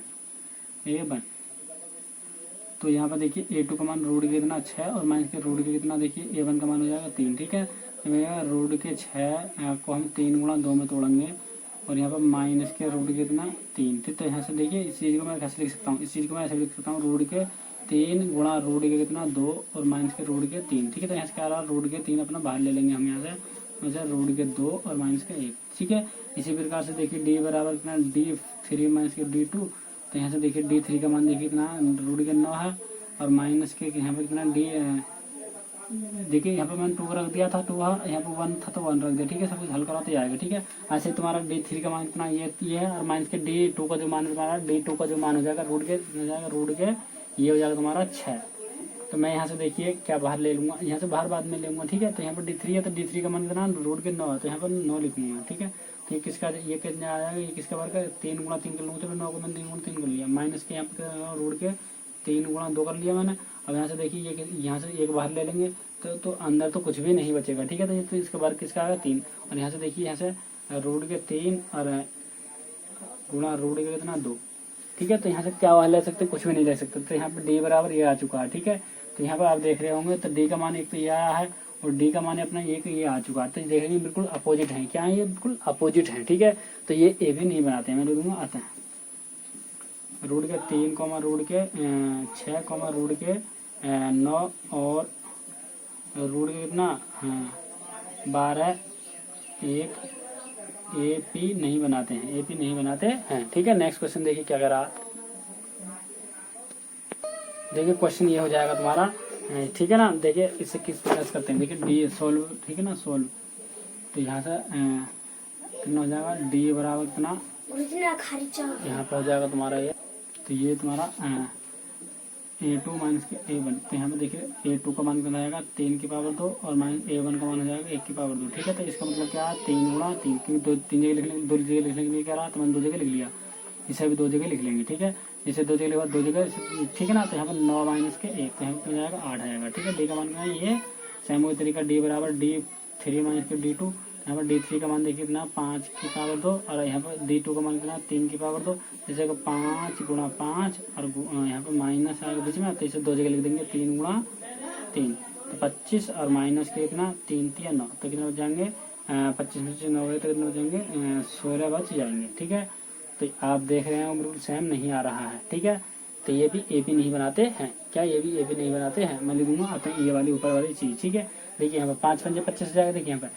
तो यहाँ पर देखिए A2 का मान रूट के कितना 6, और माइनस के रूट के कितना देखिए A1 का मान हो जाएगा 3, ठीक है। तो रूट के 6 को हम 3 गुणा 2 में तोड़ेंगे, और यहाँ पर माइनस के रूट के कितना 3, ठीक। तो यहाँ से देखिए इस चीज़ को मैं कैसे लिख सकता हूँ, इस चीज़ को मैं ऐसे लिख सकता हूँ, रूट के 3 गुणा रूट के कितना 2, और माइनस के रूट के 3, ठीक है। तो यहाँ से क्या रहा, रूट के 3 अपना बाहर ले लेंगे हम यहाँ से, रूट के 2 और माइनस के 1, ठीक है। इसी प्रकार से देखिए D बराबर कितना D3 माइनस के D2, तो यहाँ से देखिए D3 का मान देखिए कितना रूट के 9 है, और माइनस के यहाँ पर कितना देखिए यहाँ पर मैंने 2 रख दिया था, 2 है, यहाँ पर 1 था तो 1 रख दिया, ठीक है। सब कुछ हल करो तो आएगा, ठीक है। ऐसे तुम्हारा D3 का मान कितना ये है, और माइनस के D2 का जो मान तुम्हारा D2 का जो मान हो जाएगा रूट के ये हो जाएगा तुम्हारा 6। तो मैं यहाँ से देखिए क्या बाहर ले लूँगा, यहाँ से बाहर बाद में लूँगा, ठीक है। तो यहाँ पर D3 है, तो D3 का मान कितना रूट के 9 है, तो यहाँ पर 9 लिखूंगा, ठीक है। तो ये किसका, ये कितने आ जाएगा, ये किसका वर्ग है, 3 गुणा 3 कर लूँगा, चलो 9 को मैंने 3 गुणा 3 कर लिया, माइनस के यहाँ पर रूट के 3 गुणा 2 कर लिया मैंने। अब यहाँ से देखिए ये यहाँ से एक बाहर ले लेंगे, तो अंदर तो कुछ भी नहीं बचेगा, ठीक है। तो इसका वर्ग किसका आएगा 3, और यहाँ से देखिए यहाँ से रूट के 3 और गुणा रूट के कितना 2, ठीक है। तो यहाँ से क्या बाहर ले सकते, कुछ भी नहीं ले सकते। तो यहाँ पर D बराबर ये आ चुका है, ठीक है। तो यहाँ पर आप देख रहे होंगे, तो D का मान एक तो ये आया है, और D का मान अपना एक ये आ चुका है। तो देखेंगे बिल्कुल अपोजिट है, क्या है ये, बिल्कुल अपोजिट है, ठीक है। तो ये ए भी नहीं बनाते हैं, मैं लिखूंगा आता है रूट के 3 रूट के 6 रूट के 9 और रूट के कितना 12 1 AP नहीं बनाते हैं, AP नहीं बनाते हैं, ठीक है। नेक्स्ट क्वेश्चन देखिए क्या कह रहा, देखिए क्वेश्चन ये हो जाएगा तुम्हारा, ठीक है ना। देखिए इससे किस प्रकार से करते हैं, देखिए D सोल्व, ठीक है ना, सोल्व। तो यहाँ से कितना हो जाएगा, D बराबर कितना, यहाँ पर हो जाएगा तुम्हारा ये, तो ये तुम्हारा A2 माइनस के A1, तो यहाँ पे देखिए A2 का मान कितना आएगा 3 की पावर 2, और माइनस A1 का मान हो जाएगा 1 की पावर 2, ठीक है। तो इसका मतलब क्या है 3 गुणा 3, क्योंकि 3 जगह लिखने, 2 जगह लिखने के लिए क्या रहा, तो मैंने 2 जगह लिख लिया, इसे भी 2 जगह लिख लेंगे, ठीक है। इसे 2 जगह 2 जगह, ठीक है ना। तो यहाँ पर 9 माइनस के 1, तो यहाँ पर जाएगा 8 आएगा, ठीक है। D का मान क्या है, ये सेम वही तरीका D बराबर D3 माइनस के D2, यहाँ पर D3 का मान देखिए कितना 5 की पावर 2, और यहाँ पर D2 का मान कितना 3 की पावर 2, जैसे 5 गुणा 5, और यहाँ पर माइनस आएगा बीच में, तो इसे 2 जगह लिख देंगे 3 गुणा 3, तो 25 और माइनस के कितना 3 3 9, तो कितना बच जाएंगे 25 में से 9 गए तो कितना बच जाएंगे 16 बच जाएंगे। ठीक है, तो आप देख रहे हैं बिल्कुल सेम नहीं आ रहा है। ठीक है, तो ये भी ए पी नहीं बनाते हैं। क्या ये भी ए पी नहीं बनाते हैं? मैं लिखूंगा आते हैं ये वाली ऊपर वाली चीज। ठीक है, देखिए यहाँ पर 5 5 25 हो जाएगा। देखिए यहाँ पर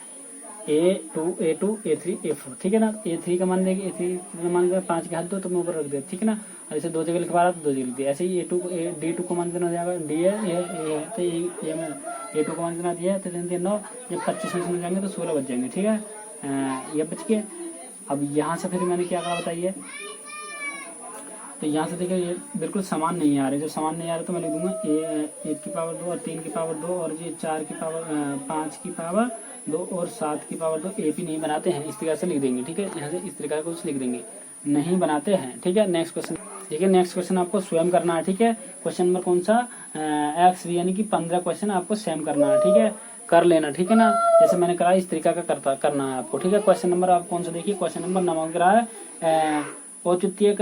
A2 A2 A3 A4। ठीक है ना, A3 का मान देंगे, A3 का मान 5 के हाथ दो तो मैं ऊपर रख दिया। ठीक है ना, और इसे 2 जगह लिखवा रहा तो 2 जगह लिख दिया। ऐसे ही D2 का मान कितना हो जाएगा, D है ये तो ये मैं A2 का मान कितना दिया तो 3 3 9, जब 25 में जाएंगे तो 16 बच जाएंगे। ठीक है, ये बच गए। अब यहाँ से फिर मैंने क्या कहा बताइए, तो यहाँ से देखिए ये बिल्कुल समान नहीं आ रहे। जब समान नहीं आ रहे तो मैं लिख दूंगा 1 की पावर 2 और 3 की पावर 2 और ये 4 की पावर 5 की पावर 2 और 7 की पावर 2 ए पी नहीं बनाते हैं। इस तरीके से लिख देंगे। ठीक है, यहाँ से इस तरीके का कुछ लिख देंगे, नहीं बनाते हैं। ठीक है, नेक्स्ट क्वेश्चन। ठीक है, नेक्स्ट क्वेश्चन आपको स्वयं करना है। ठीक है, क्वेश्चन नंबर कौन सा एक्स यानी कि 15 क्वेश्चन आपको स्वयं करना है। ठीक है, कर लेना। ठीक है ना, जैसे मैंने कहा इस तरीका का करना है आपको। ठीक है, क्वेश्चन नंबर आप कौन सा देखिए, क्वेश्चन नंबर नंबर रहा है औचित्य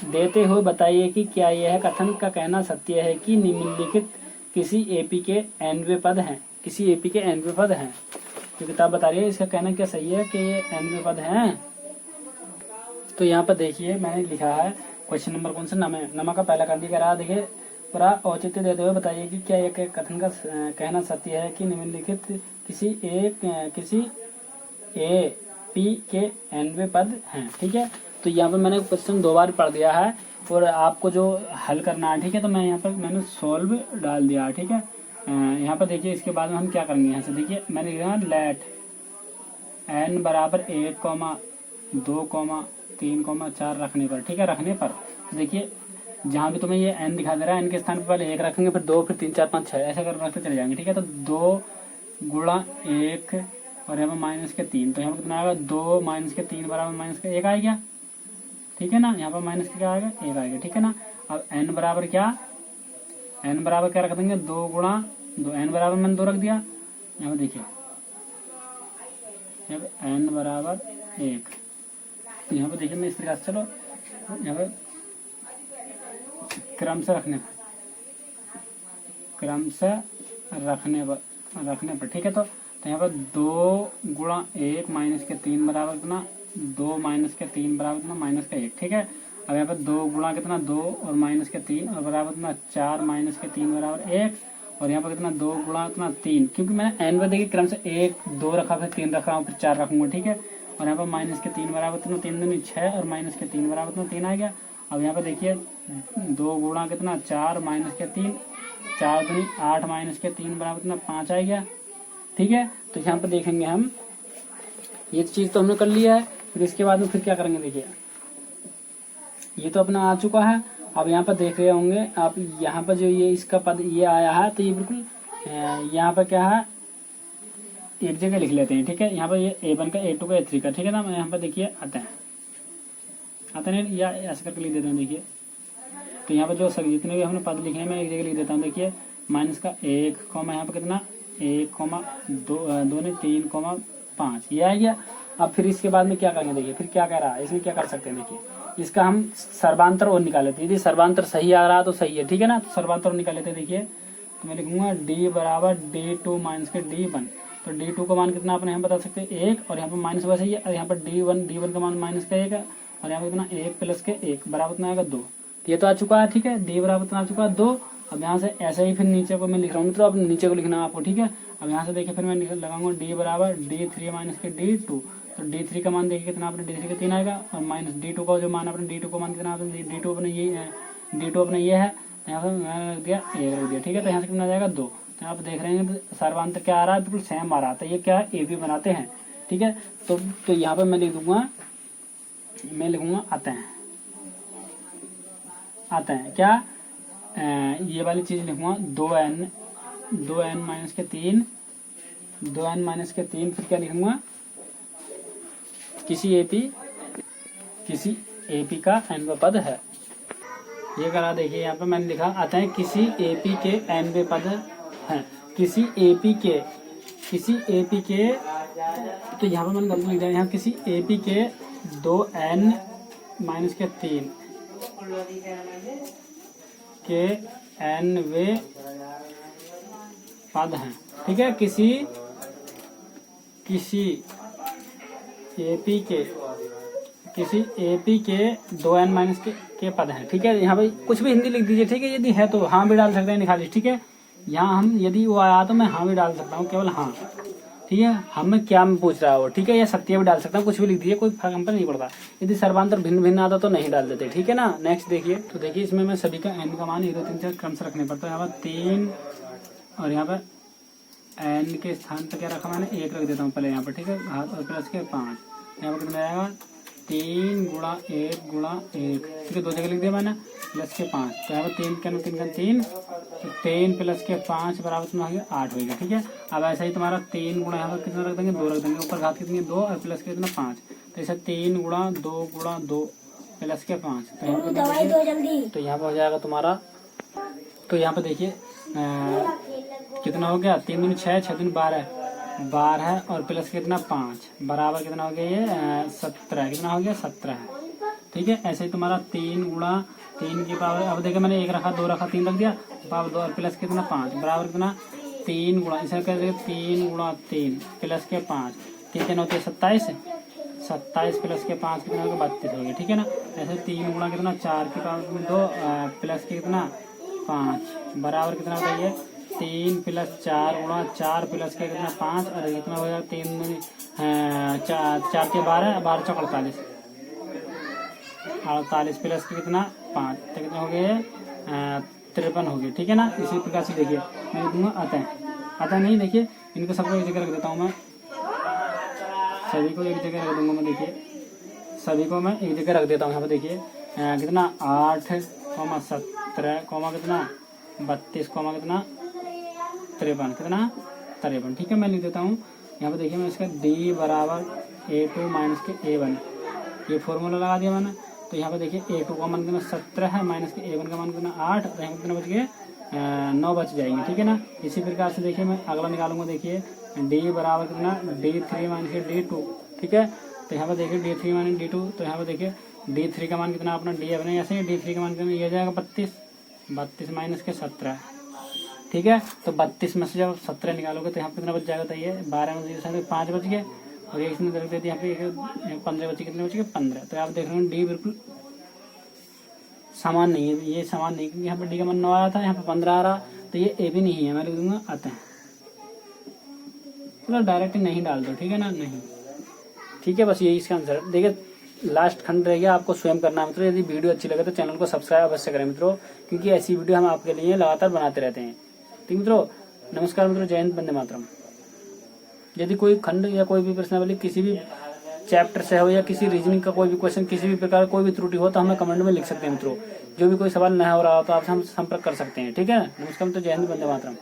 देते हुए बताइए कि क्या यह कथन का कहना सत्य है कि निम्नलिखित किसी एपी के एनवे पद हैं। किसी एपी के एनवे पद हैं, तो किताब बता रही है इसका कहना क्या सही है कि ये एनवे पद हैं। तो यहाँ पर देखिए मैंने लिखा है क्वेश्चन नंबर कौन सा नमा का पहला कर रहा। देखिए पूरा औचित्य देते हुए बताइए कि क्या यह कथन का कहना सत्य है कि निम्नलिखित किसी ए पी के एनवे पद हैं। ठीक है, तो यहाँ पर मैंने क्वेश्चन 2 बार पढ़ दिया है और आपको जो हल करना है। ठीक है, तो मैं यहाँ पर मैंने सॉल्व डाल दिया है। ठीक है, यहाँ पर देखिए इसके बाद में हम क्या करेंगे, यहाँ से देखिए मैंने लिखा लेट n बराबर 1, 2, 3, 4 रखने पर। ठीक है, रखने पर देखिए जहाँ भी तुम्हें ये n दिखा दे रहा है n के स्थान पर पहले 1 रखेंगे, फिर 2, फिर 3, 4, 5, 6 ऐसे कर रखते चले जाएंगे। ठीक है, तो 2 गुणा 1 और यहाँ पर माइनस के 3, तो यहाँ पर कितना आएगा 2 माइनस के 3 बराबर माइनस का 1 आएगा। ठीक है ना, यहाँ पर माइनस का क्या आएगा 1 आएगा। ठीक है ना, अब n बराबर क्या रख देंगे 2 गुणा 2, n बराबर मैंने 2 रख दिया। यहाँ पर देखिए जब n बराबर 1, तो यहाँ पर देखिए मैं इस तरह से चलो यहाँ पर क्रम से रखने पर। ठीक है, तो यहाँ पर 2 गुणा 1 माइनस के 3 बराबर कितना 2 माइनस के 3 बराबर कितना माइनस का 1। ठीक है, अब यहाँ पर 2 गुणा कितना 2 और माइनस के 3 और बराबर कितना 4 माइनस के 3 बराबर 1 और यहाँ पर कितना 2 गुणा कितना 3, क्योंकि मैंने एन पर देखिए क्रम से 1 2 रखा, फिर 3 रख रहा हूँ, फिर 4 रखूंगा। ठीक है, और यहाँ पर माइनस के 3 बराबर कितना 3 दूनी 6 और माइनस के 3 बराबर कितना 3 आ गया। अब यहाँ पर देखिए 2 गुणा कितना 4 माइनस के 3, 4 दूनी 8 माइनस के 3 बराबर कितना 5 आ गया। ठीक है, तो यहाँ पर देखेंगे हम ये चीज तो हमने कर लिया है। फिर इसके बाद में फिर क्या करेंगे, देखिए ये तो अपना आ चुका है। अब यहाँ पर देख रहे होंगे आप, यहाँ पर जो ये इसका पद ये आया है, तो ये बिल्कुल यहाँ पर क्या है एक जगह लिख लेते हैं। ठीक है, यहाँ पर ये A1 का A2 का A3 का। ठीक है ना, मैं यहाँ पर देखिए आते हैं या ऐसे करके लिख देते हैं। देखिए तो यहाँ पर जो सभी जितने भी हमने पद लिखे हैं मैं एक जगह लिख देता हूँ। देखिए माइनस का 1, यहाँ पर कितना 1, 2, 3, 5 ये आ गया। अब फिर इसके बाद में क्या करेंगे, देखिए फिर क्या कह रहा है, इसमें क्या कर सकते हैं। देखिए इसका हम सर्वांतर और निकाल लेते हैं। यदि सर्वांतर सही आ रहा तो सही है। ठीक है ना, तो सर्वांतर और निकाल लेते हैं। देखिए तो मैं लिखूंगा d बराबर D2 माइनस के D1, तो D2 का मान कितना अपने यहाँ बता सकते हैं 1 और यहाँ पर माइनस वैसे ही है, और यहाँ पर D1 का मान माइनस का 1 है और यहाँ पर कितना 1 प्लस के 1 बराबर कितना आएगा 2। ये तो आ चुका है। ठीक है, D बराबर कितना आ चुका है 2। अब यहाँ से ऐसे ही फिर नीचे को मैं लिख रहा हूँ, तो अब नीचे को लिखना है आपको। ठीक है, अब यहाँ से देखिए फिर मैं लगाऊंगा D बराबर D3 माइनस के D2, तो D3 का मान देखिए कितना अपने D3 का 3 आएगा और माइनस D2 का जो मान अपने D2 का मान कितना D2 अपने ये है, यहाँ पर मैंने रख दिया 1 रख दिया। ठीक है, तो यहाँ से कितना आ जाएगा 2। तो आप देख रहे हैं सर्वांतर क्या आ रहा है, बिल्कुल सेम आ रहा था। ये क्या है ए बी बनाते हैं। ठीक है, तो यहाँ पर मैं लिखूंगा आते हैं क्या ये वाली चीज लिखूंगा 2n माइनस के 3, 2n माइनस के 3, फिर क्या लिखूंगा किसी एपी का एनवे पद है। ये करा देखिए यहाँ पे मैंने लिखा आता है किसी एपी के एनवे पद है। किसी एपी के तो यहाँ पे मैंने गलती लिख दिया, यहाँ किसी एपी के 2n माइनस के 3 के एनवे पद हैं, ठीक है, किसी एपी के 2n माइनस के पद हैं, ठीक है। यहाँ पे कुछ भी हिंदी लिख दीजिए, ठीक है, यदि है तो हाँ भी डाल सकते हैं निकाली, ठीक है। यहाँ हम यदि वो आया तो मैं हाँ भी डाल सकता हूँ, केवल हाँ, ठीक है। हमें क्या में पूछ रहा है वो, ठीक है, या सत्य भी डाल सकता हूँ, कुछ भी लिख दीजिए, कोई फर्क हम पर नहीं पड़ता। यदि सर्वांतर भिन्न भिन्न आता तो नहीं डाल देते, ठीक है ना। नेक्स्ट देखिए, तो देखिए इसमें मैं सभी का एन का मान 1 2 3 4 क्रम से रखने पड़ता है। यहाँ पर 3 और यहाँ पर एन के स्थान पर क्या रखा मैंने 1 रख देता हूँ पहले यहाँ पर, ठीक है, घात और प्लस के 5। यहाँ पर कितना आएगा 3 गुणा 1 गुणा 1, ठीक है, 2 जगह लिख दिया मैंने, प्लस के 5। तो यहाँ पर 3 का 3 तो 3 प्लस के 5 बराबर कितना हो गया 8 होगा, ठीक है। अब ऐसा ही तुम्हारा 3 गुणा यहाँ पर कितना रख देंगे 2 रख देंगे, ऊपर घात कितनी 2 और प्लस के कितना 5, तो ऐसा 3 गुणा 2 प्लस के 5, तो यहाँ पर हो जाएगा तुम्हारा, तो यहाँ पर देखिए कितना हो गया 3 दूनी 6 6 दूनी 12 और प्लस कितना 5 बराबर कितना हो गया ये 17, कितना हो गया 17 है, ठीक है। ऐसे ही तुम्हारा 3 गुणा 3 की पावर, अब देखिए मैंने 1 रखा 2 रखा 3 रख दिया, पावर 2 और प्लस कितना 5 बराबर कितना 3 गुणा, इसे कर देंगे 3 गुणा 3 प्लस के 5, 3 कितना होती है 27 प्लस के 5 कितना होगा 32 हो गया, ठीक है ना। ऐसे 3 गुणा कितना 4 की पावर 2 प्लस के कितना 5 बराबर कितना होता है 3 प्लस 4 गुणा 4 प्लस के कितना 5 और कितना हो जाएगा 3 4 के 12 चौक 48 प्लस के कितना 5, तो कितना हो गया 53 हो गया, ठीक है ना। इसी प्रकार से देखिए मैं दूंगा अतः नहीं, देखिए इनको सबको एक जगह रख देता हूँ मैं, सभी को एक जगह रख दूंगा मैं, देखिए सभी को मैं एक जगह रख देता हूँ। यहाँ पर देखिए कितना 8, 17, कितना 32, कितना 53, कितना 53, ठीक है। मैं लिख देता हूँ यहाँ पर देखिए मैं इसका d बराबर a2 माइनस के a1, ये फॉर्मूला लगा दिया मैंने। तो यहाँ पर देखिए a2 का मान कितना 17 है माइनस के a1 का मान कितना 8, तो यहाँ पर कितना बच गए 9 बच जाएंगे, ठीक है ना। इसी प्रकार से देखिए मैं अगला निकालूंगा, देखिए d बराबर कितना d3 माइनस के d2, ठीक है। तो यहाँ पर देखिए d3 माइनस d2, तो यहाँ पर देखिए d3 का मान कितना अपना d अपने ऐसे d3 का मान कितना ये जाएगा 32 माइनस के 17, ठीक है। तो 32 में से जब 17 निकालोगे तो यहाँ पे कितना बच जाएगा, तो ये 12 में 5 बच गए और एक इसमें रख देते यहाँ पे 15 बचे, कितने बचे 15। तो आप देख रहे हो डी बिल्कुल समान नहीं है, ये समान नहीं, क्योंकि यहाँ पर डी का मान 9 आया था, यहाँ पे 15 आ रहा, तो ये ए भी नहीं है, मैं लिख दूंगा अतः। चलो डायरेक्ट नहीं डाल दो, ठीक है ना, नहीं, ठीक है, बस यही इसका आंसर। देखिए लास्ट खंड रह गया, आपको स्वयं करना है मित्रों। यदि वीडियो अच्छी लगे तो चैनल को सब्सक्राइब अवश्य करें मित्रों, क्योंकि ऐसी वीडियो हम आपके लिए लगातार बनाते रहते हैं। ठीक मित्रों, नमस्कार मित्रों, जय हिंद, वंदे मातरम। यदि कोई खंड या कोई भी प्रश्नावली किसी भी चैप्टर से हो या किसी रीजनिंग का कोई भी क्वेश्चन, किसी भी प्रकार कोई भी त्रुटि हो तो हमें कमेंट में लिख सकते हैं मित्रों। जो भी कोई सवाल नया हो रहा हो तो आप हम संपर्क कर सकते हैं, ठीक है। नमस्कार मित्रों, जय हिंद, वंदे मातरम।